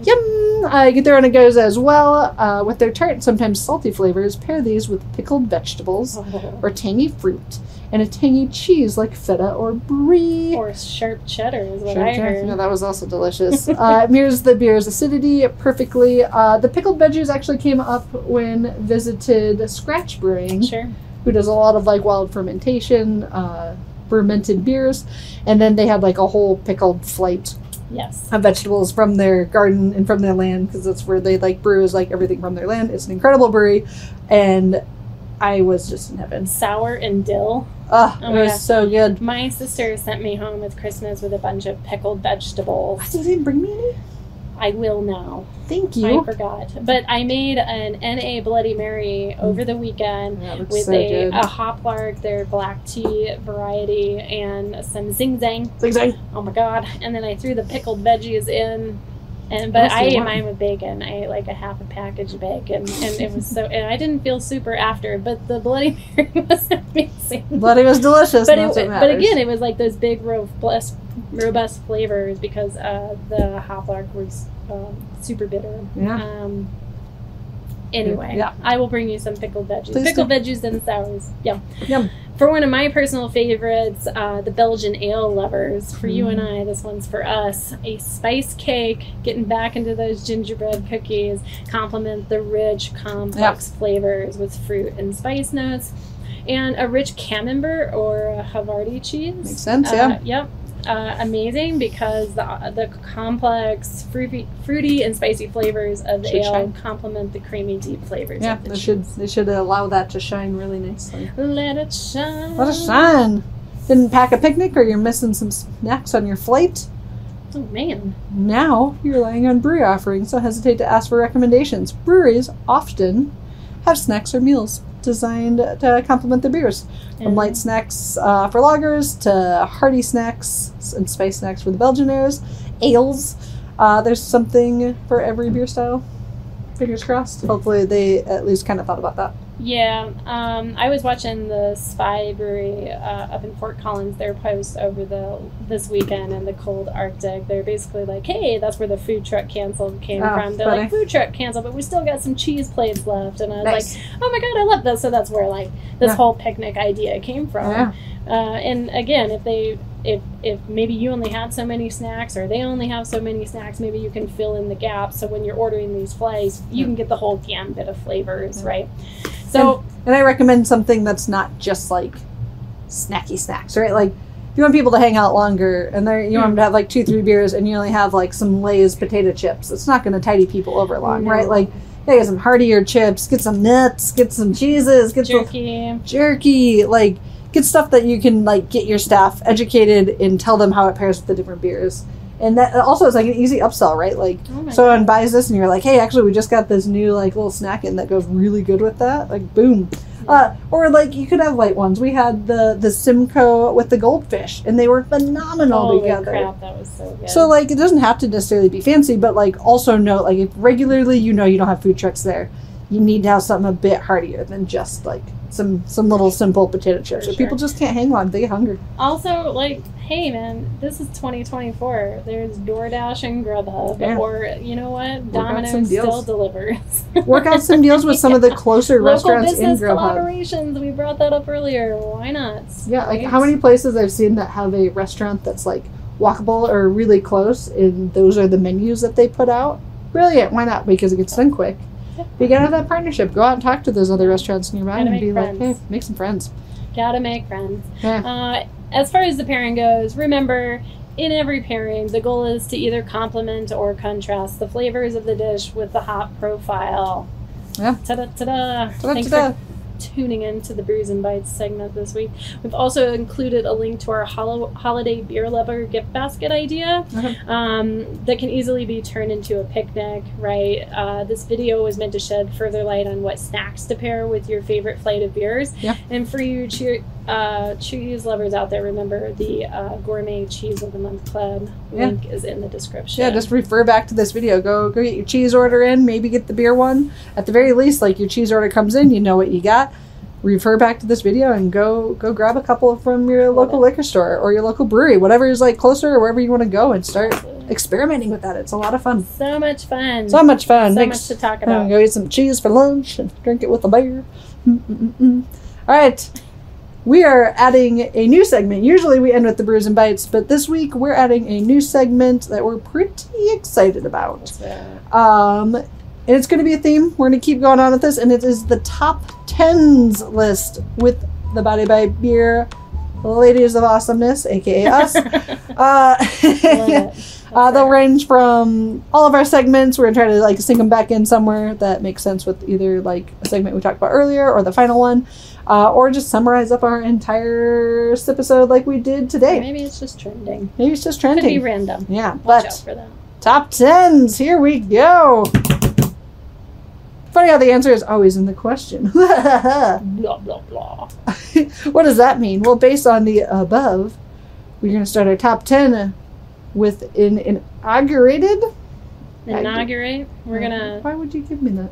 Speaker 1: Yum! Get there on a goes as well. With their tart, sometimes salty flavors, pair these with pickled vegetables or tangy fruit and a tangy cheese like feta or brie.
Speaker 2: Or sharp cheddar is what
Speaker 1: Sure,
Speaker 2: I
Speaker 1: sure.
Speaker 2: heard.
Speaker 1: Yeah, that was also delicious. It mirrors the beer's acidity perfectly. The pickled veggies actually came up when visited Scratch Brewing,
Speaker 2: Sure.
Speaker 1: who does a lot of like wild fermentation, fermented beers, and then they had like a whole pickled flight
Speaker 2: Yes.
Speaker 1: of vegetables from their garden and from their land, because that's where they like brew is like everything from their land. It's an incredible brewery, and I was just in heaven.
Speaker 2: Sour and dill.
Speaker 1: Oh,
Speaker 2: Oh
Speaker 1: it
Speaker 2: my
Speaker 1: was
Speaker 2: God.
Speaker 1: so good.
Speaker 2: My sister sent me home with Christmas with a bunch of pickled vegetables.
Speaker 1: Did they bring me any?
Speaker 2: I will now.
Speaker 1: Thank
Speaker 2: I
Speaker 1: you.
Speaker 2: forgot. But I made an NA Bloody Mary over the weekend
Speaker 1: Yeah, it looks
Speaker 2: with
Speaker 1: so good.
Speaker 2: a hoplark, their black tea variety, and some zing zang.
Speaker 1: Zing.
Speaker 2: Oh my god. And then I threw the pickled veggies in. But
Speaker 1: Must
Speaker 2: I
Speaker 1: be
Speaker 2: ate
Speaker 1: warm.
Speaker 2: mine with bacon. I ate like a half a package of bacon, and it was so. And I didn't feel super after, but the Bloody Mary was amazing.
Speaker 1: Bloody was delicious.
Speaker 2: But
Speaker 1: and that's what
Speaker 2: but
Speaker 1: matters.
Speaker 2: again, it was like those big, robust flavors because the hoplark was super bitter.
Speaker 1: Yeah.
Speaker 2: Anyway,
Speaker 1: Yeah.
Speaker 2: I will bring you some pickled veggies.
Speaker 1: Please
Speaker 2: Pickled
Speaker 1: do.
Speaker 2: veggies and sours. Yum.
Speaker 1: Yum.
Speaker 2: For one of my personal favorites, the Belgian ale lovers. For you and I, this one's for us. A spice cake, getting back into those gingerbread cookies, complement the rich, complex flavors with fruit and spice notes, and a rich camembert or a Havarti cheese.
Speaker 1: Makes sense, yeah.
Speaker 2: Yep. Amazing because the complex, fruity and spicy flavors of the
Speaker 1: Should
Speaker 2: ale
Speaker 1: shine.
Speaker 2: complement the creamy, deep flavors
Speaker 1: Yeah,
Speaker 2: of the
Speaker 1: they
Speaker 2: cheese.
Speaker 1: should allow that to shine really nicely.
Speaker 2: Let it shine.
Speaker 1: Let it shine. Didn't pack a picnic, or you're missing some snacks on your flight?
Speaker 2: Oh man.
Speaker 1: Now you're relying on brewery offerings, so hesitate to ask for recommendations. Breweries often have snacks or meals designed to complement their beers. From
Speaker 2: And-
Speaker 1: light snacks for lagers to hearty snacks and spice snacks for the Belgianaires, ales. There's something for every beer style. Fingers crossed. Hopefully they at least kind of thought about that.
Speaker 2: Yeah, I was watching the Spy Brewery up in Fort Collins, their post over this weekend in the cold Arctic. They're basically like, hey, that's where the food truck canceled came
Speaker 1: Oh,
Speaker 2: from. They're
Speaker 1: funny.
Speaker 2: like, food truck canceled, but we still got some cheese plates left. And I was
Speaker 1: Nice.
Speaker 2: like, oh my god, I love this. So that's where like this
Speaker 1: Yeah.
Speaker 2: whole picnic idea came from.
Speaker 1: Yeah.
Speaker 2: And again, if maybe you only had so many snacks or they only have so many snacks, maybe you can fill in the gaps. So when you're ordering these flights, you can get the whole gambit of flavors, right? So
Speaker 1: And I recommend something that's not just like snacky snacks, right? Like if you want people to hang out longer and you want them to have like 2-3 beers and you only have like some Lay's potato chips, it's not going to tidy people over long,
Speaker 2: No.
Speaker 1: right? Like, yeah, get some heartier chips, get some nuts, get some cheeses, get some
Speaker 2: jerky.
Speaker 1: jerky, like get stuff that you can like get your staff educated and tell them how it pairs with the different beers. And that also is like an easy upsell, right? Like
Speaker 2: Oh my
Speaker 1: someone buys this and you're like, hey, actually we just got this new like little snack in that goes really good with that. Like boom. Or like you could have light ones. We had the Simcoe with the goldfish and they were phenomenal
Speaker 2: Holy
Speaker 1: together.
Speaker 2: crap, that was so good.
Speaker 1: So like it doesn't have to necessarily be fancy, but like also note like if regularly you don't have food trucks there, you need to have something a bit heartier than just like some little simple potato chips.
Speaker 2: For
Speaker 1: Or people
Speaker 2: sure.
Speaker 1: just can't hang long. They get hungry.
Speaker 2: Also, like, hey, man, this is 2024. There's DoorDash and Grubhub.
Speaker 1: Yeah.
Speaker 2: Or, you know what?
Speaker 1: Work out some
Speaker 2: Domino's still
Speaker 1: deals.
Speaker 2: delivers.
Speaker 1: Work out some deals with some of the closer
Speaker 2: Local
Speaker 1: restaurants in
Speaker 2: business
Speaker 1: Grubhub.
Speaker 2: collaborations. We brought that up earlier. Why not?
Speaker 1: Yeah, like
Speaker 2: Right?
Speaker 1: how many places I've seen that have a restaurant that's like walkable or really close, and those are the menus that they put out. Brilliant. Why not? Because it gets done quick. But you gotta have that partnership. Go out and talk to those other restaurants nearby
Speaker 2: Gotta
Speaker 1: and be
Speaker 2: make
Speaker 1: like, hey,
Speaker 2: friends.
Speaker 1: make some friends.
Speaker 2: Gotta make friends.
Speaker 1: Yeah.
Speaker 2: As far as the pairing goes, remember, in every pairing, the goal is to either complement or contrast the flavors of the dish with the hop profile.
Speaker 1: Yeah.
Speaker 2: Ta-da, ta-da. Thanks
Speaker 1: Ta-da.
Speaker 2: for tuning in to the Brews and Bites segment this week. We've also included a link to our holiday beer lover gift basket idea that can easily be turned into a picnic, right? This video was meant to shed further light on what snacks to pair with your favorite flight of beers.
Speaker 1: Yeah.
Speaker 2: And for you cheese lovers out there, remember the Gourmet Cheese of the Month Club link is in the description.
Speaker 1: Yeah, just refer back to this video. Go get your cheese order in, maybe get the beer one. At the very least, like your cheese order comes in, you know what you got. Refer back to this video and go grab a couple from your local liquor store or your local brewery, whatever is like closer or wherever you want to go, and start experimenting with that. It's a lot of fun.
Speaker 2: So much fun.
Speaker 1: So much fun.
Speaker 2: So
Speaker 1: Thanks.
Speaker 2: much to talk about.
Speaker 1: Go eat some cheese for lunch and drink it with a beer. All right. We are adding a new segment. Usually we end with the Brews and Bites, but this week we're adding a new segment that we're pretty excited about. And it's going to be a theme. We're going to keep going on with this, and it is the top 10s list with the Body by Beer Ladies of Awesomeness, aka us. They'll range from all of our segments. We're going to try to like sync them back in somewhere that makes sense with either like a segment we talked about earlier or the final one, or just summarize up our entire Sipisode like we did today.
Speaker 2: Maybe it's just trending.
Speaker 1: Maybe it's just trending.
Speaker 2: Could be random.
Speaker 1: Yeah,
Speaker 2: Watch out
Speaker 1: but
Speaker 2: for that.
Speaker 1: top 10s, here we go. Funny how the answer is always in the question.
Speaker 2: Blah, blah, blah.
Speaker 1: What does that mean? Well, based on the above, we're going to start our top 10 with an inaugurated.
Speaker 2: Inaugurate. We're gonna.
Speaker 1: Why would you give me that?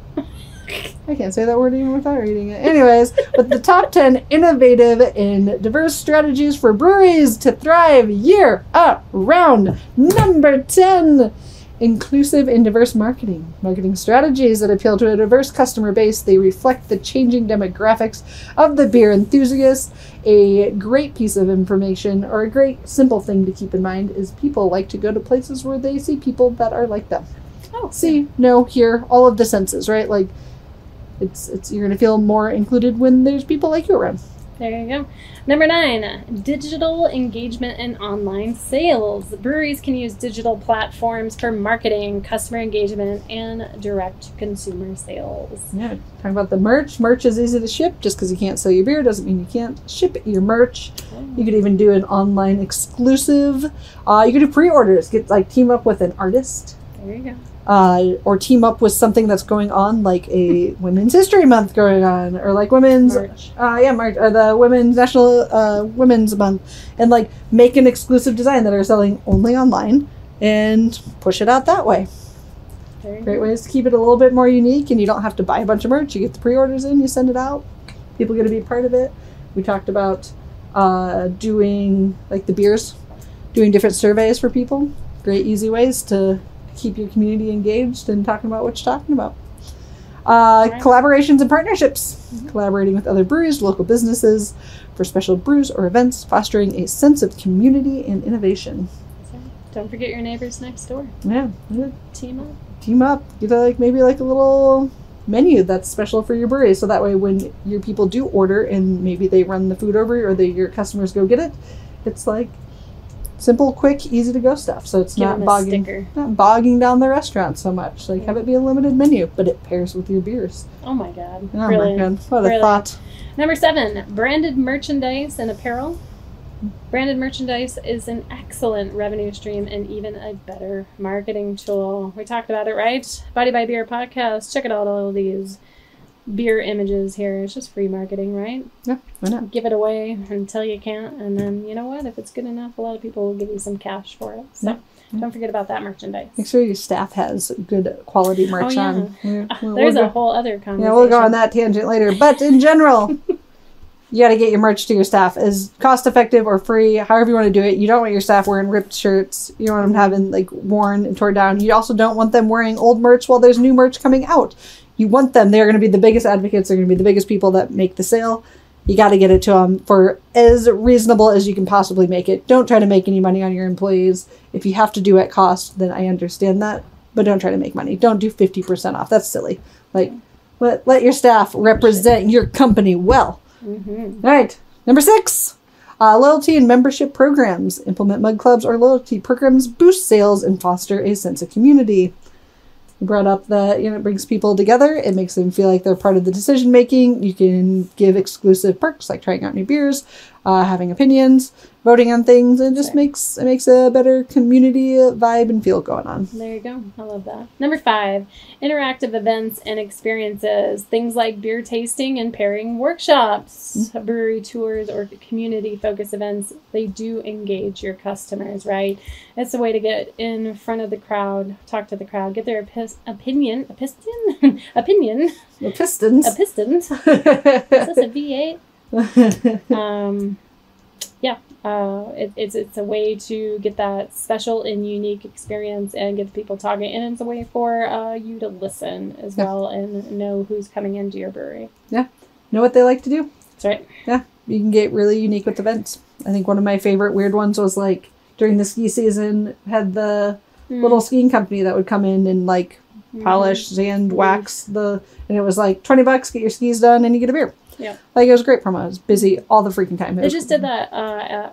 Speaker 1: I can't say that word even without reading it. Anyways, but the top 10 innovative and diverse strategies for breweries to thrive year round. Number 10. Inclusive and diverse marketing. Marketing strategies that appeal to a diverse customer base. They reflect the changing demographics of the beer enthusiast. A great piece of information, or a great simple thing to keep in mind, is people like to go to places where they see people that are like them.
Speaker 2: Oh,
Speaker 1: see, know, hear, all of the senses, right? Like, it's you're gonna feel more included when there's people like you around.
Speaker 2: There you go. Number 9, digital engagement and online sales. Breweries can use digital platforms for marketing, customer engagement, and direct consumer sales.
Speaker 1: Yeah, talking about the merch. Merch is easy to ship. Just because you can't sell your beer doesn't mean you can't ship your merch. You could even do an online exclusive. You could do pre-orders. Team up with an artist.
Speaker 2: There you go.
Speaker 1: Or team up with something that's going on, like a Women's History Month going on, or like women's
Speaker 2: Merch.
Speaker 1: March, or the Women's National Women's Month, and like make an exclusive design that are selling only online and push it out that way.
Speaker 2: There you
Speaker 1: Great
Speaker 2: go.
Speaker 1: ways to keep it a little bit more unique, and you don't have to buy a bunch of merch. You get the pre-orders in, you send it out. People get to be part of it. We talked about doing like the beers, doing different surveys for people. Great easy ways to keep your community engaged and talking about what you're talking about. Collaborations and partnerships. Collaborating with other breweries, local businesses for special brews or events, fostering a sense of community and innovation.
Speaker 2: So, don't forget your neighbors next door.
Speaker 1: Yeah.
Speaker 2: Team up.
Speaker 1: Team up. Get maybe a little menu that's special for your brewery, so that way when your people do order and maybe they run the food over or your customers go get it, it's like simple, quick, easy to go stuff. So it's
Speaker 2: Give
Speaker 1: not
Speaker 2: them a
Speaker 1: bogging down the restaurant so much. Like have it be a limited menu, but it pairs with your beers.
Speaker 2: Oh my god.
Speaker 1: Oh
Speaker 2: Brilliant.
Speaker 1: my god. What a
Speaker 2: Brilliant.
Speaker 1: thought.
Speaker 2: Number 7, branded merchandise and apparel. Branded merchandise is an excellent revenue stream and even a better marketing tool. We talked about it, right? Body by Beer podcast. Check out all of these beer images here. It's just free marketing, right?
Speaker 1: Yeah, why not?
Speaker 2: Give it away until you can't, and then you know what? If it's good enough, a lot of people will give you some cash for it. So don't forget about that merchandise.
Speaker 1: Make sure your staff has good quality merch on.
Speaker 2: There's a whole other conversation.
Speaker 1: Yeah, we'll go on that tangent later. But in general, You got to get your merch to your staff as cost effective or free, however you want to do it. You don't want your staff wearing ripped shirts. You don't want them having like worn and torn down. You also don't want them wearing old merch while there's new merch coming out. You want them. They're going to be the biggest advocates. They're going to be the biggest people that make the sale. You got to get it to them for as reasonable as you can possibly make it. Don't try to make any money on your employees. If you have to do at cost, then I understand that. But don't try to make money. Don't do 50% off. That's silly. Like, let your staff represent your company well. Mm-hmm. All right. Number 6, loyalty and membership programs. Implement mug clubs or loyalty programs, boost sales, and foster a sense of community. We brought up that, it brings people together. It makes them feel like they're part of the decision making. You can give exclusive perks like trying out new beers, having opinions, voting on things. It just makes a better community vibe and feel going on.
Speaker 2: There you go. I love that. Number 5, interactive events and experiences. Things like beer tasting and pairing workshops, brewery tours, or community-focused events. They do engage your customers, right? It's a way to get in front of the crowd, talk to the crowd, get their opinion. A piston? Opinion.
Speaker 1: The Pistons.
Speaker 2: A piston. Is this a V8? It's a way to get that special and unique experience and get the people talking, and it's a way for you to listen as well and know who's coming into your brewery. Yeah,
Speaker 1: know what they like to do.
Speaker 2: That's right.
Speaker 1: Yeah, you can get really unique with events. I think one of my favorite weird ones was like during the ski season, had the little skiing company that would come in and like polish, sand, wax and it was like $20, get your skis done, and you get a beer.
Speaker 2: Yeah,
Speaker 1: like it was a great promo. It was busy all the freaking time.
Speaker 2: They just did that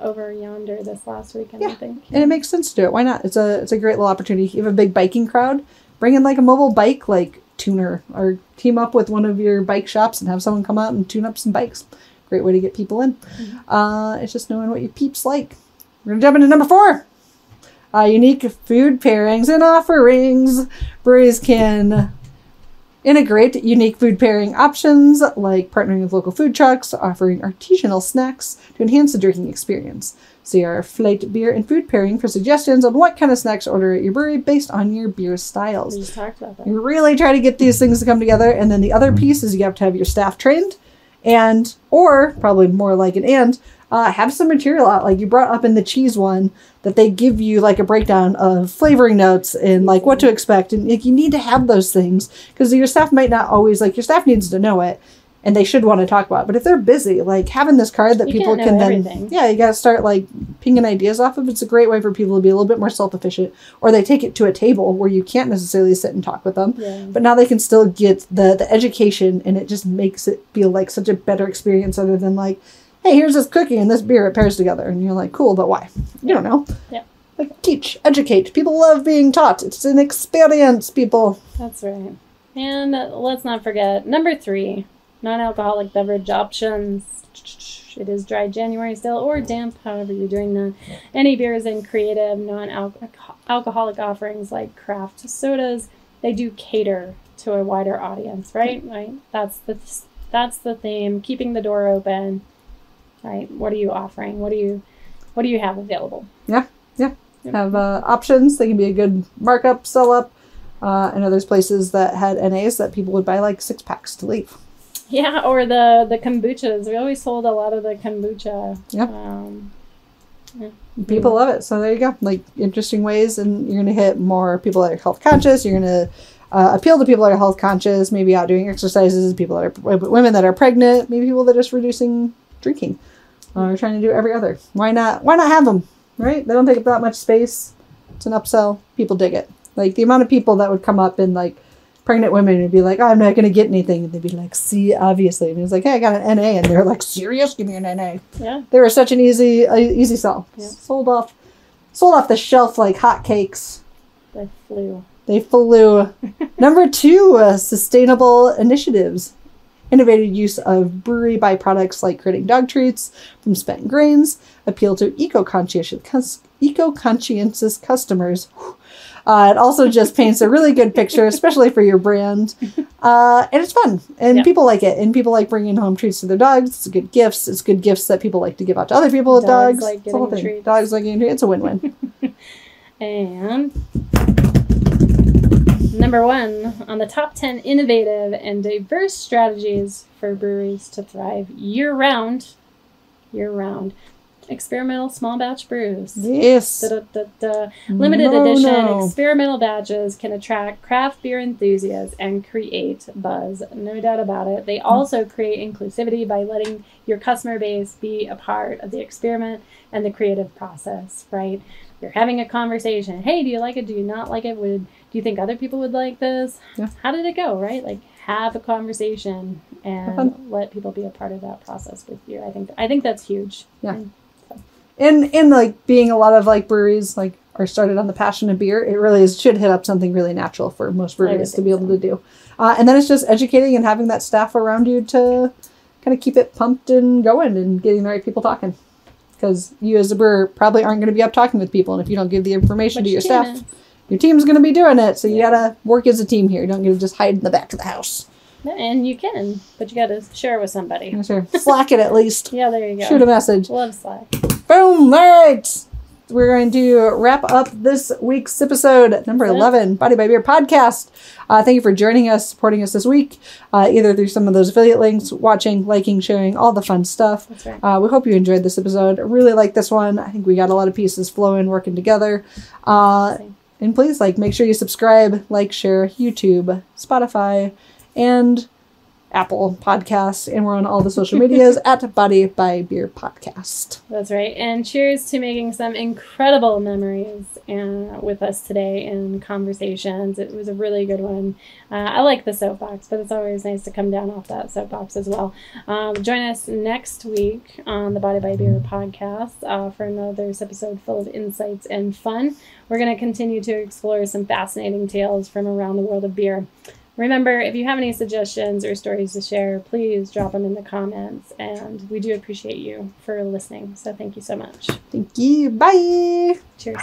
Speaker 2: over yonder this last weekend, I think.
Speaker 1: And it makes sense to do it. Why not? It's a great little opportunity. You have a big biking crowd, bring in like a mobile bike like tuner, or team up with one of your bike shops and have someone come out and tune up some bikes. Great way to get people in. It's just knowing what your peeps like. We're gonna jump into number 4. Unique food pairings and offerings. Breweries can integrate unique food pairing options like partnering with local food trucks, offering artisanal snacks to enhance the drinking experience. See our flight beer and food pairing for suggestions on what kind of snacks to order at your brewery based on your beer styles.
Speaker 2: We just talked about that.
Speaker 1: You really try to get these things to come together, and then the other piece is you have to have your staff trained, and, or probably more like have some material out, like you brought up in the cheese one, that they give you like a breakdown of flavoring notes and like what to expect. And like, you need to have those things because your staff might not always, like your staff needs to know it and they should want to talk about it. But if they're busy, like having this card that people can then, you got to start like pinging ideas off of. It's a great way for people to be a little bit more self-efficient, or they take it to a table where you can't necessarily sit and talk with them. Yeah. But now they can still get the education, and it just makes it feel like such a better experience other than like, hey, here's this cookie and this beer, it pairs together. And you're like, cool, but why? You don't know.
Speaker 2: Yeah.
Speaker 1: Like, teach, educate. People love being taught. It's an experience, people.
Speaker 2: That's right. And let's not forget, number 3, non-alcoholic beverage options. It is dry January still, or damp, however you're doing that. Any beers and creative non-alcoholic offerings like craft sodas, they do cater to a wider audience, right? Right. That's the theme. Keeping the door open. Right. What are you offering? What do you have available? Yeah. Have
Speaker 1: options. They can be a good markup, sell up. I know there's places that had NAs that people would buy like 6-packs to leave.
Speaker 2: Yeah, or the kombuchas. We always sold a lot of the kombucha.
Speaker 1: People love it. So there you go. Like interesting ways, and you're going to hit more people that are health conscious. You're going to appeal to people that are health conscious, maybe out doing exercises, women that are pregnant, maybe people that are just reducing drinking. Or trying to do every other. Why not have them, right? They don't take up that much space. It's an upsell. People dig it. Like the amount of people that would come up and like pregnant women would be like, oh, I'm not going to get anything. And they'd be like, see, obviously. And it's like, hey, I got an NA. And they're like, serious? Give me an NA. Yeah. They were such an easy sell. Yeah. Sold off the shelf like hotcakes. They flew. Number 2, sustainable initiatives. Innovative use of brewery byproducts like creating dog treats from spent grains, appeal to eco-conscientious customers. It also just paints a really good picture, especially for your brand. And it's fun. And people like it. And people like bringing home treats to their dogs. It's good gifts. It's good gifts that people like to give out to other people with dogs.
Speaker 2: Like getting treats.
Speaker 1: Dogs like getting treats. It's a win-win.
Speaker 2: And Number 1 on the top 10 innovative and diverse strategies for breweries to thrive year-round. Experimental small batch brews.
Speaker 1: Yes.
Speaker 2: Limited edition experimental batches can attract craft beer enthusiasts and create buzz. No doubt about it. They also create inclusivity by letting your customer base be a part of the experiment and the creative process, right? You're having a conversation. Hey, do you like it? Do you not like it? Do you think other people would like this? Yeah. How did it go, right? Like, have a conversation and let people be a part of that process with you. I think that's huge.
Speaker 1: Yeah. And like being a lot of like breweries like are started on the passion of beer, it really should hit up something really natural for most breweries to be able to do. And then it's just educating and having that staff around you to kind of keep it pumped and going and getting the right people talking. Because you as a brewer probably aren't going to be up talking with people. And if you don't give the information to your staff, your team's going to be doing it. So you got to work as a team here. You don't get to just hide in the back of the house.
Speaker 2: And you can, but you got to share it with somebody.
Speaker 1: Sure. Slack it at least.
Speaker 2: Yeah, there you go.
Speaker 1: Shoot a message.
Speaker 2: Love Slack.
Speaker 1: Boom! All right. We're going to wrap up this week's Sipisode, number 11, Body by Beer podcast. Thank you for joining us, supporting us this week, either through some of those affiliate links, watching, liking, sharing, all the fun stuff.
Speaker 2: That's right.
Speaker 1: We hope you enjoyed this episode. I really like this one. I think we got a lot of pieces flowing, working together. And please, make sure you subscribe, share, YouTube, Spotify, and Apple Podcasts, and we're on all the social medias at Body by Beer Podcast.
Speaker 2: That's right. And cheers to making some incredible memories with us today in conversations. It was a really good one. I like the soapbox, but it's always nice to come down off that soapbox as well. Join us next week on the Body by Beer Podcast for another episode full of insights and fun. We're going to continue to explore some fascinating tales from around the world of beer. Remember, if you have any suggestions or stories to share, please drop them in the comments. And we do appreciate you for listening. So thank you so much.
Speaker 1: Thank you. Bye.
Speaker 2: Cheers.